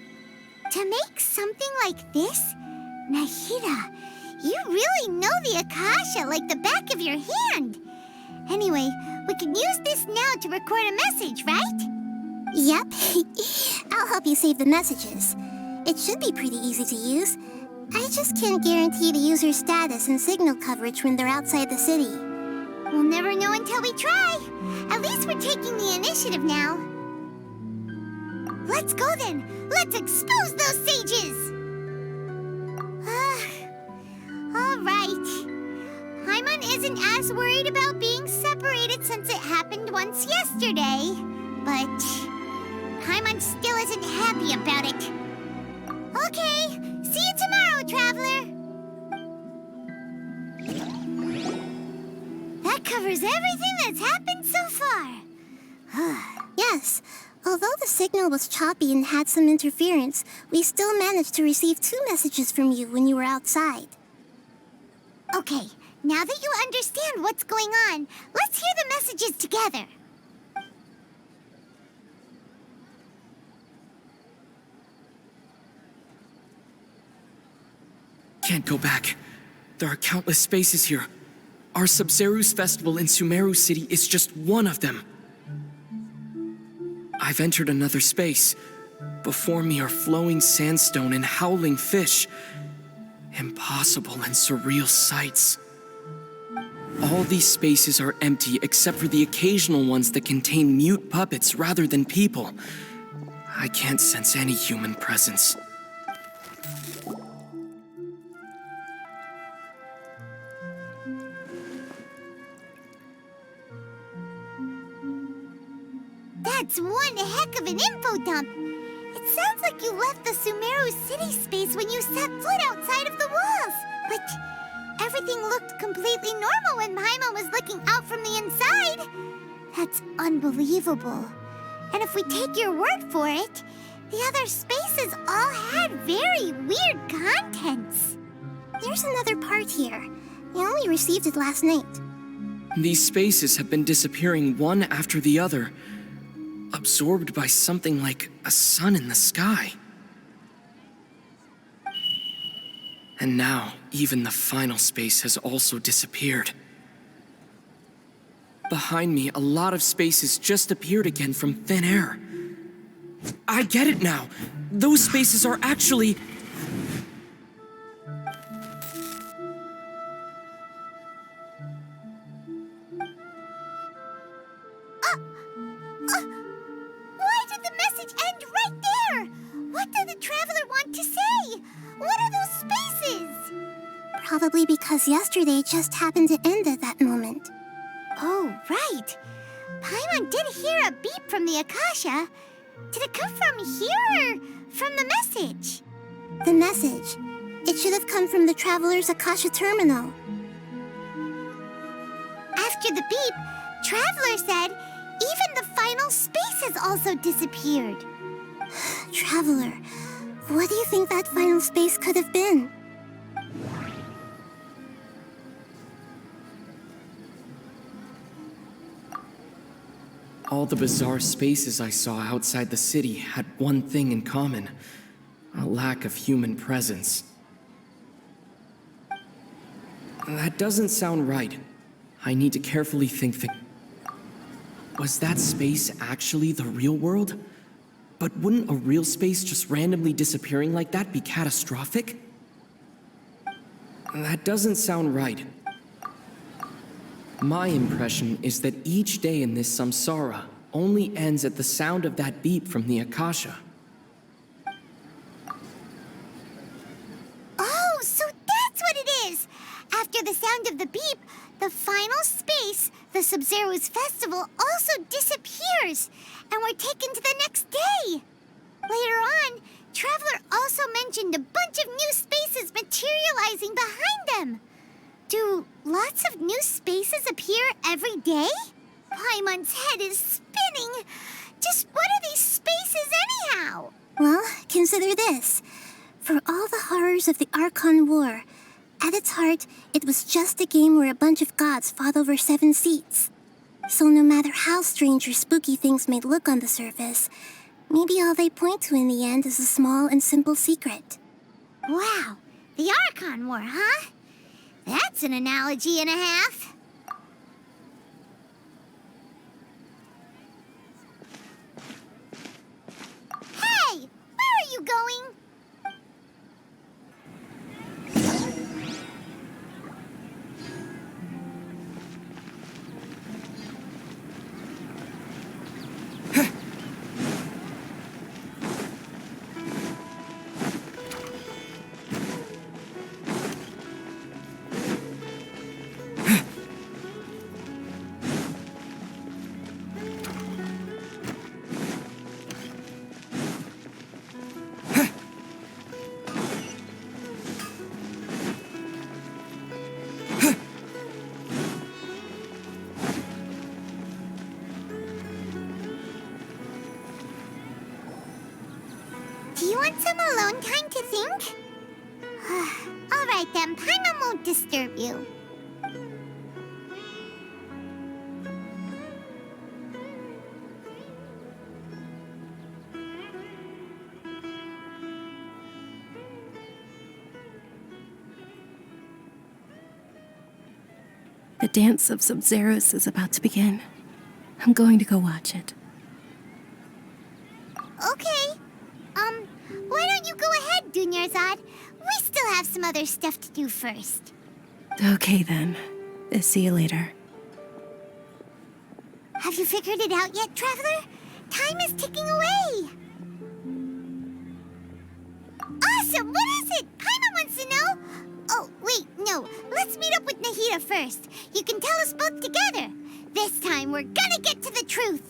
To make something like this? Nahida, you really know the Akasha like the back of your hand. Anyway, we can use this now to record a message, right? Yep. I'll help you save the messages. It should be pretty easy to use. I just can't guarantee the user's status and signal coverage when they're outside the city. We'll never know until we try. At least we're taking the initiative now. Let's go then. Let's expose those sages. isn't as worried about being separated since it happened once yesterday. But Paimon still isn't happy about it. Okay, see you tomorrow, Traveler. That covers everything that's happened so far. Yes. Although the signal was choppy and had some interference, we still managed to receive 2 messages from you when you were outside. Okay, now that you understand what's going on, let's hear the messages together. Can't go back. There are countless spaces here. Our Sabzeruz festival in Sumeru City is just one of them. I've entered another space. Before me are flowing sandstone and howling fish. Impossible and surreal sights. All these spaces are empty except for the occasional ones that contain mute puppets rather than people. I can't sense any human presence. That's one heck of an info dump. It sounds like you left the Sumeru City space when you set foot outside of the walls. But everything looked completely normal when Paimon was looking out from the inside. That's unbelievable. And if we take your word for it, the other spaces all had very weird contents. There's another part here. We only received it last night. These spaces have been disappearing one after the other, absorbed by something like a sun in the sky. And now, even the final space has also disappeared. Behind me, a lot of spaces just appeared again from thin air. I get it now. Those spaces are actually... Why did the message end right there? What did the Traveler want to say? What are those spaces? Probably because yesterday just happened to end at that moment. Oh, right. Paimon did hear a beep from the Akasha. Did it come from here or from the message? The message. It should have come from the Traveler's Akasha terminal. After the beep, Traveler said even the final spaces also disappeared. Traveler, what do you think that final space could have been? All the bizarre spaces I saw outside the city had one thing in common: a lack of human presence. That doesn't sound right. I need to carefully think. Was that space actually the real world? But wouldn't a real space just randomly disappearing like that be catastrophic? That doesn't sound right. My impression is that each day in this samsara only ends at the sound of that beep from the Akasha. Oh, so that's what it is! After the sound of the beep, the final space, the Sabzeruz festival, also disappears, and we're taken to the next day. Later on, Traveler also mentioned a bunch of new spaces materializing behind them. Do lots of new spaces appear every day? Paimon's head is spinning. Just what are these spaces anyhow? Well, consider this. For all the horrors of the Archon War, at its heart, it was just a game where a bunch of gods fought over 7 seats. So no matter how strange or spooky things may look on the surface, maybe all they point to in the end is a small and simple secret. Wow, the Archon War, huh? That's an analogy and a half. Hey, where are you going? want some alone time to think? All right then, Paimon won't disturb you. The dance of Sabzeruz is about to begin. I'm going to go watch it. Okay. Why don't you go ahead, Dunyarzad? We still have some other stuff to do first. Okay then. See you later. Have you figured it out yet, Traveler? Time is ticking away. Awesome! What is it? Paimon wants to know. Oh, wait, no. Let's meet up with Nahida first. You can tell us both together. This time, we're gonna get to the truth.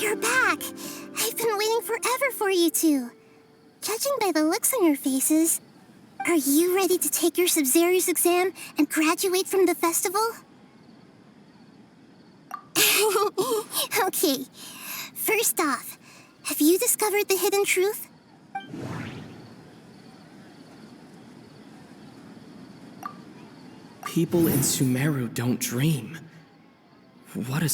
You're back! I've been waiting forever for you two. Judging by the looks on your faces, are you ready to take your Sabzeruz exam and graduate from the festival? Okay, first off, have you discovered the hidden truth? People in Sumeru don't dream. What a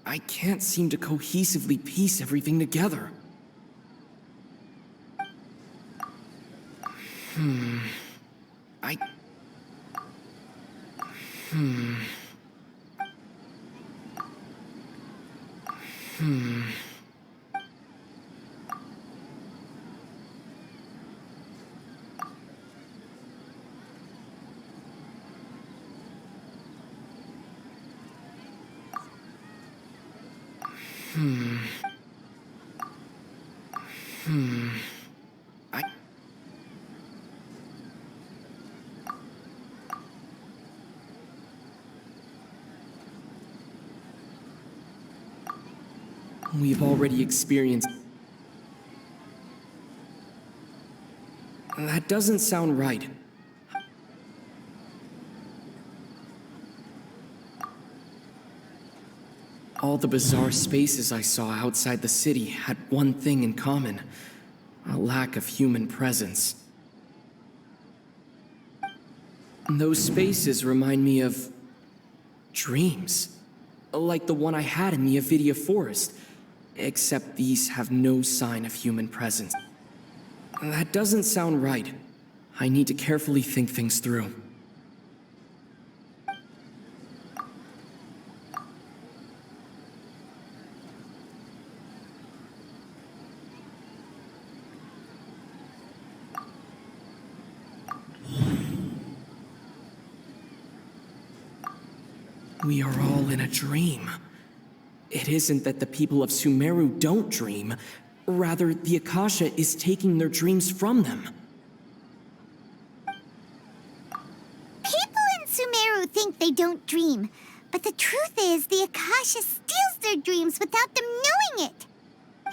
I can't seem to cohesively piece everything together. I... We've already experienced... That doesn't sound right. All the bizarre spaces I saw outside the city had one thing in common: a lack of human presence. Those spaces remind me of... dreams. Like the one I had in the Avidia Forest. Except these have no sign of human presence. That doesn't sound right. I need to carefully think things through. We are all in a dream. It isn't that the people of Sumeru don't dream. Rather, the Akasha is taking their dreams from them. People in Sumeru think they don't dream, but the truth is the Akasha steals their dreams without them knowing it.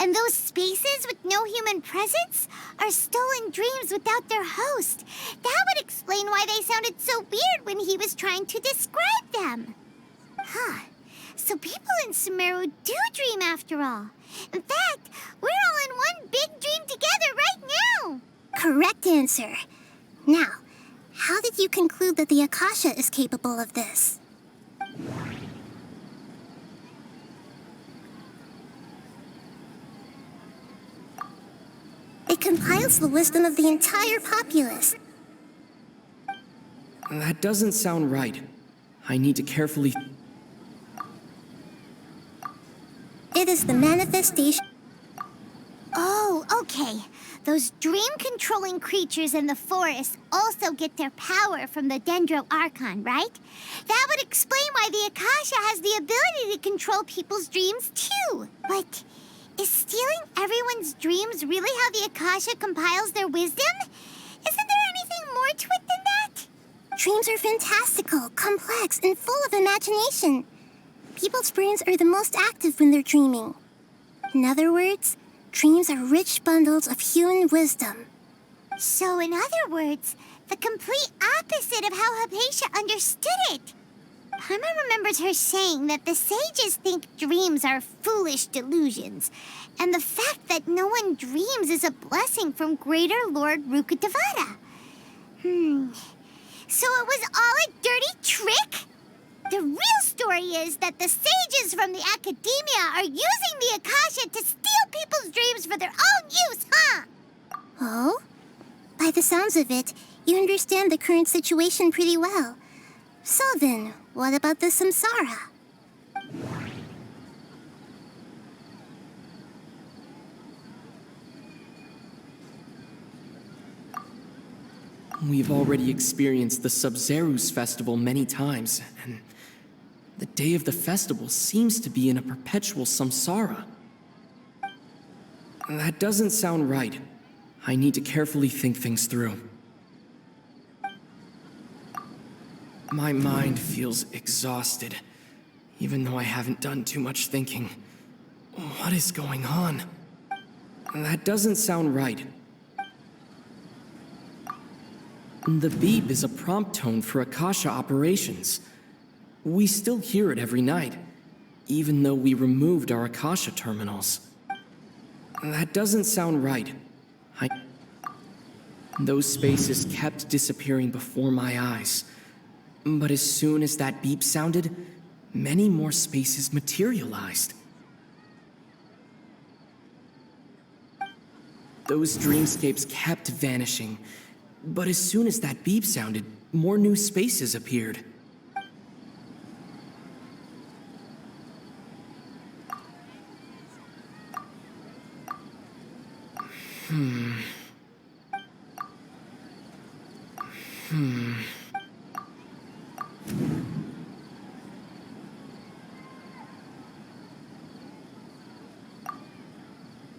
And those spaces with no human presence are stolen dreams without their host. That would explain why they sounded so weird when he was trying to describe them. Huh. So people in Sumeru do dream after all. In fact, we're all in one big dream together right now. Correct answer. Now, how did you conclude that the Akasha is capable of this? It compiles the wisdom of the entire populace. That doesn't sound right. I need to carefully... It is the manifestation... Oh, okay. those dream-controlling creatures in the forest also get their power from the Dendro Archon, right? That would explain why the Akasha has the ability to control people's dreams, too. But is stealing everyone's dreams really how the Akasha compiles their wisdom? Isn't there anything more to it than that? Dreams are fantastical, complex, and full of imagination. People's brains are the most active when they're dreaming. In other words, dreams are rich bundles of human wisdom. So, in other words, the complete opposite of how Hypatia understood it. Paimon remembers her saying that the sages think dreams are foolish delusions, and the fact that no one dreams is a blessing from Greater Lord Rukkhadevata. So it was all a dirty trick? The real story is that the sages from the academia are using the Akasha to steal people's dreams for their own use, huh? Oh? By the sounds of it, you understand the current situation pretty well. So then, what about the Samsara? We've already experienced the Sabzeruz festival many times, and the day of the festival seems to be in a perpetual samsara. That doesn't sound right. I need to carefully think things through. My mind feels exhausted, even though I haven't done too much thinking. What is going on? That doesn't sound right. The beep is a prompt tone for Akasha operations. We still hear it every night, even though we removed our Akasha terminals. That doesn't sound right. Those spaces kept disappearing before my eyes. But as soon as that beep sounded, many more spaces materialized. Those dreamscapes kept vanishing. But as soon as that beep sounded, more new spaces appeared.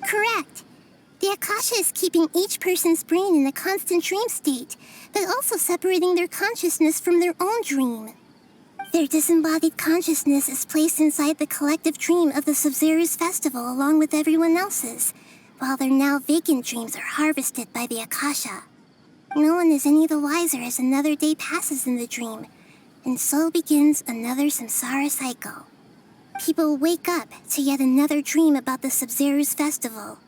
Correct. The Akasha is keeping each person's brain in a constant dream state, but also separating their consciousness from their own dream. Their disembodied consciousness is placed inside the collective dream of the Sabzeruz festival along with everyone else's, while their now vacant dreams are harvested by the Akasha. No one is any the wiser as another day passes in the dream, and so begins another samsara cycle. People wake up to yet another dream about the Sabzeruz festival.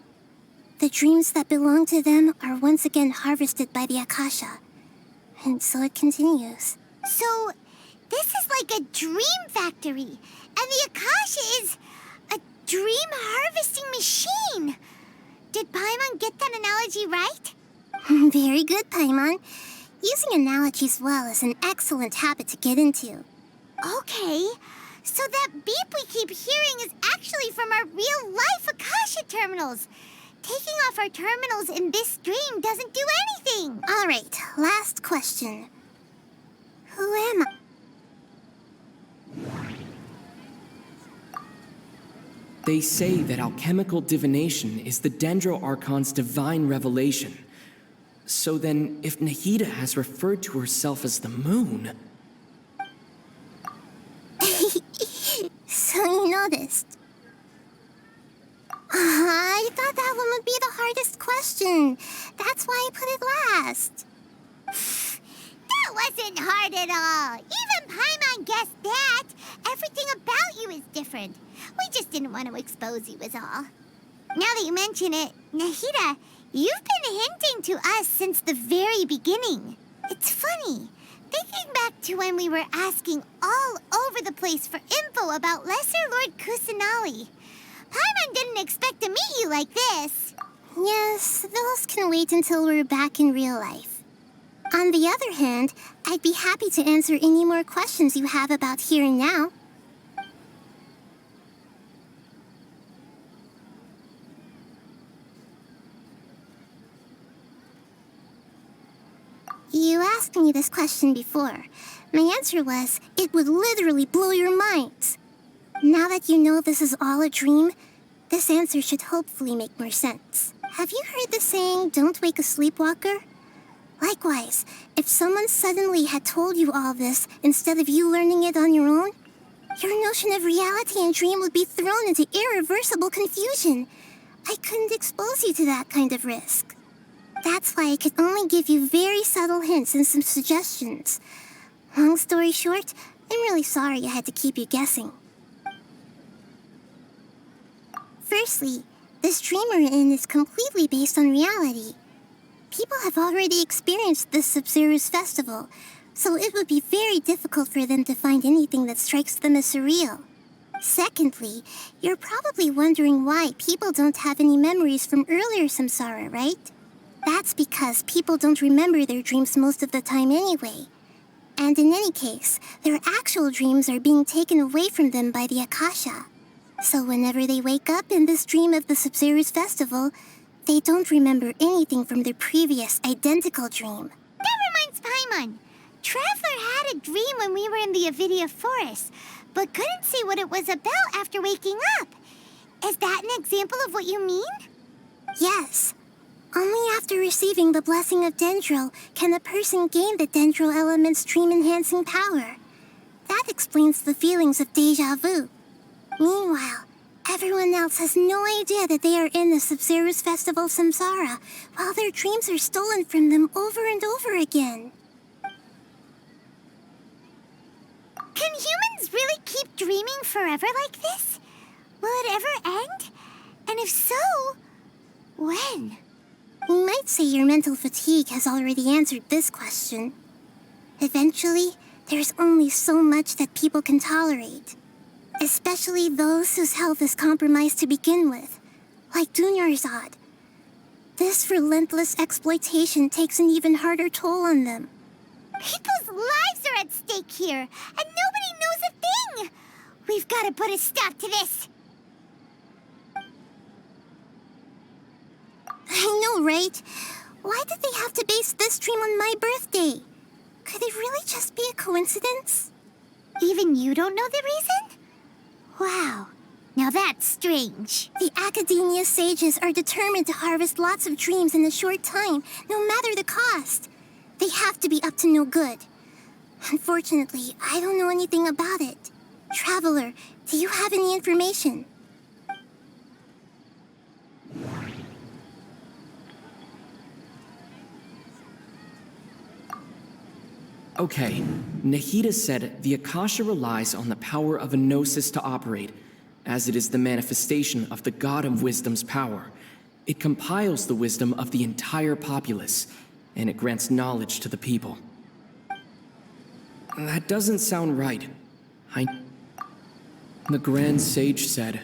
The dreams that belong to them are once again harvested by the Akasha, and so it continues. So, this is like a dream factory, and the Akasha is a dream harvesting machine. Did Paimon get that analogy right? Very good, Paimon. Using analogies well is an excellent habit to get into. Okay, so that beep we keep hearing is actually from our real-life Akasha terminals. Taking off our terminals in this dream doesn't do anything. All right, last question. Who am I? They say that alchemical divination is the Dendro Archon's divine revelation. So then, if Nahida has referred to herself as the moon... So you noticed. I thought that one would be the hardest question. That's why I put it last. That wasn't hard at all. Even Paimon guessed that. Everything about you is different. We just didn't want to expose you is all. Now that you mention it, Nahida, you've been hinting to us since the very beginning. It's funny. Thinking back to when we were asking all over the place for info about Lesser Lord Kusanali. Paimon didn't expect to meet you like this. Yes, those can wait until we're back in real life. On the other hand, I'd be happy to answer any more questions you have about here and now. asked me this question before. My answer was, it would literally blow your minds. Now that you know this is all a dream, this answer should hopefully make more sense. Have you heard the saying, don't wake a sleepwalker? Likewise, if someone suddenly had told you all this instead of you learning it on your own, your notion of reality and dream would be thrown into irreversible confusion. I couldn't expose you to that kind of risk. That's why I could only give you very subtle hints and some suggestions. Long story short, I'm really sorry I had to keep you guessing. Firstly, this dream we're in is completely based on reality. People have already experienced this Sabzeruz festival, so it would be very difficult for them to find anything that strikes them as surreal. Secondly, you're probably wondering why people don't have any memories from earlier Samsara, right? That's because people don't remember their dreams most of the time anyway. And in any case, their actual dreams are being taken away from them by the Akasha. So whenever they wake up in this dream of the Sabzeruz festival, they don't remember anything from their previous identical dream. That reminds Paimon. Traveler had a dream when we were in the Avidia forest, but couldn't see what it was about after waking up. Is that an example of what you mean? Yes. Only after receiving the blessing of Dendril can a person gain the Dendril element's dream-enhancing power. That explains the feelings of déjà vu. Meanwhile, everyone else has no idea that they are in the Sabzeruz Festival Samsara, while their dreams are stolen from them over and over again. Can humans really keep dreaming forever like this? Will it ever end? And if so, when? You might say your mental fatigue has already answered this question. Eventually, there's only so much that people can tolerate. Especially those whose health is compromised to begin with, like Dunyarzad. This relentless exploitation takes an even harder toll on them. People's lives are at stake here, and nobody knows a thing! We've got to put a stop to this! I know, right? Why did they have to base this dream on my birthday? Could it really just be a coincidence? Even you don't know the reason? Wow, now that's strange. The Academia sages are determined to harvest lots of dreams in a short time, no matter the cost. They have to be up to no good. Unfortunately, I don't know anything about it. Traveler, do you have any information? Okay, Nahida said the Akasha relies on the power of a gnosis to operate, as it is the manifestation of the God of Wisdom's power. It compiles the wisdom of the entire populace, and it grants knowledge to the people. That doesn't sound right. The Grand Sage said,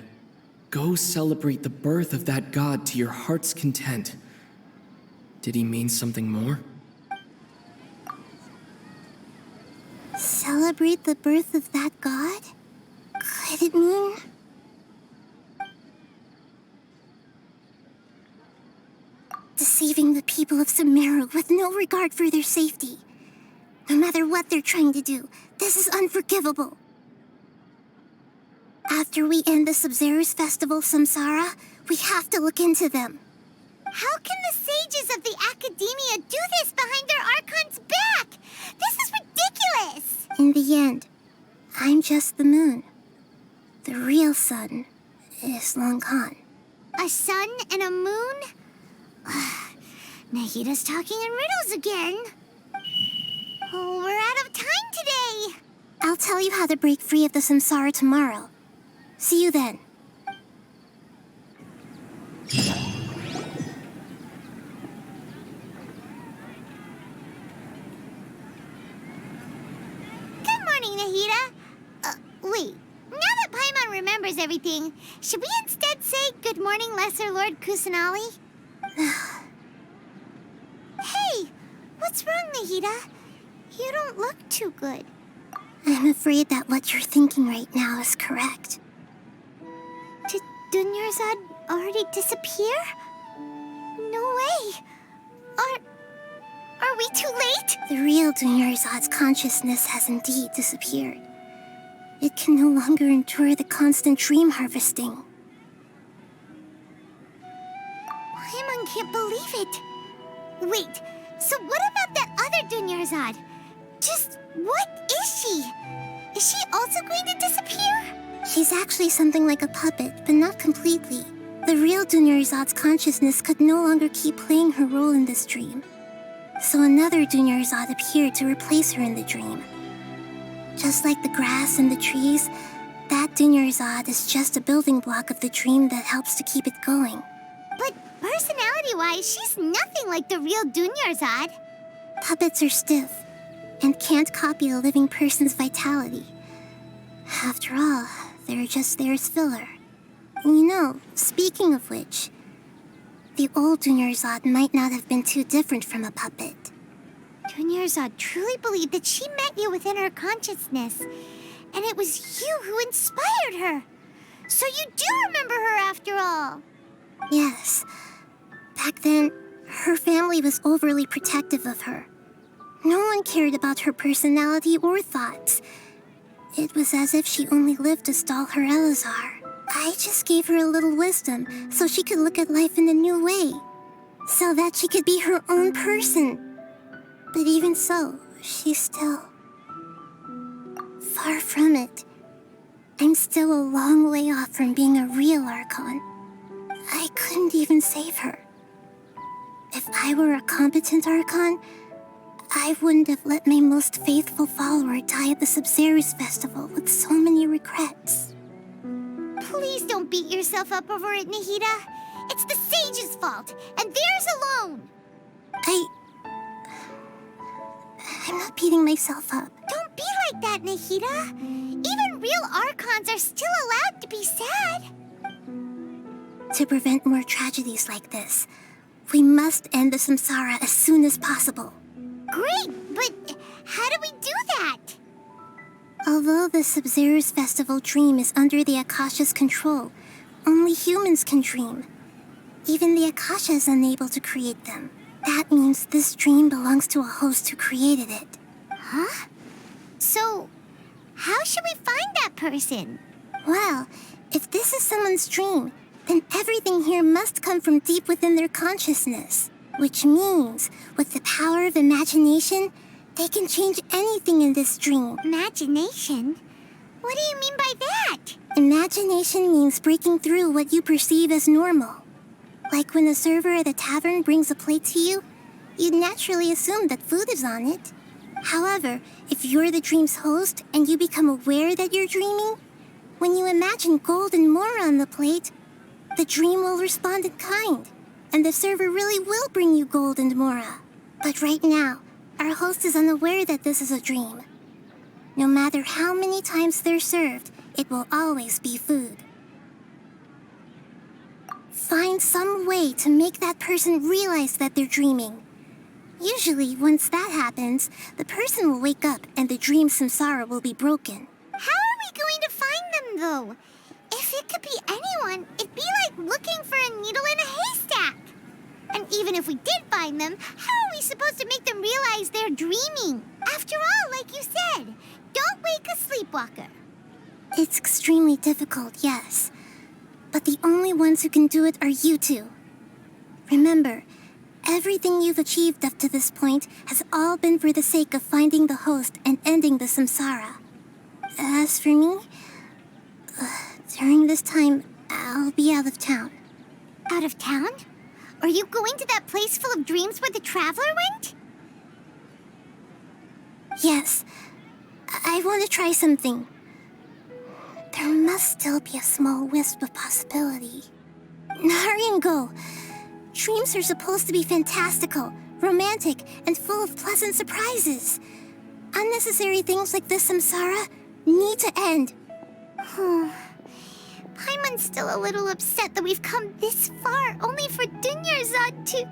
"Go celebrate the birth of that God to your heart's content." Did he mean something more? Celebrate the birth of that god? Could it mean... deceiving the people of Sumeru with no regard for their safety? No matter what they're trying to do, this is unforgivable. After we end the Sabzeruz Festival Samsara, we have to look into them. How can the sages of the Academia do this behind their Archon's back? This is ridiculous! In the end, I'm just the moon. The real sun is long gone. A sun and a moon? Nahida's talking in riddles again. Oh, we're out of time today. I'll tell you how to break free of the Samsara tomorrow. See you then. Good morning, Nahida. Wait. Now that Paimon remembers everything, should we instead say good morning, Lesser Lord Kusanali? Hey, what's wrong, Nahida? You don't look too good. I'm afraid that what you're thinking right now is correct. Did Dunyarzad already disappear? No way. Are we too late? The real Dunyarzad's consciousness has indeed disappeared. It can no longer endure the constant dream harvesting. Paimon can't believe it. Wait, so what about that other Dunyarzad? Just what is she? Is she also going to disappear? She's actually something like a puppet, but not completely. The real Dunyarzad's consciousness could no longer keep playing her role in this dream. So another Dunyarzad appeared to replace her in the dream. Just like the grass and the trees, that Dunyarzad is just a building block of the dream that helps to keep it going. But personality-wise, she's nothing like the real Dunyarzad. Puppets are stiff and can't copy a living person's vitality. After all, they're just there as filler. You know, speaking of which, the old Dunyarzad might not have been too different from a puppet. Dunyarzad truly believed that she met you within her consciousness, and it was you who inspired her. So you do remember her after all. Yes. Back then, her family was overly protective of her. No one cared about her personality or thoughts. It was as if she only lived to stall her Elazar. I just gave her a little wisdom so she could look at life in a new way. So that she could be her own person. But even so, she's still... far from it. I'm still a long way off from being a real Archon. I couldn't even save her. If I were a competent Archon, I wouldn't have let my most faithful follower die at the Sabzeruz festival with so many regrets. Please don't beat yourself up over it, Nahida. It's the sage's fault, and theirs alone. I'm not beating myself up. Don't be like that, Nahida. Even real Archons are still allowed to be sad. To prevent more tragedies like this, we must end the Samsara as soon as possible. Great, but how do we do that? Although the Sabzeruz festival dream is under the Akasha's control, only humans can dream. Even the Akasha is unable to create them. That means this dream belongs to a host who created it. Huh? So, how should we find that person? Well, if this is someone's dream, then everything here must come from deep within their consciousness. Which means, with the power of imagination, they can change anything in this dream. Imagination? What do you mean by that? Imagination means breaking through what you perceive as normal. Like when a server at a tavern brings a plate to you, you'd naturally assume that food is on it. However, if you're the dream's host and you become aware that you're dreaming, when you imagine gold and more on the plate, the dream will respond in kind, and the server really will bring you gold and mora. But right now, our host is unaware that this is a dream. No matter how many times they're served, it will always be food. Find some way to make that person realize that they're dreaming. Usually, once that happens, the person will wake up and the dream samsara will be broken. How are we going to find them, though? If it could be anyone, it'd be like looking for a needle in a haystack. And even if we did find them, how are we supposed to make them realize they're dreaming? After all, like you said, don't wake a sleepwalker. It's extremely difficult, yes. But the only ones who can do it are you two. Remember, everything you've achieved up to this point has all been for the sake of finding the host and ending the samsara. As for me, during this time, I'll be out of town. Out of town? Are you going to that place full of dreams where the traveler went? Yes. I want to try something. There must still be a small wisp of possibility. Hurry and go. Dreams are supposed to be fantastical, romantic, and full of pleasant surprises. Unnecessary things like this samsara need to end. Paimon's still a little upset that we've come this far only for Dunyarzad to...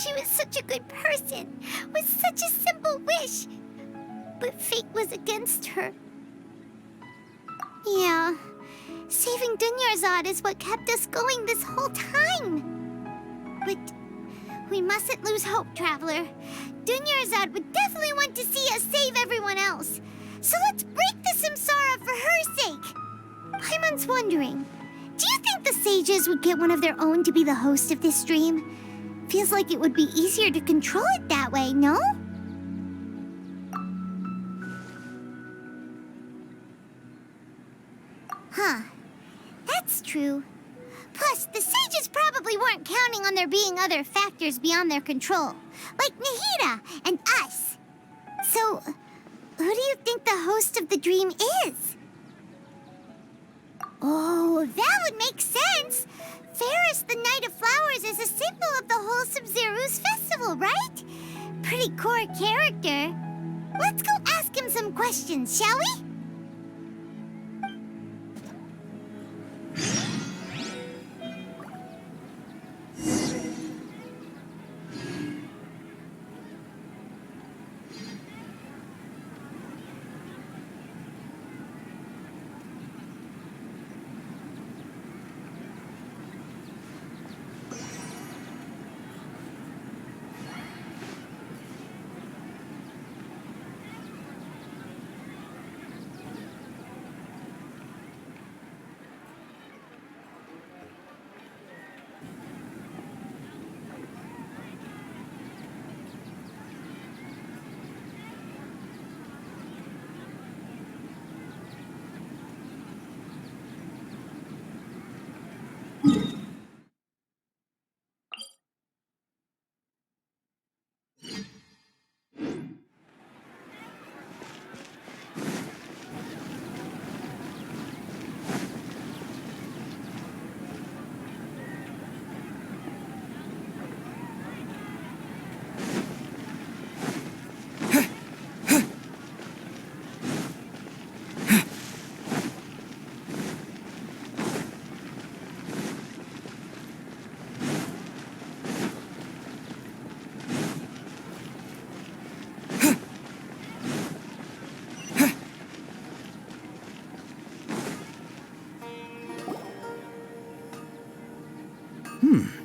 She was such a good person, with such a simple wish. But fate was against her. Yeah, saving Dunyarzad is what kept us going this whole time. But We mustn't lose hope, Traveler. Dunyarzad would definitely want to see us save everyone else. So let's break the Samsara for her sake. Paimon's wondering, do you think the sages would get one of their own to be the host of this dream? Feels like it would be easier to control it that way, no? Huh. That's true. Plus, the sages probably weren't counting on there being other factors beyond their control, like Nahida and us. So, who do you think the host of the dream is? Oh, that would make sense. Ferris, the Knight of Flowers, is a symbol of the whole Sabzeruz festival, right? Pretty core character. Let's go ask him some questions, shall we?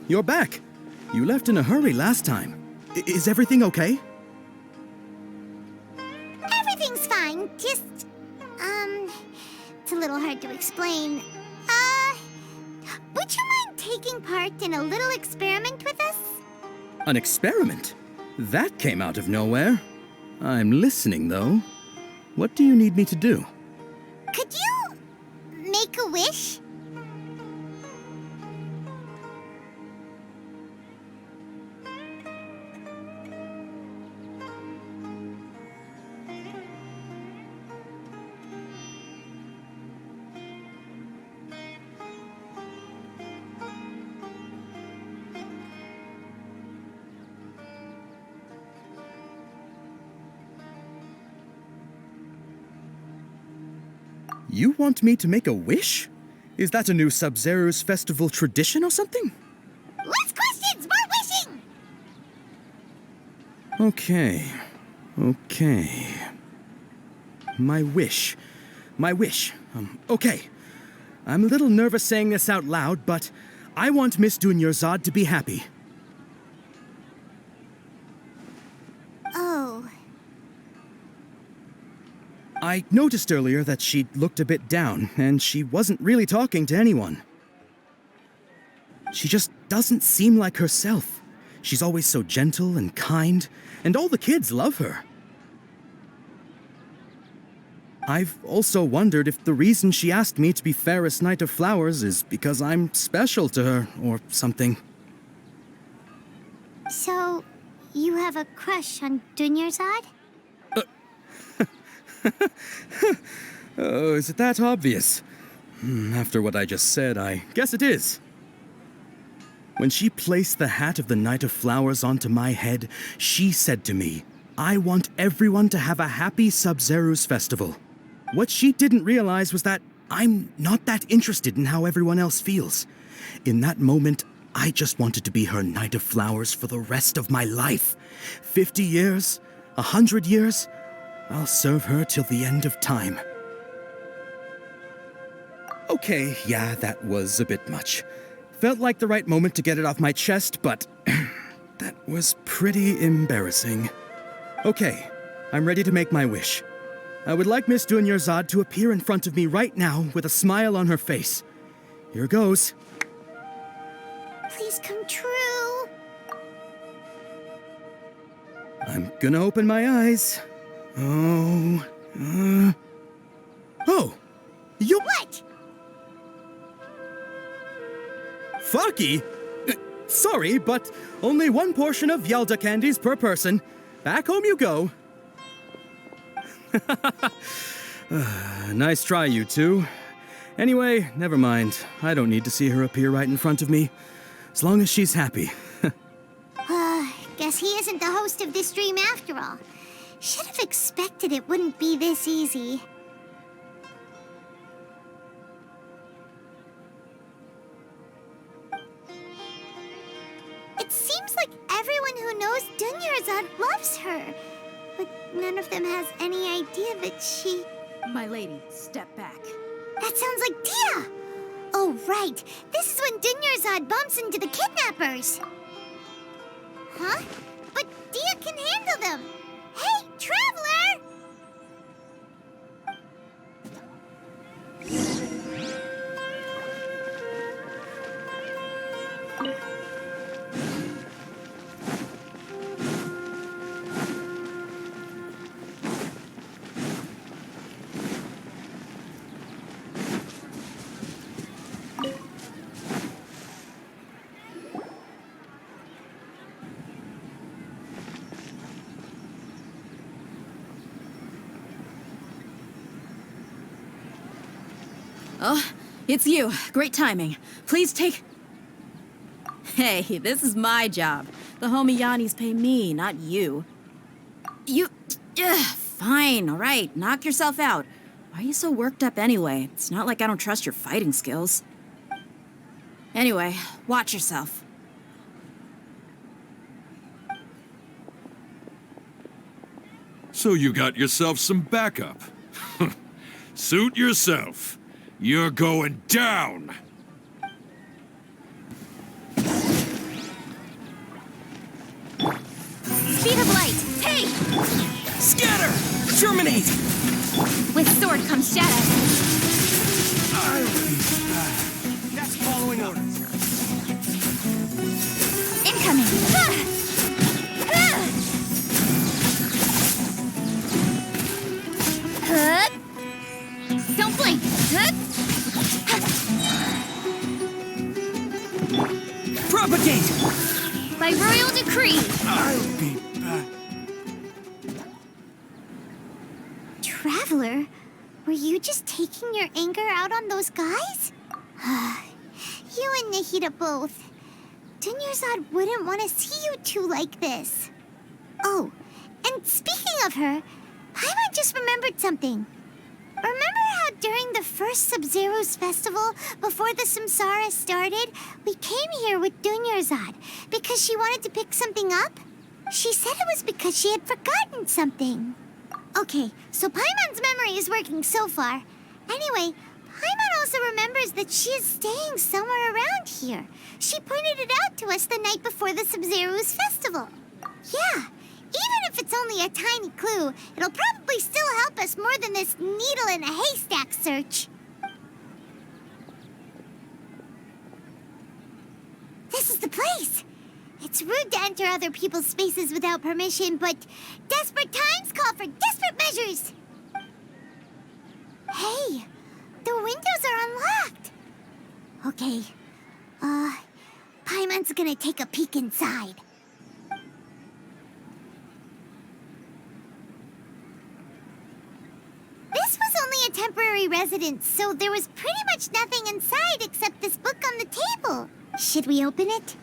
You're back. You left in a hurry last time. Is everything okay? Everything's fine, just, it's a little hard to explain. Would you mind taking part in a little experiment with us? An experiment? That came out of nowhere. I'm listening, though. What do you need me to do? Could you make a wish? You want me to make a wish? Is that a new Sabzeruz festival tradition or something? Less questions, more wishing! Okay. My wish. Okay. I'm a little nervous saying this out loud, but I want Miss Dunyarzad to be happy. Oh. I noticed earlier that she looked a bit down, and she wasn't really talking to anyone. She just doesn't seem like herself. She's always so gentle and kind, and all the kids love her. I've also wondered if the reason she asked me to be Ferris Knight of Flowers is because I'm special to her, or something. So, you have a crush on Dunyarzad? Oh, is it that obvious? After what I just said, I guess it is. When she placed the hat of the Knight of Flowers onto my head, she said to me, I want everyone to have a happy Sabzeruz festival. What she didn't realize was that I'm not that interested in how everyone else feels. In that moment, I just wanted to be her Knight of Flowers for the rest of my life. 50 years, 100 years, I'll serve her till the end of time. Okay, yeah, that was a bit much. Felt like the right moment to get it off my chest, but That was pretty embarrassing. Okay, I'm ready to make my wish. I would like Miss Dunyarzad to appear in front of me right now with a smile on her face. Here goes. Please come true. I'm gonna open my eyes. Oh, you... What? Farky? Sorry, but only one portion of Yalda candies per person. Back home you go. Nice try, you two. Anyway, never mind. I don't need to see her appear right in front of me. As long as she's happy. Guess he isn't the host of this dream after all. Should have expected it wouldn't be this easy. It seems like everyone who knows Dunyarzad loves her. But none of them has any idea that she... My lady, step back. That sounds like Dia! Oh, right. This is when Dunyarzad bumps into the kidnappers. Huh? But Dia can handle them. Hey, Traveler! Oh, it's you. Great timing. Please take... Hey, this is my job. The homie Yannis pay me, not you. You... Fine, all right. Knock yourself out. Why are you so worked up anyway? It's not like I don't trust your fighting skills. Anyway, watch yourself. So you got yourself some backup. Suit yourself. You're going down! Speed of light! Hey! Scatter! Terminate! With sword comes shadow. That's following orders. Incoming! Don't blink! Propagate! By royal decree! I'll be back. Traveler, were you just taking your anger out on those guys? You and Nahida both. Dunyarzad wouldn't want to see you two like this. Oh, and speaking of her, Paimon just remembered something. Remember how during the first Sabzeruz festival, before the Samsara started, we came here with Dunyarzad because she wanted to pick something up? She said it was because she had forgotten something. Okay, so Paimon's memory is working so far. Anyway, Paimon also remembers that she is staying somewhere around here. She pointed it out to us the night before the Sabzeruz festival. Yeah. Even if it's only a tiny clue, it'll probably still help us more than this needle in a haystack search. This is the place. It's rude to enter other people's spaces without permission, but desperate times call for desperate measures. Hey, the windows are unlocked. Okay, Paimon's gonna take a peek inside. This was only a temporary residence, so there was pretty much nothing inside except this book on the table. Should we open it?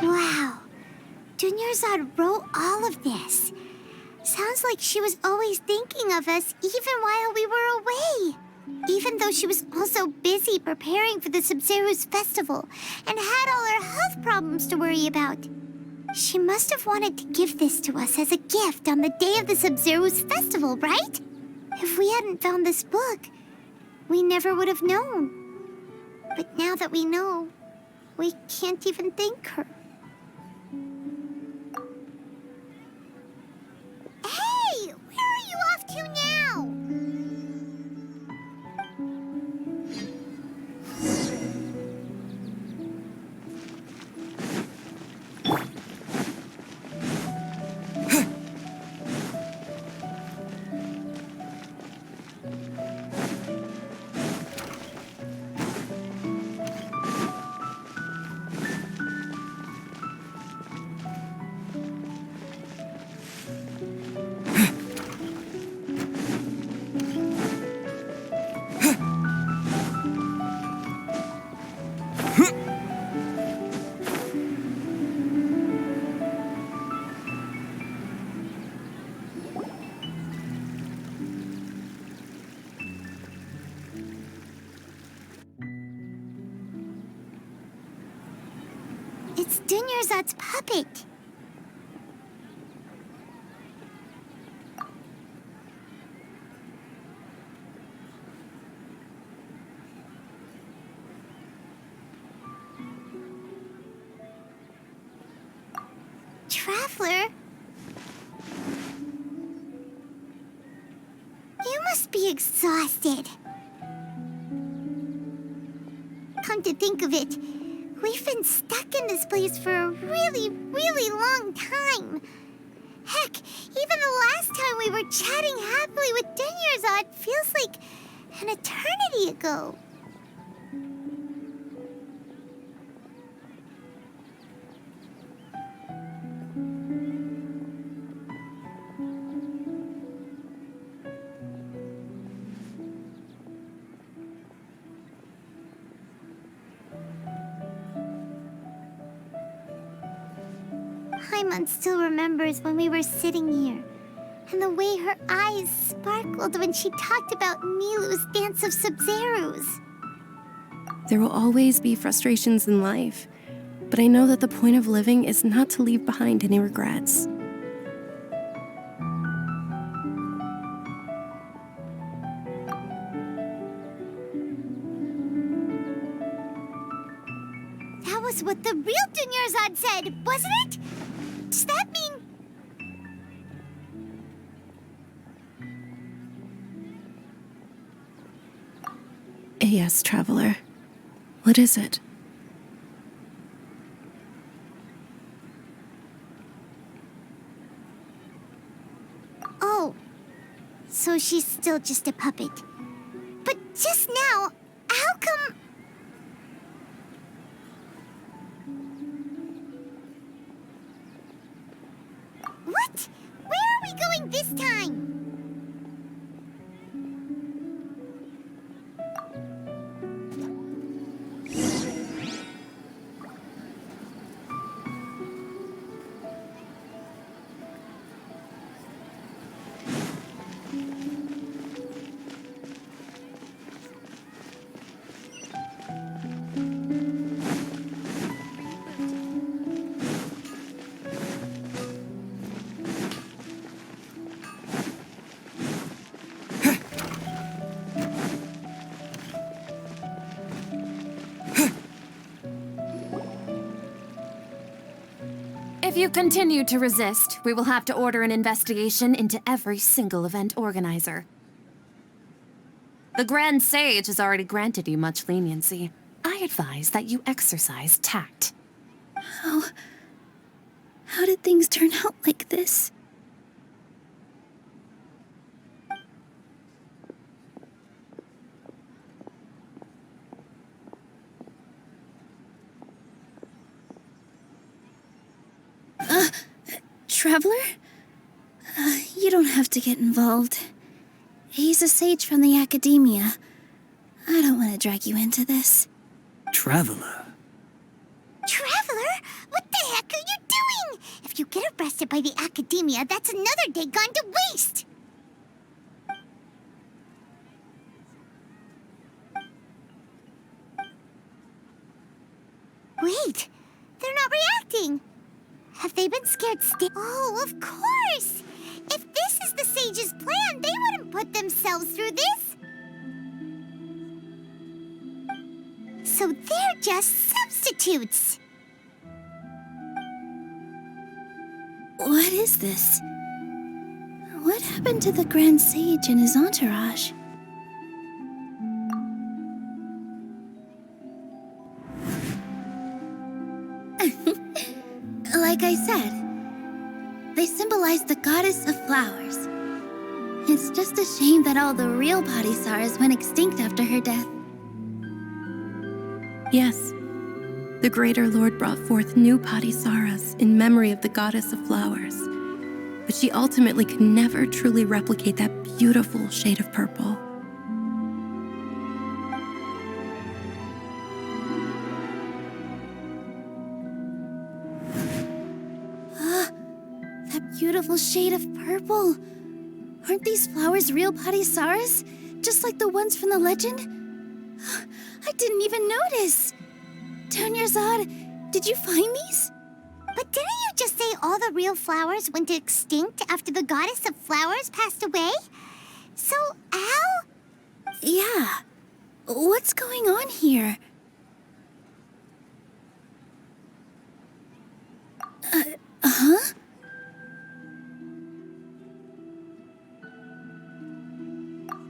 Wow. Dunyarzad wrote all of this. sounds like she was always thinking of us even while we were away. Even though she was also busy preparing for the Sabzeruz festival and had all her health problems to worry about. She must have wanted to give this to us as a gift on the day of the Sabzeruz festival, right? If we hadn't found this book, we never would have known. But now that we know, we can't even thank her. Hey! Where are you off to now? It's Dunyarzad's puppet. Traveler? You must be exhausted. Come to think of it, we've been stuck in this place for a really, really long time. Heck, even the last time we were chatting happily with Dunyarzad feels like an eternity ago. Paimon still remembers when we were sitting here, and the way her eyes sparkled when she talked about Nilu's dance of Sabzeruz. There will always be frustrations in life, but I know that the point of living is not to leave behind any regrets. That was what the real Dunyarzad said, wasn't it? Does that mean... Yes, Traveler. What is it? Oh, so she's still just a puppet. But just now, how come... What? Where are we going this time? If you continue to resist, we will have to order an investigation into every single event organizer. The Grand Sage has already granted you much leniency. I advise that you exercise tact. How did things turn out like this? Traveler? You don't have to get involved. He's a sage from the academia. I don't want to drag you into this. Traveler? Traveler? What the heck are you doing? If If you get arrested by the Academia, that's another day gone to waste! Wait, they're not reacting. Have they been scared Oh, of course! If this is the sage's plan, they wouldn't put themselves through this. So they're just substitutes. What is this? What happened to the Grand Sage and his entourage? Like I said, they symbolize the goddess of flowers. It's just a shame that all the real Padisaras went extinct after her death. Yes, the Greater Lord brought forth new Padisaras in memory of the goddess of flowers, but she ultimately could never truly replicate that beautiful shade of purple. That beautiful shade of purple. Aren't these flowers real Padisaras? Just like the ones from the legend? I didn't even notice. Dunyarzad, did you find these? But didn't you just say all the real flowers went extinct after the goddess of flowers passed away? So, Al? Yeah. What's going on here? Huh?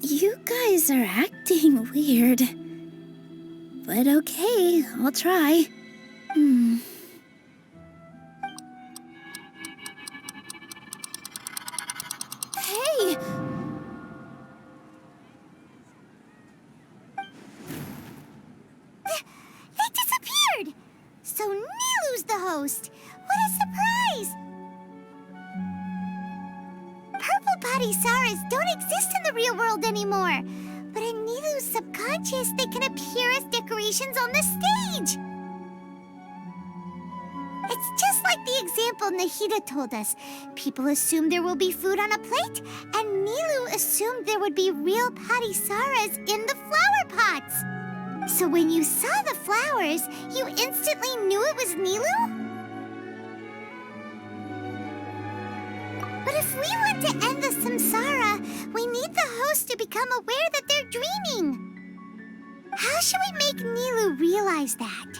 You guys are acting weird. But okay, I'll try. Hey! They disappeared! So Nilu's the host. What a surprise! Purple Padisaras don't exist in the real world anymore. But in Nilu's subconscious, they can appear as decorations on the stage. It's just like the example Nahida told us. People assume there will be food on a plate, and Nilu assumed there would be real Padisaras in the flower pots. So when you saw the flowers, you instantly knew it was Nilu? But if we want to end the Samsara, we need the host to become aware that they're dreaming. How should we make Nilu realize that?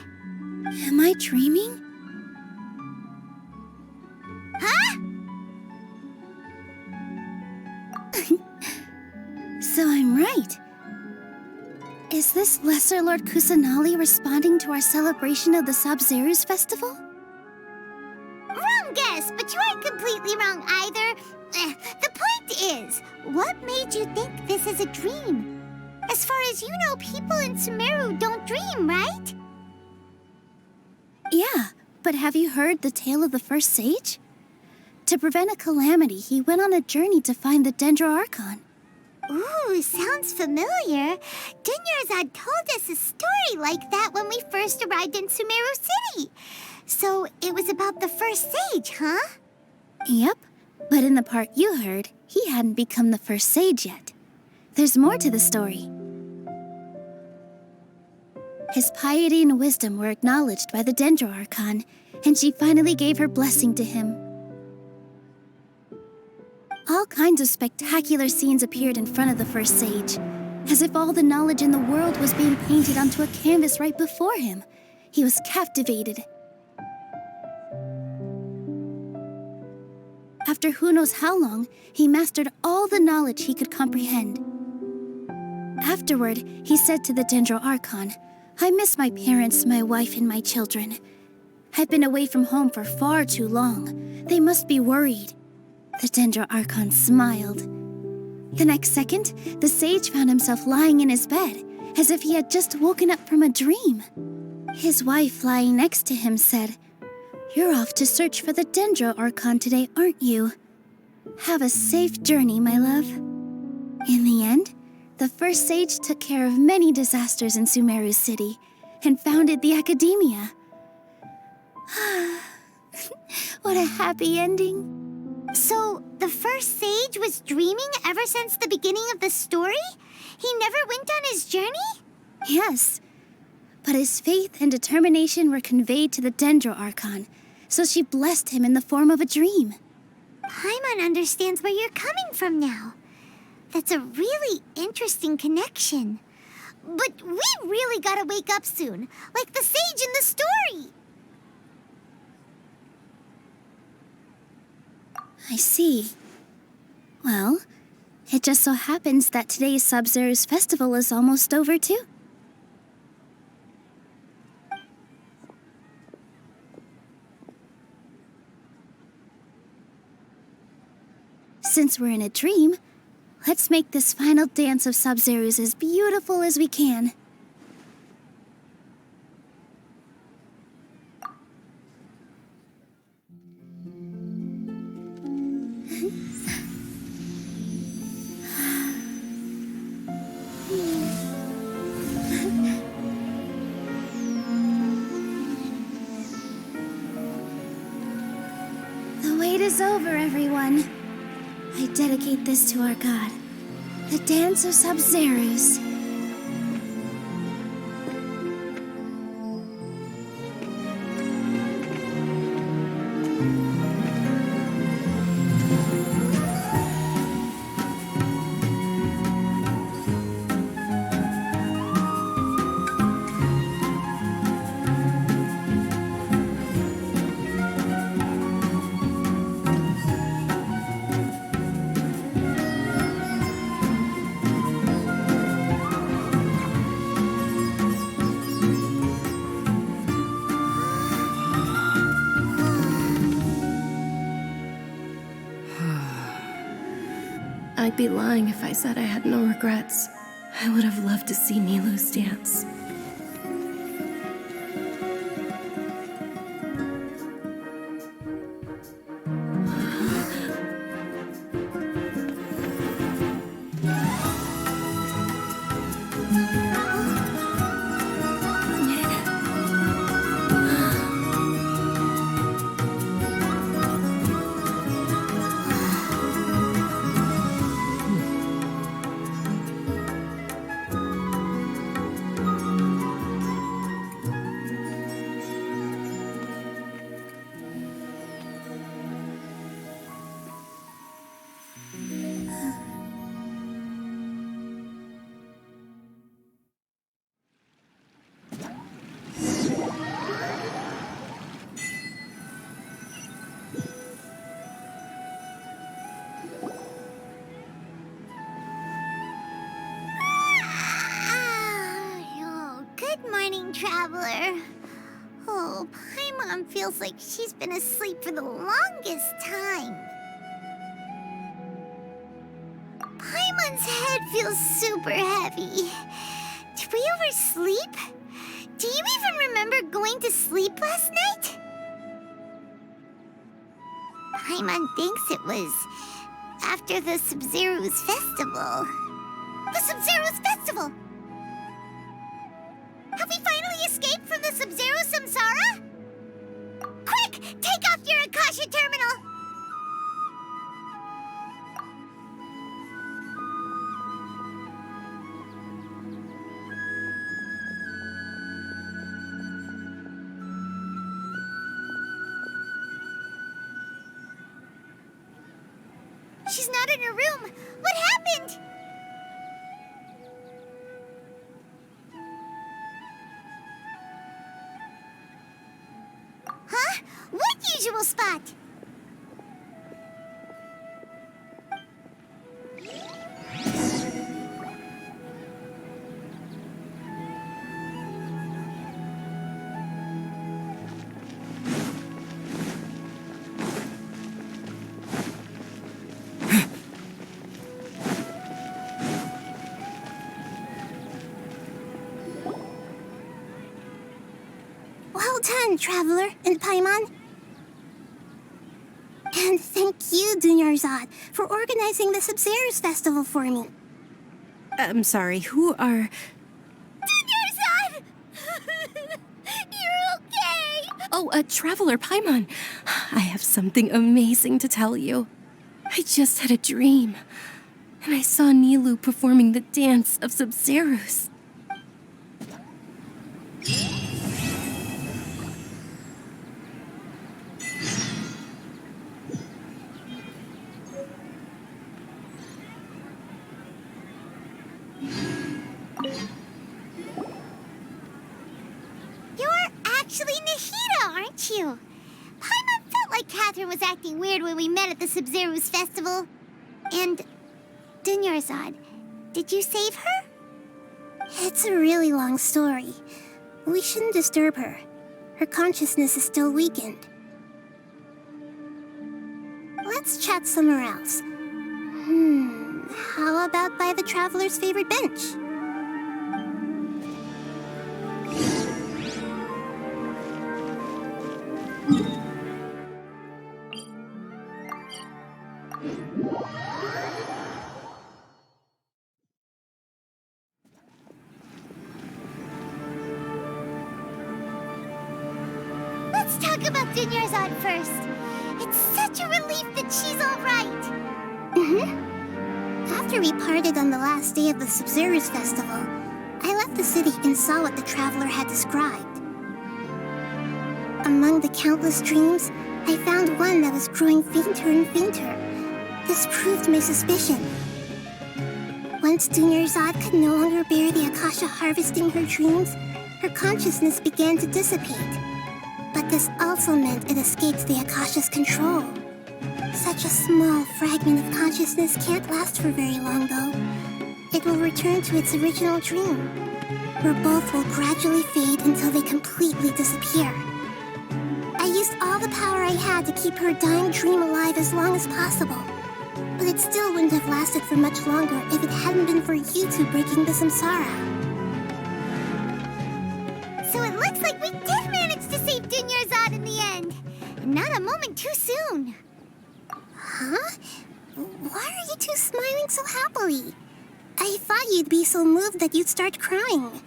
Am I dreaming? Huh? So I'm right. Is this Lesser Lord Kusanali responding to our celebration of the Sabzeruz festival? Wrong guess, but you aren't completely wrong either. The point is, what made you think this is a dream? As far as you know, people in Sumeru don't dream, right? Yeah, but have you heard the tale of the first sage? To prevent a calamity, he went on a journey to find the Dendro Archon. Ooh, sounds familiar. Dunyarzad told us a story like that when we first arrived in Sumeru City. So it was about the first sage, huh? Yep, but in the part you heard, he hadn't become the first sage yet. There's more to the story. His piety and wisdom were acknowledged by the Dendro Archon, and she finally gave her blessing to him. All kinds of spectacular scenes appeared in front of the first sage, as if all the knowledge in the world was being painted onto a canvas right before him. He was captivated. After who knows how long, he mastered all the knowledge he could comprehend. Afterward, he said to the Dendro Archon, "I miss my parents, my wife, and my children. I've been away from home for far too long. They must be worried." The Dendro Archon smiled. The next second, the sage found himself lying in his bed, as if he had just woken up from a dream. His wife, lying next to him, said, "You're off to search for the Dendro Archon today, aren't you? Have a safe journey, my love." In the end, the first sage took care of many disasters in Sumeru City and founded the Academia. What a happy ending. So, the first sage was dreaming ever since the beginning of the story? He never went on his journey? Yes. But his faith and determination were conveyed to the Dendro Archon, so she blessed him in the form of a dream. Paimon understands where you're coming from now. That's a really interesting connection. But we really gotta wake up soon, like the sage in the story. I see. Well, it just so happens that today's Sabzeruz festival is almost over too. Since we're in a dream, let's make this final dance of Sabzeruz as beautiful as we can. The wait is over, everyone. I dedicate this to our god, the dance of Sabzeruz. I'd be lying if I said I had no regrets. I would have loved to see Nilou's dance. Traveler. Oh, Paimon feels like she's been asleep for the longest time. Paimon's head feels super heavy. Did we oversleep? Do you even remember going to sleep last night? Paimon thinks it was after the Sabzeruz festival. The Sabzeruz festival! Have we finally escaped from the Sabzeruz Samsara? Quick! Take off your Akasha terminal! She's not in her room. What happened? Huh? What usual spot? Well done, Traveler and Paimon. And thank you, Dunyarzad, for organizing the Sabzeruz festival for me. I'm sorry, who are... Dunyarzad! You're okay! Oh, Traveler Paimon. I have something amazing to tell you. I just had a dream, and I saw Nilu performing the dance of Sabzeruz. Actually Nahida, aren't you? Paimon felt like Catherine was acting weird when we met at the Sabzeruz festival. And Dunyarzad, did you save her? It's a really long story. We shouldn't disturb her. Her consciousness is still weakened. Let's chat somewhere else. How about by the Traveler's favorite bench? Let's talk about Dunyarzad first. It's such a relief that she's all right. After we parted on the last day of the Sabzeruz festival, I left the city and saw what the Traveler had described. Among the countless dreams, I found one that was growing fainter and fainter. This proved my suspicion. Once Dunyarzad could no longer bear the Akasha harvesting her dreams, her consciousness began to dissipate. But this also meant it escaped the Akasha's control. Such a small fragment of consciousness can't last for very long, though. It will return to its original dream, where both will gradually fade until they completely disappear. I used all the power I had to keep her dying dream alive as long as possible, but it still wouldn't have lasted for much longer if it hadn't been for you two breaking the Samsara. So it looks like we did manage to save Dunyarzad in the end. And not a moment too soon. Huh? Why are you two smiling so happily? I thought you'd be so moved that you'd start crying.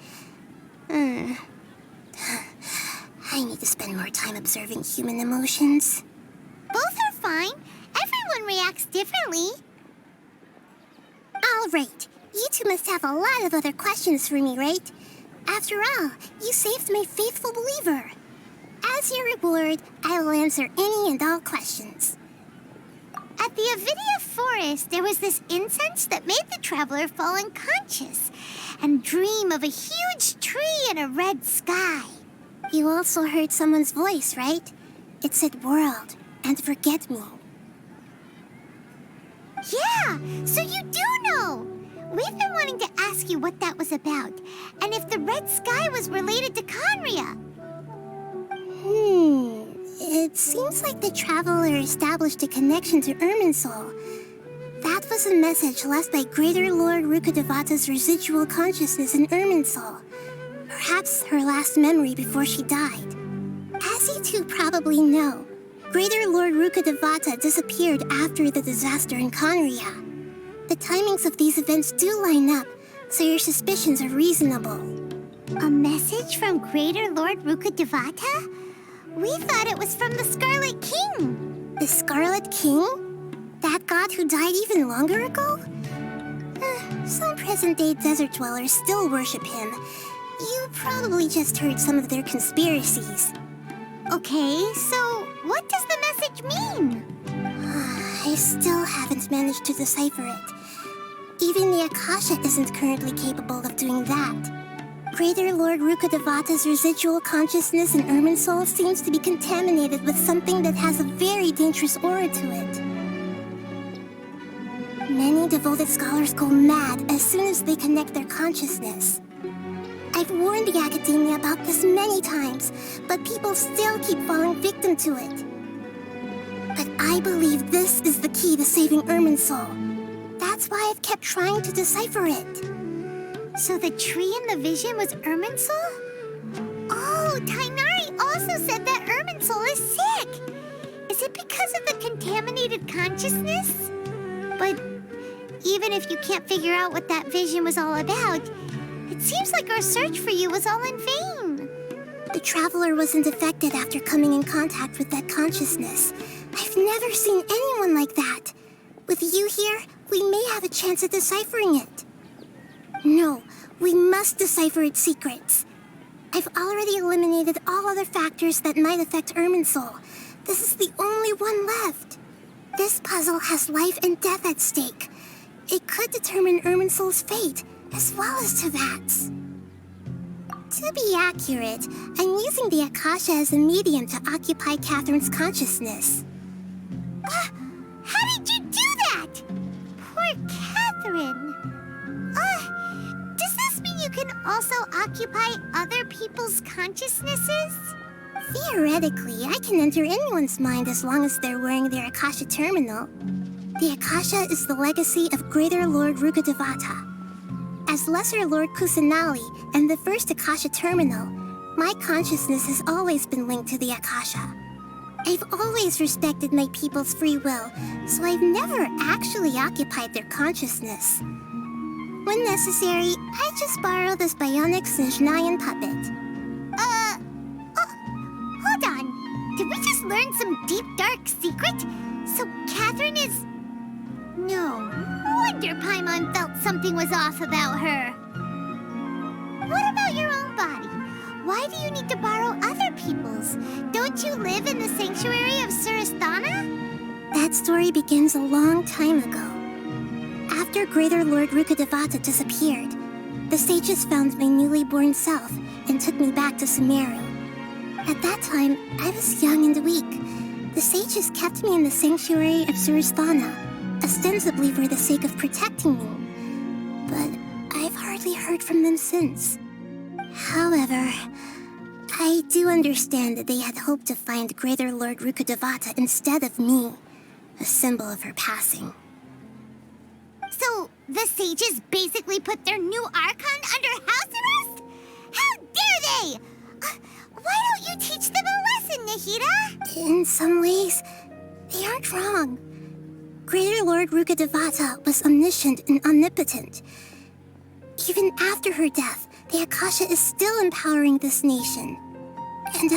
I need to spend more time observing human emotions. Both are fine. Everyone reacts differently. All right. You two must have a lot of other questions for me, right? After all, you saved my faithful believer. As your reward, I will answer any and all questions. At the Avidia forest, there was this incense that made the Traveler fall unconscious and dream of a huge tree and a red sky. You also heard someone's voice, right? It said world and forget me. Yeah, so you do know. We've been wanting to ask you what that was about, and if the red sky was related to Conria. It seems like the Traveler established a connection to Irminsul. That was a message left by Greater Lord Rukkhadevata's residual consciousness in Irminsul. Perhaps her last memory before she died. As you two probably know, Greater Lord Rukkhadevata disappeared after the disaster in Conria. The timings of these events do line up, so your suspicions are reasonable. A message from Greater Lord Rukkhadevata? We thought it was from the Scarlet King. The Scarlet King? That god who died even longer ago? Some present-day desert dwellers still worship him. You probably just heard some of their conspiracies. Okay, so what does the message mean? I still haven't managed to decipher it. Even the Akasha isn't currently capable of doing that. Greater Lord Rukkhadevata's residual consciousness in Irminsul seems to be contaminated with something that has a very dangerous aura to it. Many devoted scholars go mad as soon as they connect their consciousness. I've warned the academia about this many times, but people still keep falling victim to it. But I believe this is the key to saving Irminsul. That's why I've kept trying to decipher it. So the tree in the vision was Irminsul? Oh, Tainari also said that Irminsul is sick. Is it because of the contaminated consciousness? But even if you can't figure out what that vision was all about, it seems like our search for you was all in vain. The Traveler wasn't affected after coming in contact with that consciousness. I've never seen anyone like that. With you here, we may have a chance at deciphering it. No, we must decipher its secrets. I've already eliminated all other factors that might affect Irminsul. This is the only one left. This puzzle has life and death at stake. It could determine Irminsul's fate, as well as Tevat's. To be accurate, I'm using the Akasha as a medium to occupy Catherine's consciousness. How did you do that? Poor Catherine. Does this mean you can also occupy other people's consciousnesses? Theoretically, I can enter anyone's mind as long as they're wearing their Akasha terminal. The Akasha is the legacy of Greater Lord Rukkhadevata. As Lesser Lord Kusanali and the first Akasha terminal, my consciousness has always been linked to the Akasha. I've always respected my people's free will, so I've never actually occupied their consciousness. When necessary, I just borrow this bionic Snezhnayan puppet. Hold on. Did we just learn some deep, dark secret? So Catherine is... No wonder Paimon felt something was off about her. What about your own body? Why do you need to borrow other people's? Don't you live in the sanctuary of Surasthana? That story begins a long time ago. After Greater Lord Rukkhadevata disappeared, the sages found my newly born self and took me back to Sumeru. At that time, I was young and weak. The sages kept me in the sanctuary of Surasthana, ostensibly for the sake of protecting me. But I've hardly heard from them since. However, I do understand that they had hoped to find Greater Lord Rukkhadevata instead of me, a symbol of her passing. So, the sages basically put their new Archon under house arrest? How dare they! Why don't you teach them a lesson, Nahida? In some ways, they aren't wrong. Greater Lord Rukkhadevata was omniscient and omnipotent. Even after her death, the Akasha is still empowering this nation. And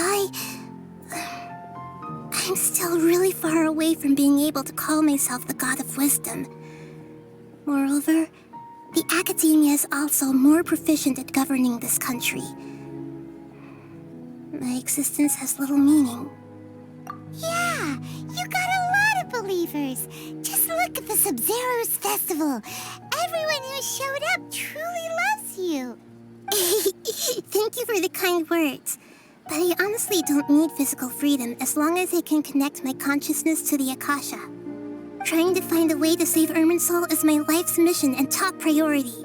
I'm still really far away from being able to call myself the God of Wisdom. Moreover, the Academia is also more proficient at governing this country. My existence has little meaning. Yeah, you got a lot of believers. Just look at the Sabzeruz festival. Everyone who showed up truly loves you. Thank you for the kind words. But I honestly don't need physical freedom as long as I can connect my consciousness to the Akasha. Trying to find a way to save Irminsul is my life's mission and top priority.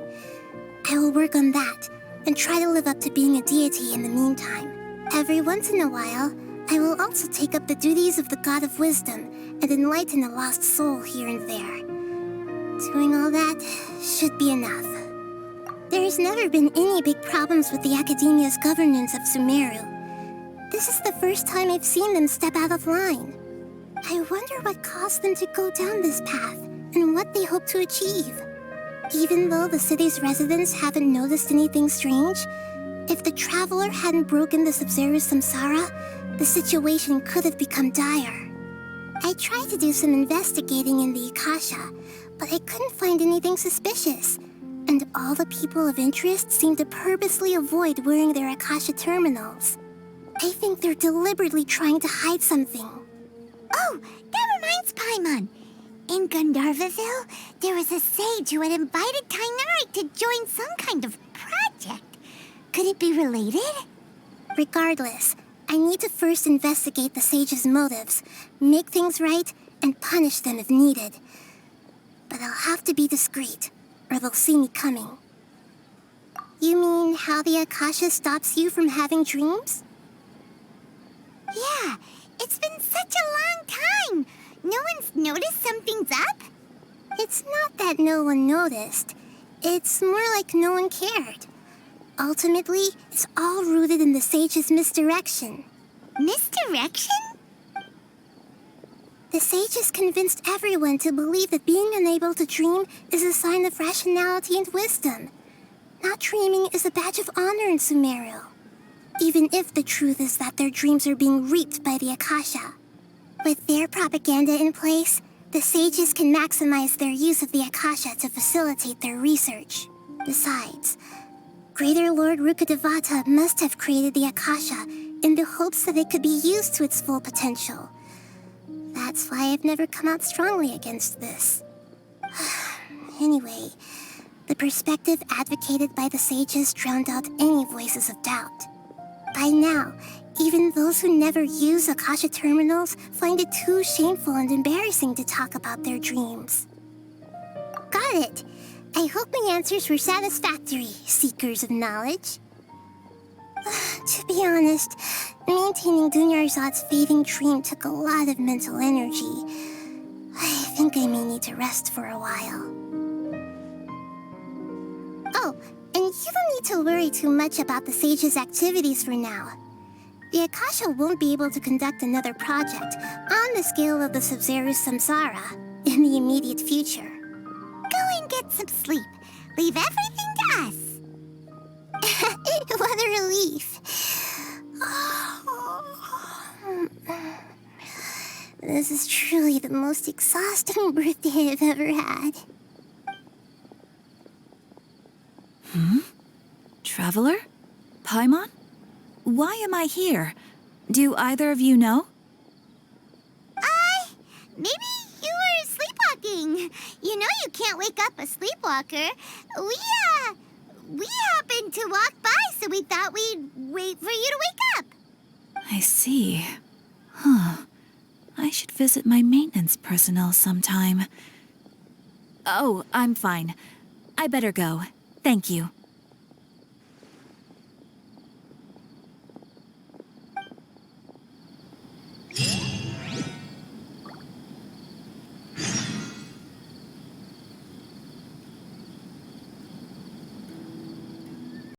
I will work on that, and try to live up to being a deity in the meantime. Every once in a while, I will also take up the duties of the God of Wisdom and enlighten a lost soul here and there. Doing all that should be enough. There's never been any big problems with the Academia's governance of Sumeru. This is the first time I've seen them step out of line. I wonder what caused them to go down this path, and what they hope to achieve. Even though the city's residents haven't noticed anything strange, if the Traveler hadn't broken the Sabzeruz Samsara, the situation could have become dire. I tried to do some investigating in the Akasha, but I couldn't find anything suspicious, and all the people of interest seem to purposely avoid wearing their Akasha terminals. I think they're deliberately trying to hide something. Oh, that reminds Paimon. In Gandharvaville, there was a sage who had invited Tainari to join some kind of project. Could it be related? Regardless, I need to first investigate the sage's motives, make things right, and punish them if needed. But I'll have to be discreet, or they'll see me coming. You mean how the Akasha stops you from having dreams? Yeah, it's been such a long time. No one's noticed something's up? It's not that no one noticed. It's more like no one cared. Ultimately, it's all rooted in the sage's misdirection. Misdirection? The sages convinced everyone to believe that being unable to dream is a sign of rationality and wisdom. Not dreaming is a badge of honor in Sumeru. even if the truth is that their dreams are being reaped by the Akasha. With their propaganda in place, the sages can maximize their use of the Akasha to facilitate their research. Besides, Greater Lord Rukkhadevata must have created the Akasha in the hopes that it could be used to its full potential. That's why I've never come out strongly against this. Anyway, the perspective advocated by the sages drowned out any voices of doubt. By now, even those who never use Akasha terminals find it too shameful and embarrassing to talk about their dreams. Got it! I hope my answers were satisfactory, seekers of knowledge. To be honest, maintaining Dunyarzad's fading dream took a lot of mental energy. I think I may need to rest for a while. Oh, and you don't need to worry too much about the sage's activities for now. The Akasha won't be able to conduct another project on the scale of the Sabzeruz Samsara in the immediate future. Go and get some sleep. Leave everything to us. What a relief. This is truly the most exhausting birthday I've ever had. Traveler? Paimon? Why am I here? Do either of you know? Maybe you were sleepwalking. You know you can't wake up a sleepwalker. We happened to walk by, so we thought we'd wait for you to wake up. I see. I should visit my maintenance personnel sometime. Oh, I'm fine. I better go. Thank you.